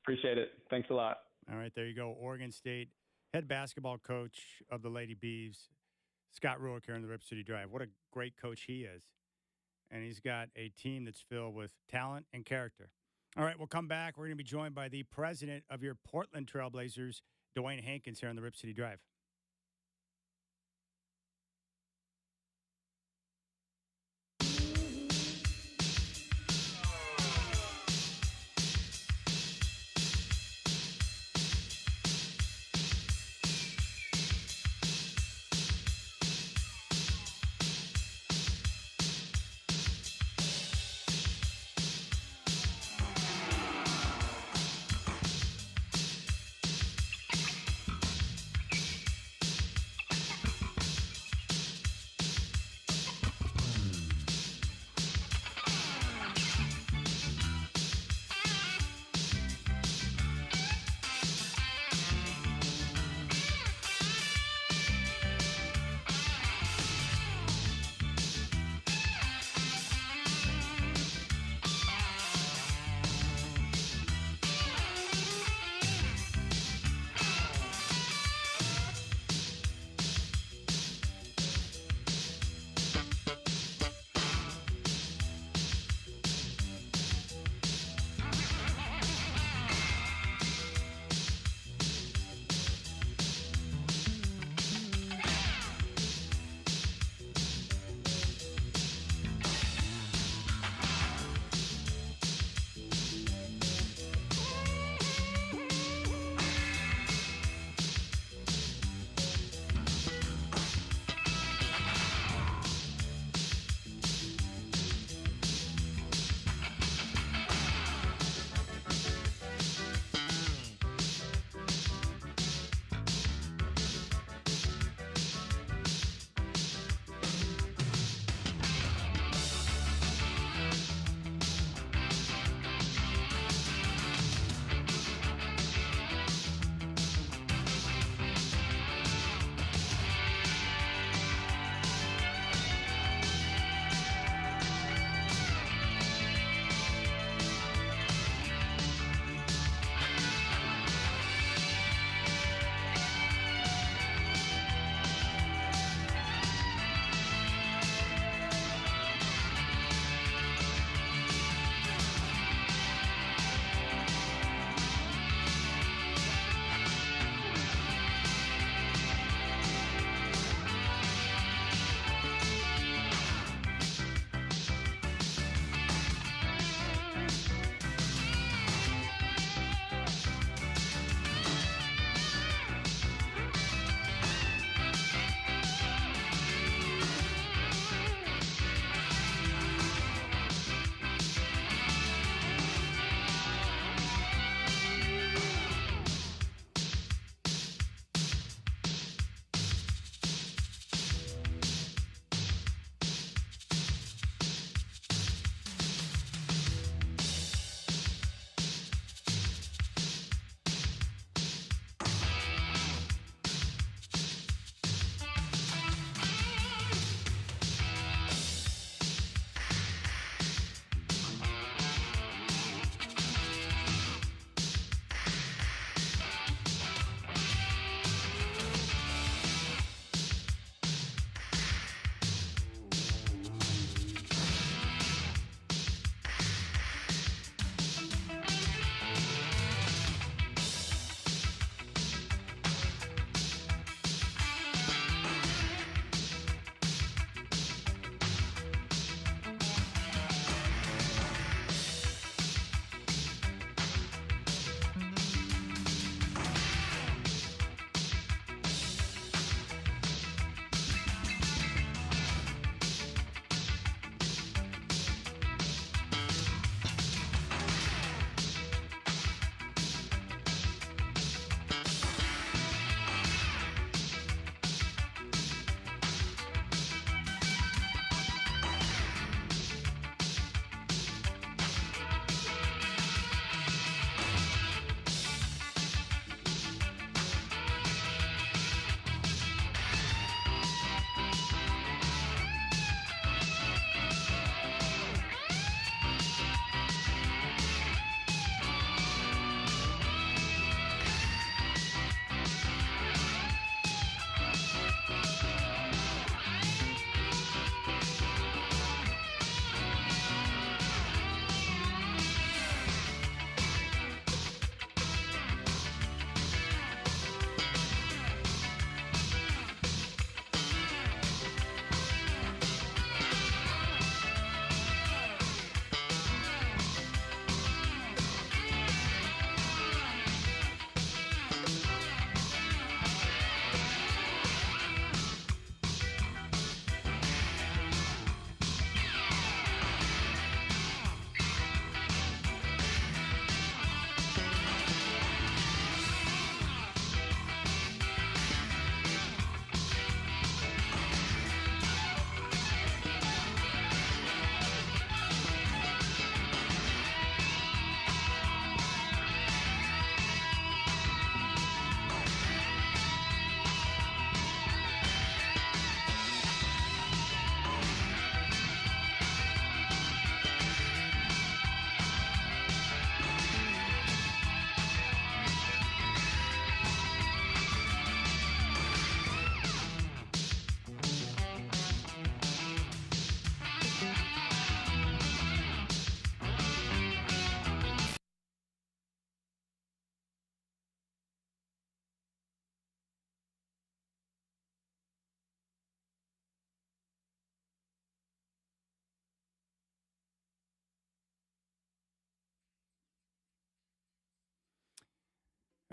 Appreciate it. Thanks a lot. All right, there you go. Oregon State head basketball coach of the Lady Beavs, Scott Rueck, here on the Rip City Drive. What a great coach he is. And he's got a team that's filled with talent and character. All right, we'll come back. We're going to be joined by the president of your Portland Trailblazers, Dwayne Hankins, here on the Rip City Drive.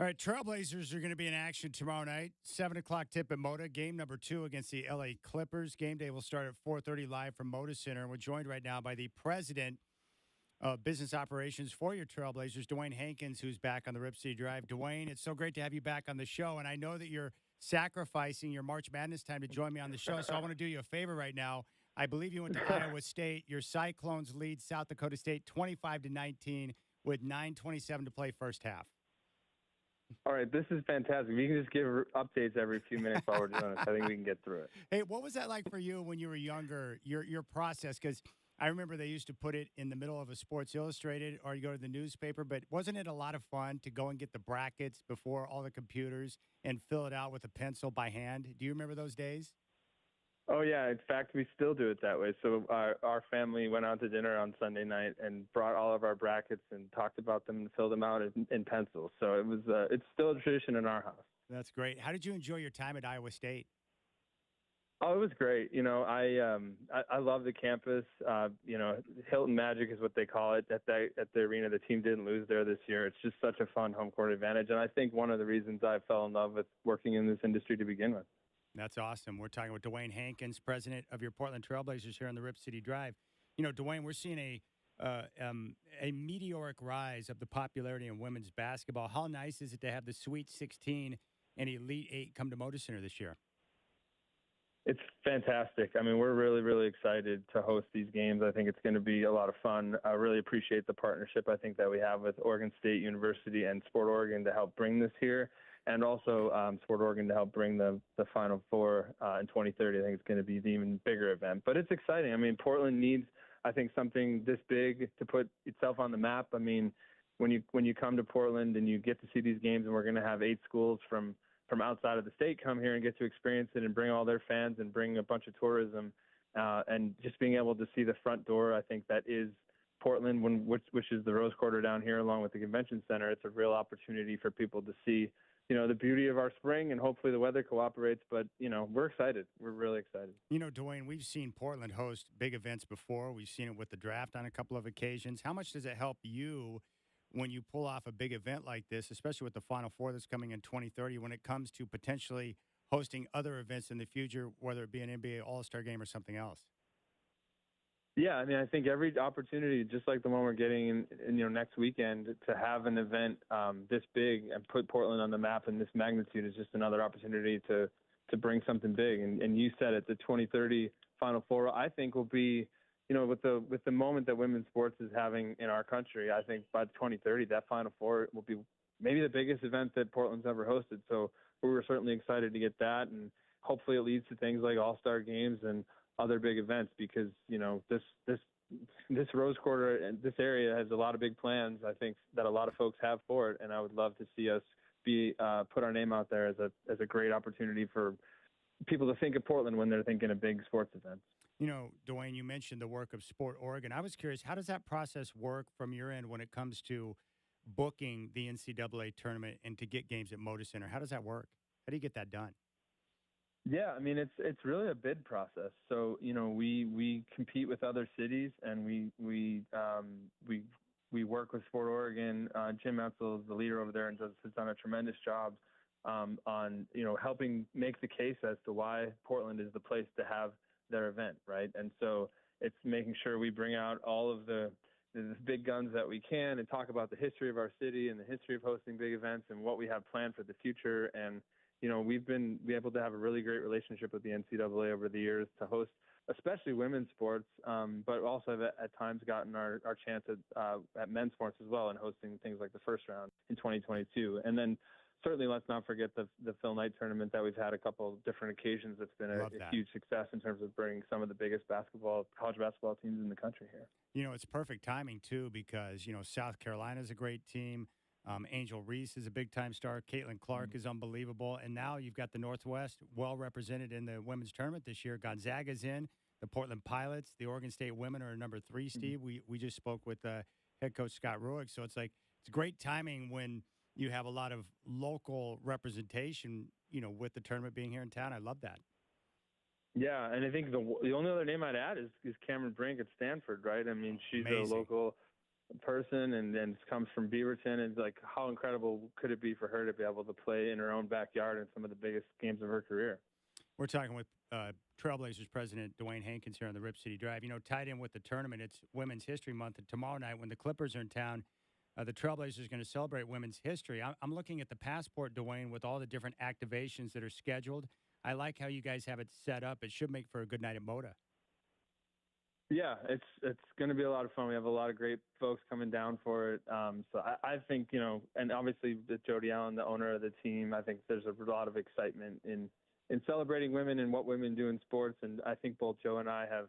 All right, Trailblazers are going to be in action tomorrow night. 7 o'clock tip at Moda. Game number 2 against the L.A. Clippers. Game day will start at 4:30 live from Moda Center. And we're joined right now by the president of business operations for your Trailblazers, Dwayne Hankins, who's back on the Rip City Drive. Dwayne, it's so great to have you back on the show. And I know that you're sacrificing your March Madness time to join me on the show. So I want to do you a favor right now. I believe you went to Iowa State. Your Cyclones lead South Dakota State 25-19 with 9:27 to play first half. All right, this is fantastic. We can just give updates every few minutes while we're doing this. I think we can get through it. Hey, what was that like for you when you were younger, your process? Because I remember they used to put it in the middle of a Sports Illustrated or you go to the newspaper, but wasn't it a lot of fun to go and get the brackets before all the computers and fill it out with a pencil by hand? Do you remember those days? Oh, yeah. In fact, we still do it that way. So our family went out to dinner on Sunday night and brought all of our brackets and talked about them and filled them out in pencil. So it was it's still a tradition in our house. That's great. How did you enjoy your time at Iowa State? Oh, it was great. You know, I love the campus. You know, Hilton Magic is what they call it at the arena. The team didn't lose there this year. It's just such a fun home court advantage. And I think one of the reasons I fell in love with working in this industry to begin with. That's awesome. We're talking with Dwayne Hankins, president of your Portland Trailblazers here on the Rip City Drive. You know, Dwayne, we're seeing a meteoric rise of the popularity in women's basketball. How nice is it to have the Sweet 16 and Elite 8 come to Moda Center this year? It's fantastic. I mean, we're really, really excited to host these games. I think it's going to be a lot of fun. I really appreciate the partnership I think that we have with Oregon State University and Sport Oregon to help bring this here. And also Sport Oregon to help bring the Final Four in 2030. I think it's going to be the even bigger event. But it's exciting. I mean, Portland needs, I think, something this big to put itself on the map. I mean, when you come to Portland and you get to see these games, and we're going to have 8 schools from outside of the state come here and get to experience it and bring all their fans and bring a bunch of tourism and just being able to see the front door, I think that is Portland, which is the Rose Quarter down here along with the convention center. It's a real opportunity for people to see, you know, the beauty of our spring, and hopefully the weather cooperates. But, you know, we're excited. We're really excited. You know, Dwayne, we've seen Portland host big events before. We've seen it with the draft on a couple of occasions. How much does it help you when you pull off a big event like this, especially with the Final Four that's coming in 2030, when it comes to potentially hosting other events in the future, whether it be an NBA All-Star game or something else? Yeah, I mean, I think every opportunity, just like the one we're getting in you know, next weekend, to have an event this big and put Portland on the map in this magnitude is just another opportunity to bring something big. And you said it, the 2030 Final Four, I think will be, you know, with the moment that women's sports is having in our country, I think by 2030 that Final Four will be maybe the biggest event that Portland's ever hosted. So we were certainly excited to get that, and hopefully it leads to things like All-Star games and other big events, because, you know, this Rose Quarter and this area has a lot of big plans, I think, that a lot of folks have for it, and I would love to see us be put our name out there as a great opportunity for people to think of Portland when they're thinking of big sports events. You know, Dwayne, you mentioned the work of Sport Oregon. I was curious, how does that process work from your end when it comes to booking the NCAA tournament and to get games at Moda Center? How does that work? How do you get that done? Yeah, I mean, it's really a bid process. So, you know, we compete with other cities, and we work with Sport Oregon. Jim Etzel is the leader over there and has done a tremendous job on, you know, helping make the case as to why Portland is the place to have their event, right? And so it's making sure we bring out all of the big guns that we can and talk about the history of our city and the history of hosting big events and what we have planned for the future. And you know, we've been able to have a really great relationship with the NCAA over the years to host, especially women's sports, but also have at times gotten our chance at men's sports as well, and hosting things like the first round in 2022. And then certainly let's not forget the Phil Knight tournament that we've had a couple of different occasions. That's been a huge success in terms of bringing some of the biggest college basketball teams in the country here. You know, it's perfect timing, too, because, you know, South Carolina is a great team. Angel Reese is a big-time star. Caitlin Clark is unbelievable. And now you've got the Northwest well represented in the women's tournament this year. Gonzaga's in. The Portland Pilots, the Oregon State women are number 3, Steve. We just spoke with head coach Scott Ruick. So it's like it's great timing when you have a lot of local representation, you know, with the tournament being here in town. I love that. Yeah, and I think the only other name I'd add is Cameron Brink at Stanford, right? I mean, she's Amazing. a local person and comes from Beaverton. And like, how incredible could it be for her to be able to play in her own backyard in some of the biggest games of her career? We're talking with Trailblazers president Dwayne Hankins here on the Rip City Drive. You know, tied in with the tournament, it's Women's History Month, and tomorrow night when the Clippers are in town, the Trailblazers are going to celebrate women's history. I'm looking at the passport, Dwayne, with all the different activations that are scheduled. I like how you guys have it set up. It should make for a good night at Moda. Yeah, it's going to be a lot of fun. We have a lot of great folks coming down for it. So I think, you know, and obviously with Jody Allen, the owner of the team, I think there's a lot of excitement in celebrating women and what women do in sports. And I think both Joe and I have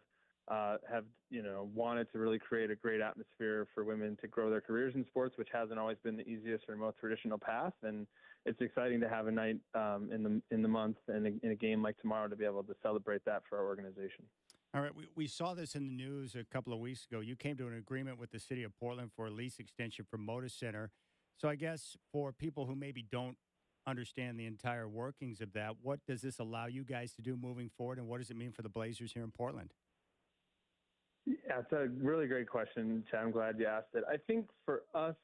you know, wanted to really create a great atmosphere for women to grow their careers in sports, which hasn't always been the easiest or most traditional path. And it's exciting to have a night in the month and in a game like tomorrow to be able to celebrate that for our organization. All right, we saw this in the news a couple of weeks ago. You came to an agreement with the city of Portland for a lease extension for Moda Center. So I guess for people who maybe don't understand the entire workings of that, what does this allow you guys to do moving forward, and what does it mean for the Blazers here in Portland? Yeah, it's a really great question, Chad. I'm glad you asked it. I think for us,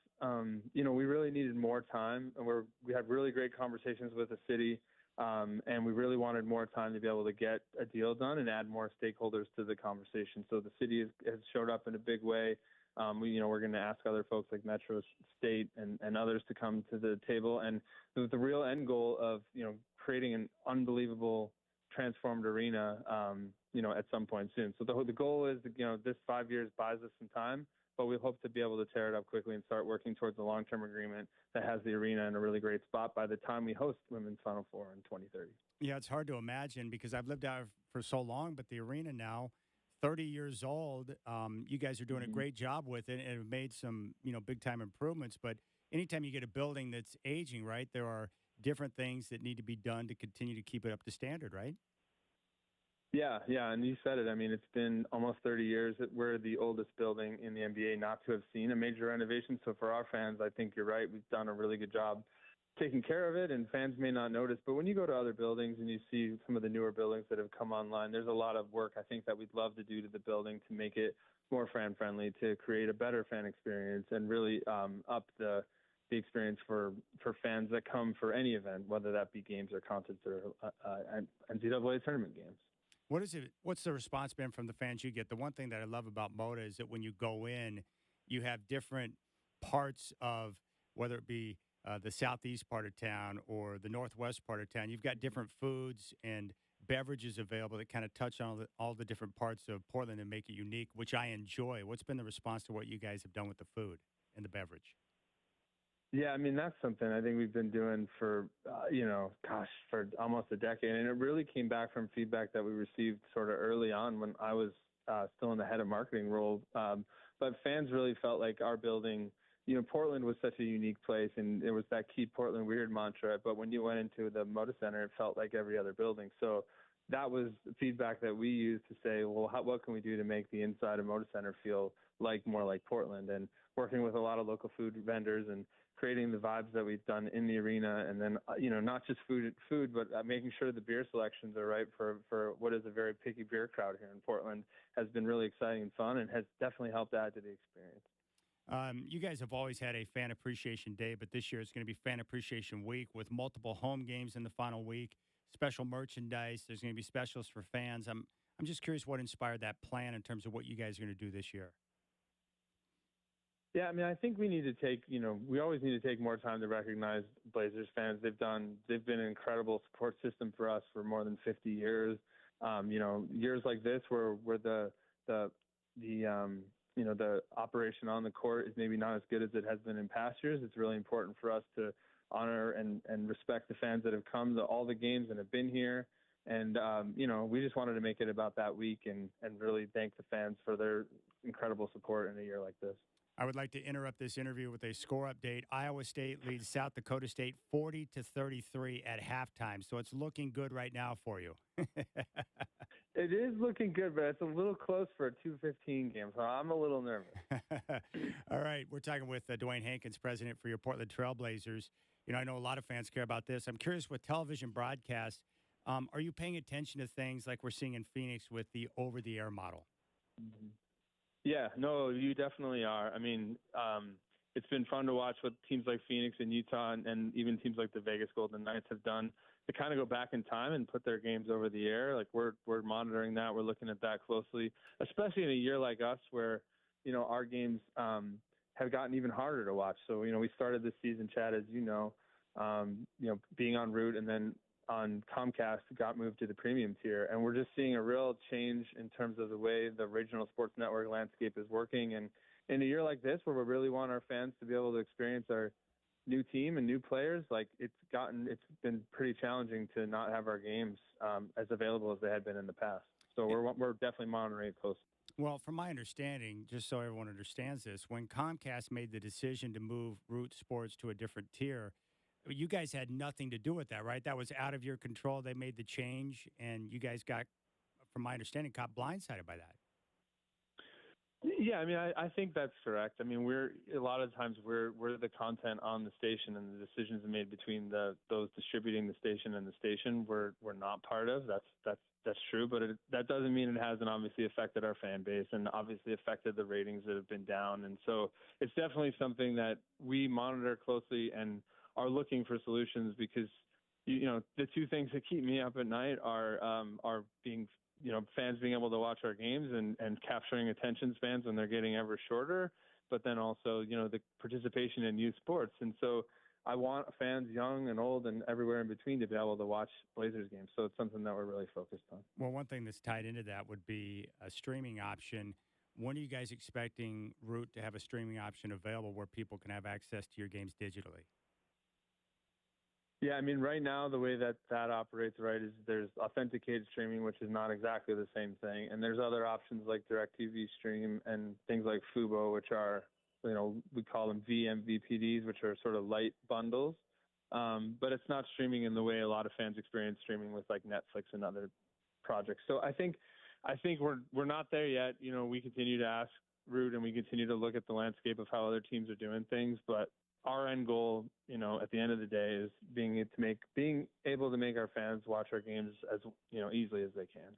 you know, we really needed more time, and we had really great conversations with the city. And we really wanted more time to be able to get a deal done and add more stakeholders to the conversation. So the city has showed up in a big way. We're going to ask other folks like Metro State and others to come to the table. And the real end goal of, you know, creating an unbelievable transformed arena, at some point soon. So the goal is, you know, this 5 years buys us some time, but we hope to be able to tear it up quickly and start working towards a long-term agreement that has the arena in a really great spot by the time we host Women's Final Four in 2030. Yeah, it's hard to imagine because I've lived out for so long, but the arena now, 30 years old, you guys are doing a great job with it and have made some, you know, big-time improvements. But anytime you get a building that's aging, right, there are different things that need to be done to continue to keep it up to standard, right? Yeah, and you said it. I mean, it's been almost 30 years that we're the oldest building in the NBA not to have seen a major renovation. So for our fans, I think you're right. We've done a really good job taking care of it, and fans may not notice. But when you go to other buildings and you see some of the newer buildings that have come online, there's a lot of work I think that we'd love to do to the building to make it more fan-friendly, to create a better fan experience, and really up the experience for fans that come for any event, whether that be games or concerts or NCAA tournament games. What's the response been from the fans you get? The one thing that I love about Moda is that when you go in, you have different parts of, whether it be the southeast part of town or the northwest part of town, you've got different foods and beverages available that kind of touch on all the different parts of Portland and make it unique, which I enjoy. What's been the response to what you guys have done with the food and the beverage? Yeah, I mean, that's something I think we've been doing for, for almost a decade. And it really came back from feedback that we received sort of early on when I was still in the head of marketing role. But fans really felt like our building, you know, Portland was such a unique place, and it was that Keep Portland Weird mantra. But when you went into the Moda Center, it felt like every other building. So that was feedback that we used to say, well, what can we do to make the inside of Moda Center feel more like Portland? And working with a lot of local food vendors and creating the vibes that we've done in the arena, and then, not just food, but making sure the beer selections are right for what is a very picky beer crowd here in Portland has been really exciting and fun, and has definitely helped add to the experience. You guys have always had a Fan Appreciation Day, but this year it's going to be Fan Appreciation Week with multiple home games in the final week, special merchandise. There's going to be specials for fans. I'm just curious what inspired that plan in terms of what you guys are going to do this year. Yeah, I mean, I think we need to we always need to take more time to recognize Blazers fans. They've been an incredible support system for us for more than 50 years. Years like this where the operation on the court is maybe not as good as it has been in past years. It's really important for us to honor and respect the fans that have come to all the games and have been here. And, we just wanted to make it about that week and really thank the fans for their incredible support in a year like this. I would like to interrupt this interview with a score update. Iowa State leads South Dakota State 40-33 at halftime. So it's looking good right now for you. It is looking good, but it's a little close for a 2:15 game, so I'm a little nervous. All right. We're talking with Dwayne Hankins, president for your Portland Trailblazers. You know, I know a lot of fans care about this. I'm curious, with television broadcasts, are you paying attention to things like we're seeing in Phoenix with the over-the-air model? Mm-hmm. Yeah, no, you definitely are. I mean, it's been fun to watch what teams like Phoenix and Utah and even teams like the Vegas Golden Knights have done to kind of go back in time and put their games over the air. Like we're monitoring that. We're looking at that closely, especially in a year like us where, our games have gotten even harder to watch. So, we started this season, Chad, as being on Root and then on Comcast got moved to the premium tier. And we're just seeing a real change in terms of the way the regional sports network landscape is working. And in a year like this, where we really want our fans to be able to experience our new team and new players, like it's been pretty challenging to not have our games as available as they had been in the past. So we're definitely monitoring it closely. Well, from my understanding, just so everyone understands this, when Comcast made the decision to move Root Sports to a different tier, you guys had nothing to do with that, right? That was out of your control. They made the change, and you guys got, from my understanding, got blindsided by that. Yeah, I mean, I think that's correct. I mean, a lot of times we're the content on the station, and the decisions are made between those distributing the station and the station. We're not part of. That's true, but that doesn't mean it hasn't obviously affected our fan base and obviously affected the ratings that have been down. And so it's definitely something that we monitor closely and are looking for solutions, because the two things that keep me up at night are being fans being able to watch our games and capturing attention spans when they're getting ever shorter, but then also the participation in youth sports. And so I want fans, young and old and everywhere in between, to be able to watch Blazers games. So it's something that we're really focused on. Well, one thing that's tied into that would be a streaming option. When are you guys expecting Root to have a streaming option available where people can have access to your games digitally? Yeah, I mean, right now, the way that operates, right, is there's authenticated streaming, which is not exactly the same thing. And there's other options like DirecTV Stream and things like Fubo, which are, we call them vMVPDs, which are sort of light bundles. But it's not streaming in the way a lot of fans experience streaming with like Netflix and other projects. So I think we're not there yet. We continue to ask Root and we continue to look at the landscape of how other teams are doing things, but our end goal, at the end of the day, is being able to make our fans watch our games as easily as they can.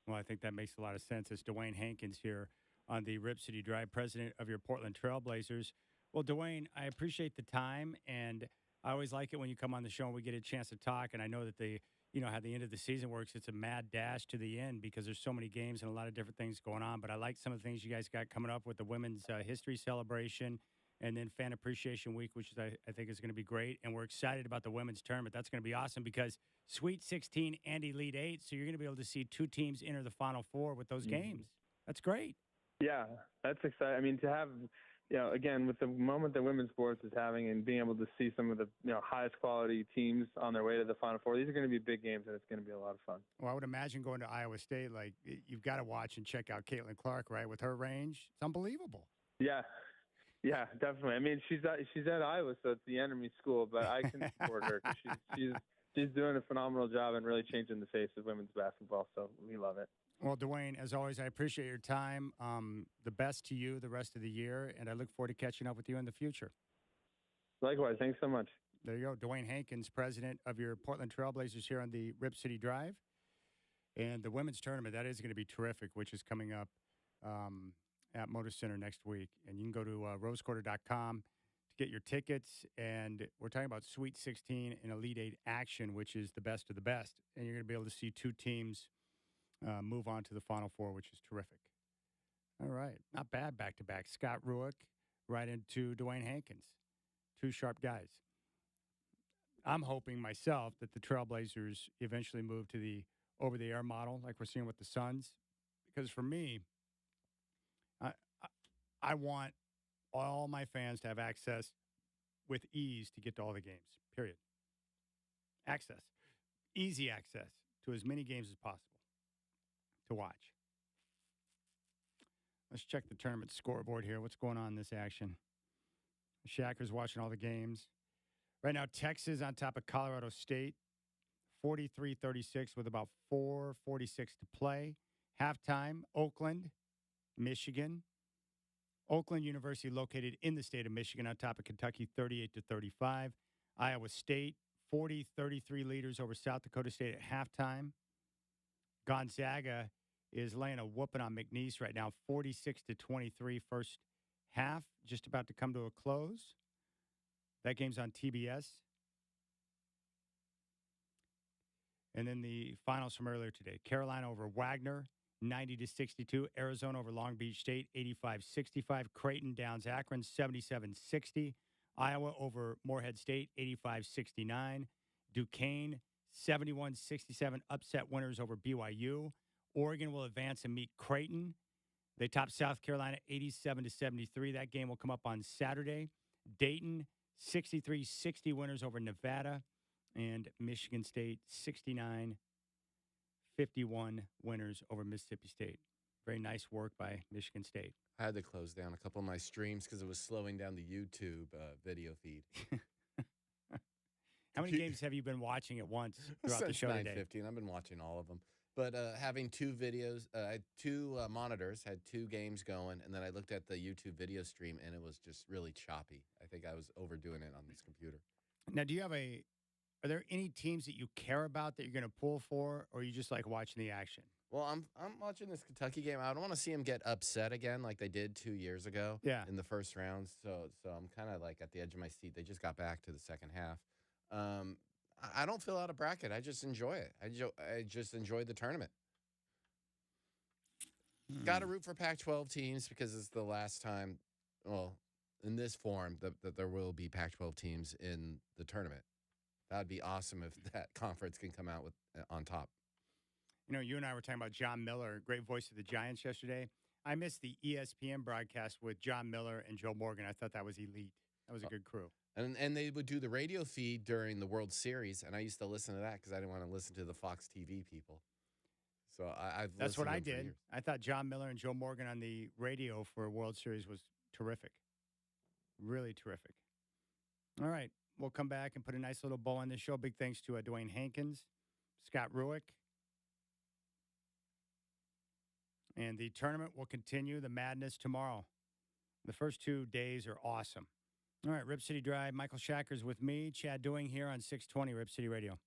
Well, I think that makes a lot of sense. It's Dwayne Hankins here on the Rip City Drive, president of your Portland Trailblazers. Well, Dwayne, I appreciate the time, and I always like it when you come on the show and we get a chance to talk. And I know that how the end of the season works. It's a mad dash to the end because there's so many games and a lot of different things going on. But I like some of the things you guys got coming up with the Women's History Celebration. And then Fan Appreciation Week, which is, I think is going to be great. And we're excited about the women's tournament. That's going to be awesome because Sweet 16 and Elite 8. So you're going to be able to see two teams enter the Final Four with those games. That's great. Yeah, that's exciting. I mean, to have, again, with the moment that women's sports is having and being able to see some of the highest quality teams on their way to the Final Four, these are going to be big games and it's going to be a lot of fun. Well, I would imagine going to Iowa State, like you've got to watch and check out Caitlin Clark, right? With her range, it's unbelievable. Yeah, definitely. I mean, she's at Iowa, so it's the enemy school, but I can support her because she's doing a phenomenal job and really changing the face of women's basketball. So we love it. Well, Dwayne, as always, I appreciate your time. The best to you the rest of the year, and I look forward to catching up with you in the future. Likewise. Thanks so much. There you go. Dwayne Hankins, president of your Portland Trailblazers here on the Rip City Drive. And the women's tournament, that is going to be terrific, which is coming up at Motor Center next week. And you can go to rosequarter.com to get your tickets. And we're talking about Sweet 16 and Elite 8 action, which is the best of the best. And you're going to be able to see two teams move on to the Final Four, which is terrific. All right. Not bad back-to-back. Scott Ruick right into Dwayne Hankins. Two sharp guys. I'm hoping myself that the Trailblazers eventually move to the over-the-air model like we're seeing with the Suns. Because for me, I want all my fans to have access with ease to get to all the games, period. Access. Easy access to as many games as possible to watch. Let's check the tournament scoreboard here. What's going on in this action? Shacker's watching all the games. Right now, Texas on top of Colorado State, 43-36 with about 4:46 to play. Halftime, Oakland, Michigan. Oakland University located in the state of Michigan on top of Kentucky, 38-35. Iowa State, 40-33 leaders over South Dakota State at halftime. Gonzaga is laying a whooping on McNeese right now, 46-23 first half, just about to come to a close. That game's on TBS. And then the finals from earlier today. Carolina over Wagner, 90-62. Arizona over Long Beach State, 85-65. Creighton downs Akron, 77-60. Iowa over Morehead State, 85-69. Duquesne, 71-67. Upset winners over BYU. Oregon will advance and meet Creighton. They top South Carolina 87-73. That game will come up on Saturday. Dayton, 63-60 winners over Nevada. And Michigan State, 69-51 winners over Mississippi State. Very nice work by Michigan State. I had to close down a couple of my streams because it was slowing down the YouTube video feed. How many games have you been watching at once throughout the show today? 9:15. I've been watching all of them. But having two videos, I had two monitors, had two games going, and then I looked at the YouTube video stream, and it was just really choppy. I think I was overdoing it on this computer. Now, are there any teams that you care about that you're going to pull for, or you just like watching the action? Well, I'm watching this Kentucky game. I don't want to see them get upset again like they did 2 years ago in the first round. So I'm kind of like at the edge of my seat. They just got back to the second half. I don't fill out a bracket. I just enjoy it. I just enjoy the tournament. Got to root for Pac-12 teams because it's the last time, well, in this form, that there will be Pac-12 teams in the tournament. That would be awesome if that conference can come out with on top. You know, you and I were talking about John Miller, great voice of the Giants yesterday. I missed the ESPN broadcast with John Miller and Joe Morgan. I thought that was elite. That was a good crew. And they would do the radio feed during the World Series, and I used to listen to that because I didn't want to listen to the Fox TV people. So That's what I did. I thought John Miller and Joe Morgan on the radio for World Series was terrific. Really terrific. All right. We'll come back and put a nice little bow on this show. Big thanks to Dwayne Hankins, Scott Ruick. And the tournament will continue, the madness tomorrow. The first 2 days are awesome. All right, Rip City Drive. Michael Shacker's with me, Chad Doing here on 620 Rip City Radio.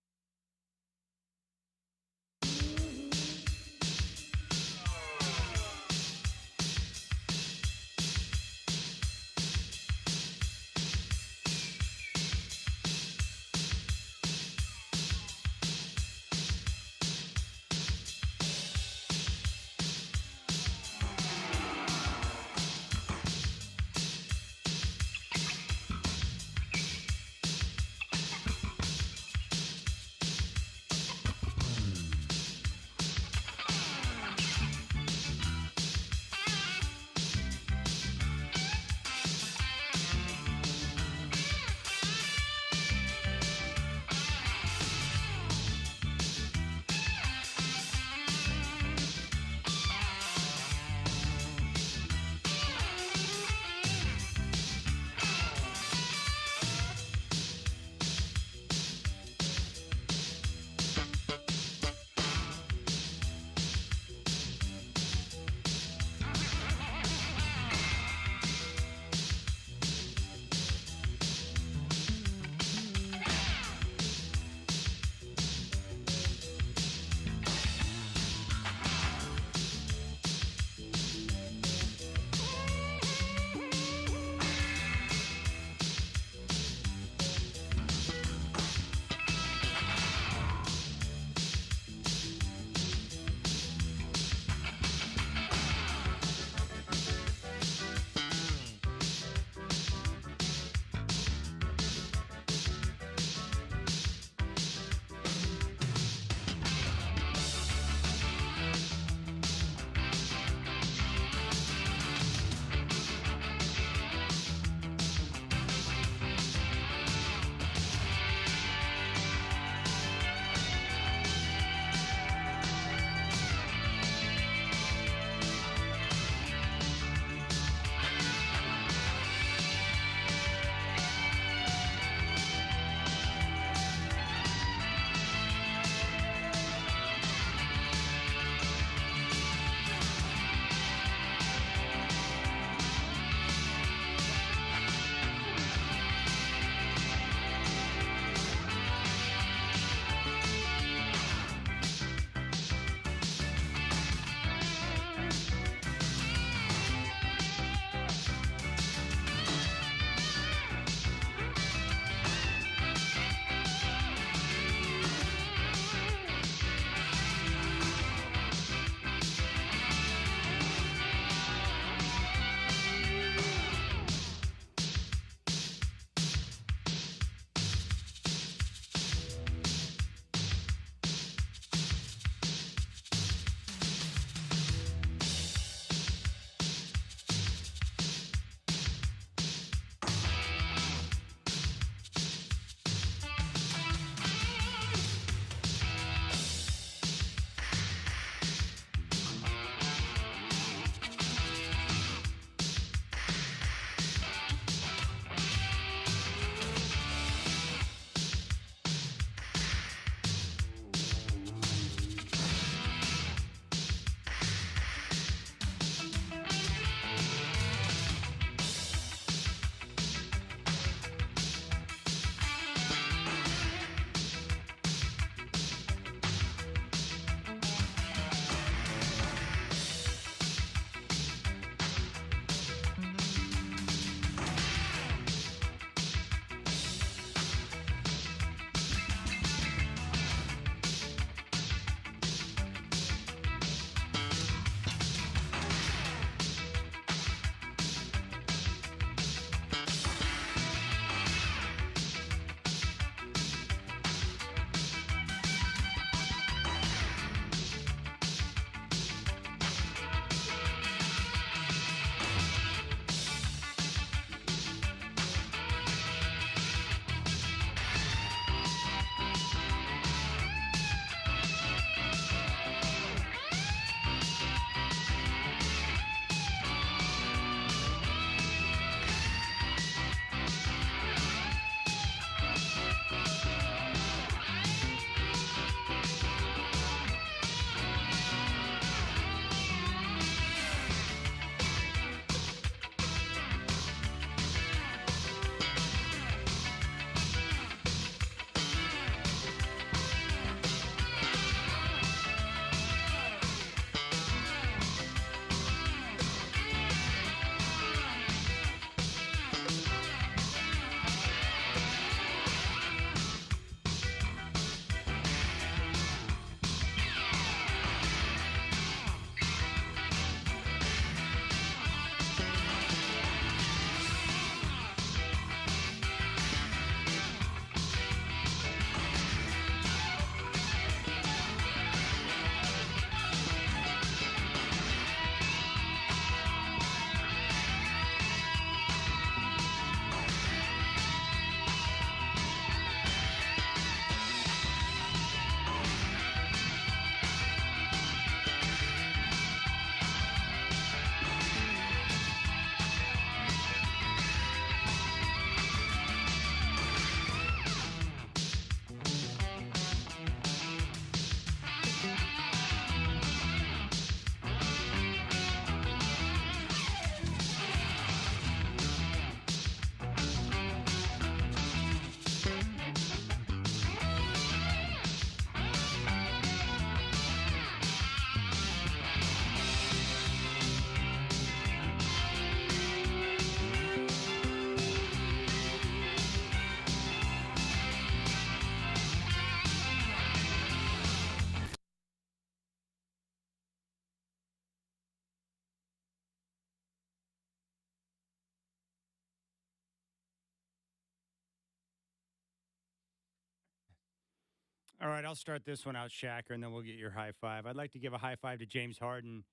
All right, I'll start this one out, Shacker, and then we'll get your high five. I'd like to give a high five to James Harden,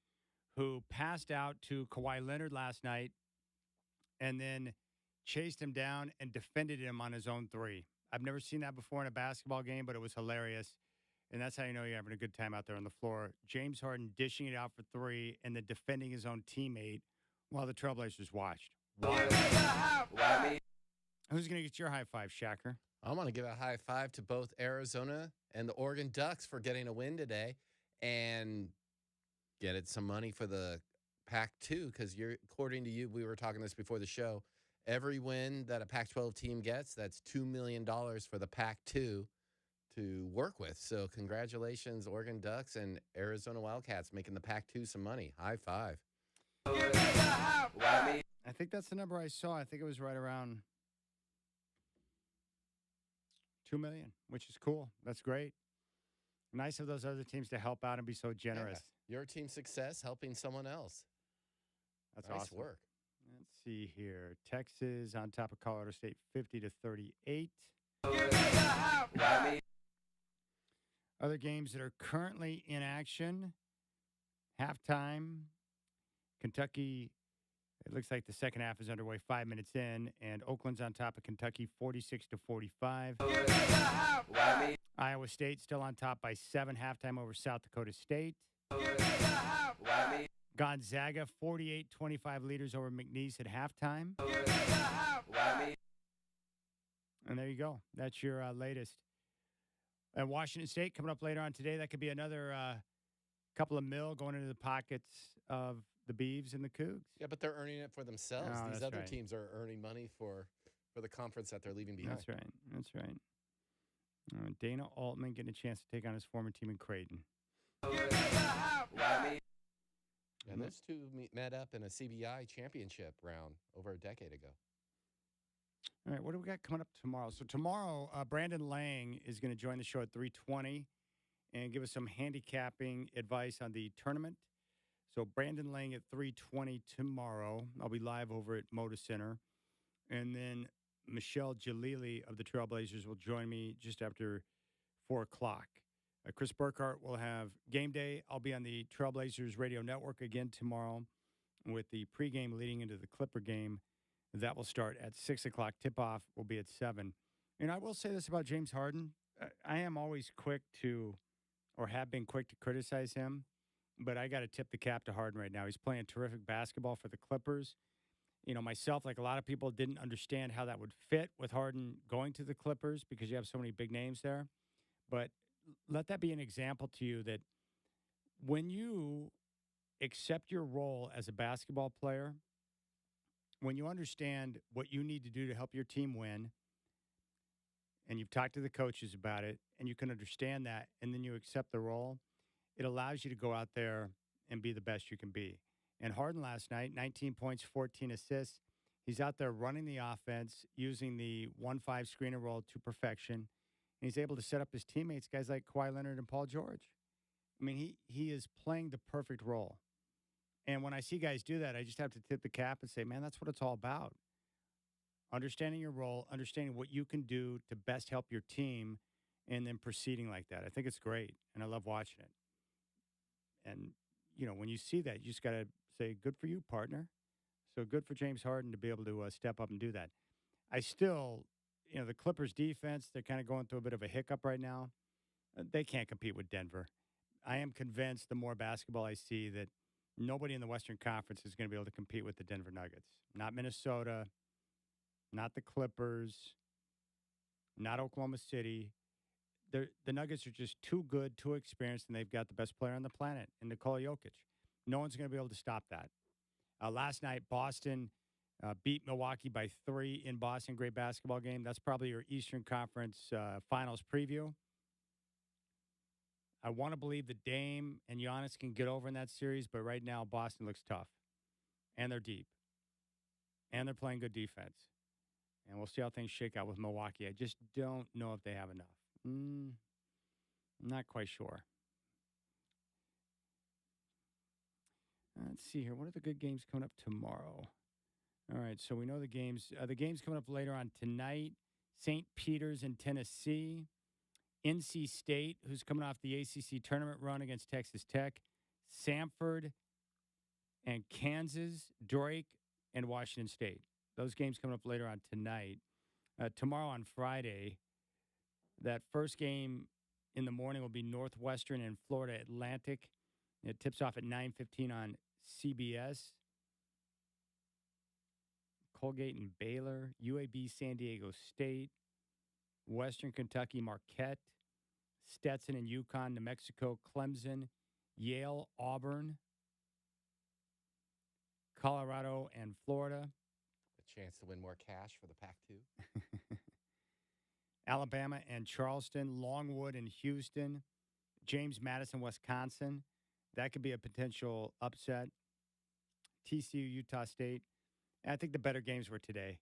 who passed out to Kawhi Leonard last night and then chased him down and defended him on his own three. I've never seen that before in a basketball game, but it was hilarious. And that's how you know you're having a good time out there on the floor. James Harden dishing it out for three and then defending his own teammate while the Trailblazers watched. Who's going to get your high five, Shacker? I want to give a high five to both Arizona and the Oregon Ducks for getting a win today and get it some money for the Pac-2 because according to you, we were talking this before the show, every win that a Pac-12 team gets, that's $2 million for the Pac-2 to work with. So congratulations, Oregon Ducks and Arizona Wildcats making the Pac-2 some money. High five. I think that's the number I saw. I think it was right around $2 million, which is cool. That's great. Nice of those other teams to help out and be so generous. Yeah. Your team's success helping someone else. That's nice awesome. work. Let's see here. Texas on top of Colorado State, 50-38. Other games that are currently in action. Halftime. Kentucky, it looks like the second half is underway 5 minutes in, and Oakland's on top of Kentucky 46-45. Iowa State still on top by 7 halftime over South Dakota State. Gonzaga 48-25 leaders over McNeese at halftime. And there you go. That's your latest. And Washington State coming up later on today. That could be another couple of mil going into the pockets of the Beavs and the Cougs. Yeah, but they're earning it for themselves. Oh, These that's other right. teams are earning money for the conference that they're leaving behind. That's right. That's right. Dana Altman getting a chance to take on his former team in Creighton. And those two met up in a CBI championship round over a decade ago. All right, what do we got coming up tomorrow? So tomorrow, Brandon Lang is going to join the show at 3:20 and give us some handicapping advice on the tournament. So Brandon Lang at 3:20 tomorrow. I'll be live over at Moda Center. And then Michelle Jalili of the Trailblazers will join me just after 4 o'clock. Chris Burkhart will have game day. I'll be on the Trailblazers radio network again tomorrow with the pregame leading into the Clipper game. That will start at 6 o'clock. Tip-off will be at 7. And I will say this about James Harden. I am always quick to, or have been quick to criticize him, but I got to tip the cap to Harden right now. He's playing terrific basketball for the Clippers. You know, myself, like a lot of people, didn't understand how that would fit with Harden going to the Clippers because you have so many big names there. But let that be an example to you that when you accept your role as a basketball player, when you understand what you need to do to help your team win, and you've talked to the coaches about it, and you can understand that, and then you accept the role, it allows you to go out there and be the best you can be. And Harden last night, 19 points, 14 assists. He's out there running the offense, using the 1-5 screen and roll to perfection. And he's able to set up his teammates, guys like Kawhi Leonard and Paul George. I mean, he is playing the perfect role. And when I see guys do that, I just have to tip the cap and say, man, that's what it's all about. Understanding your role, understanding what you can do to best help your team, and then proceeding like that. I think it's great, and I love watching it. And, you know, when you see that, you just got to say, good for you, partner. So good for James Harden to be able to step up and do that. I still, you know, the Clippers defense, they're kind of going through a bit of a hiccup right now. They can't compete with Denver. I am convinced the more basketball I see that nobody in the Western Conference is going to be able to compete with the Denver Nuggets. Not Minnesota, not the Clippers, not Oklahoma City. The Nuggets are just too good, too experienced, and they've got the best player on the planet in Nikola Jokic. No one's going to be able to stop that. Last night, Boston beat Milwaukee by 3 in Boston. Great basketball game. That's probably your Eastern Conference Finals preview. I want to believe that Dame and Giannis can get over in that series, but right now Boston looks tough. And they're deep. And they're playing good defense. And we'll see how things shake out with Milwaukee. I just don't know if they have enough. Not quite sure. Let's see here. What are the good games coming up tomorrow? All right, so we know the games. The games coming up later on tonight. St. Peter's in Tennessee. NC State, who's coming off the ACC tournament run against Texas Tech, Samford and Kansas, Drake, and Washington State. Those games coming up later on tonight. Tomorrow on Friday, that first game in the morning will be Northwestern and Florida Atlantic. It tips off at 9:15 on CBS. Colgate and Baylor, UAB San Diego State, Western Kentucky Marquette, Stetson and UConn, New Mexico, Clemson, Yale, Auburn, Colorado and Florida. A chance to win more cash for the Pac-2. Alabama and Charleston, Longwood and Houston, James Madison, Wisconsin. That could be a potential upset. TCU, Utah State. I think the better games were today.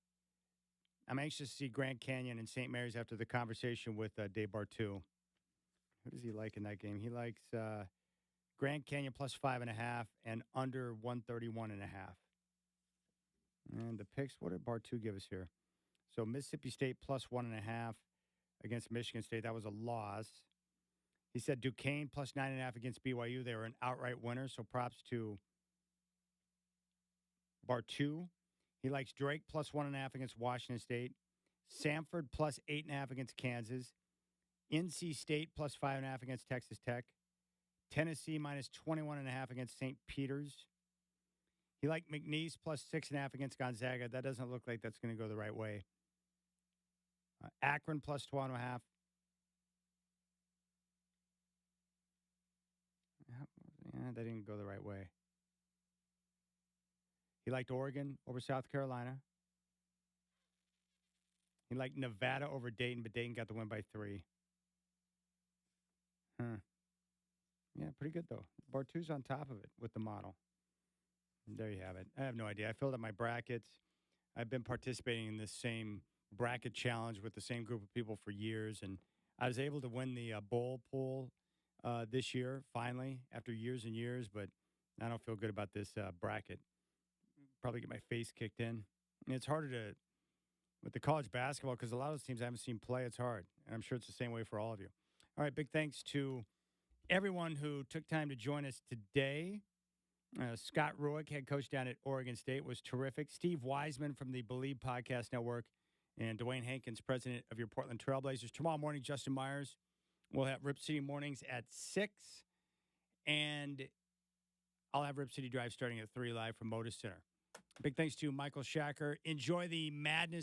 I'm anxious to see Grand Canyon and St. Mary's after the conversation with Dave Bartu. Who does he like in that game? He likes Grand Canyon plus 5.5 and under 131.5. And the picks, what did Bartu give us here? So Mississippi State plus 1.5 against Michigan State. That was a loss. He said Duquesne plus 9.5 against BYU. They were an outright winner, so props to Bartu. He likes Drake plus 1.5 against Washington State. Samford plus 8.5 against Kansas. NC State plus 5.5 against Texas Tech. Tennessee minus 21.5 against St. Peter's. He liked McNeese plus 6.5 against Gonzaga. That doesn't look like that's going to go the right way. Akron plus 12.5. Yeah, that didn't go the right way. He liked Oregon over South Carolina. He liked Nevada over Dayton, but Dayton got the win by 3. Yeah, pretty good, though. Bartu's on top of it with the model. There you have it. I have no idea. I filled out my brackets. I've been participating in this same bracket challenge with the same group of people for years, and I was able to win the bowl pool this year, finally, after years and years, but I don't feel good about this bracket. Probably get my face kicked in. And it's harder to, with the college basketball, because a lot of those teams I haven't seen play, it's hard. And I'm sure it's the same way for all of you. All right, big thanks to everyone who took time to join us today. Scott Ruick, head coach down at Oregon State, was terrific. Steve Wiseman from the Believe Podcast Network and Dwayne Hankins, president of your Portland Trailblazers. Tomorrow morning, Justin Myers will have Rip City Mornings at 6. And I'll have Rip City Drive starting at 3 live from Moda Center. Big thanks to Michael Shacker. Enjoy the madness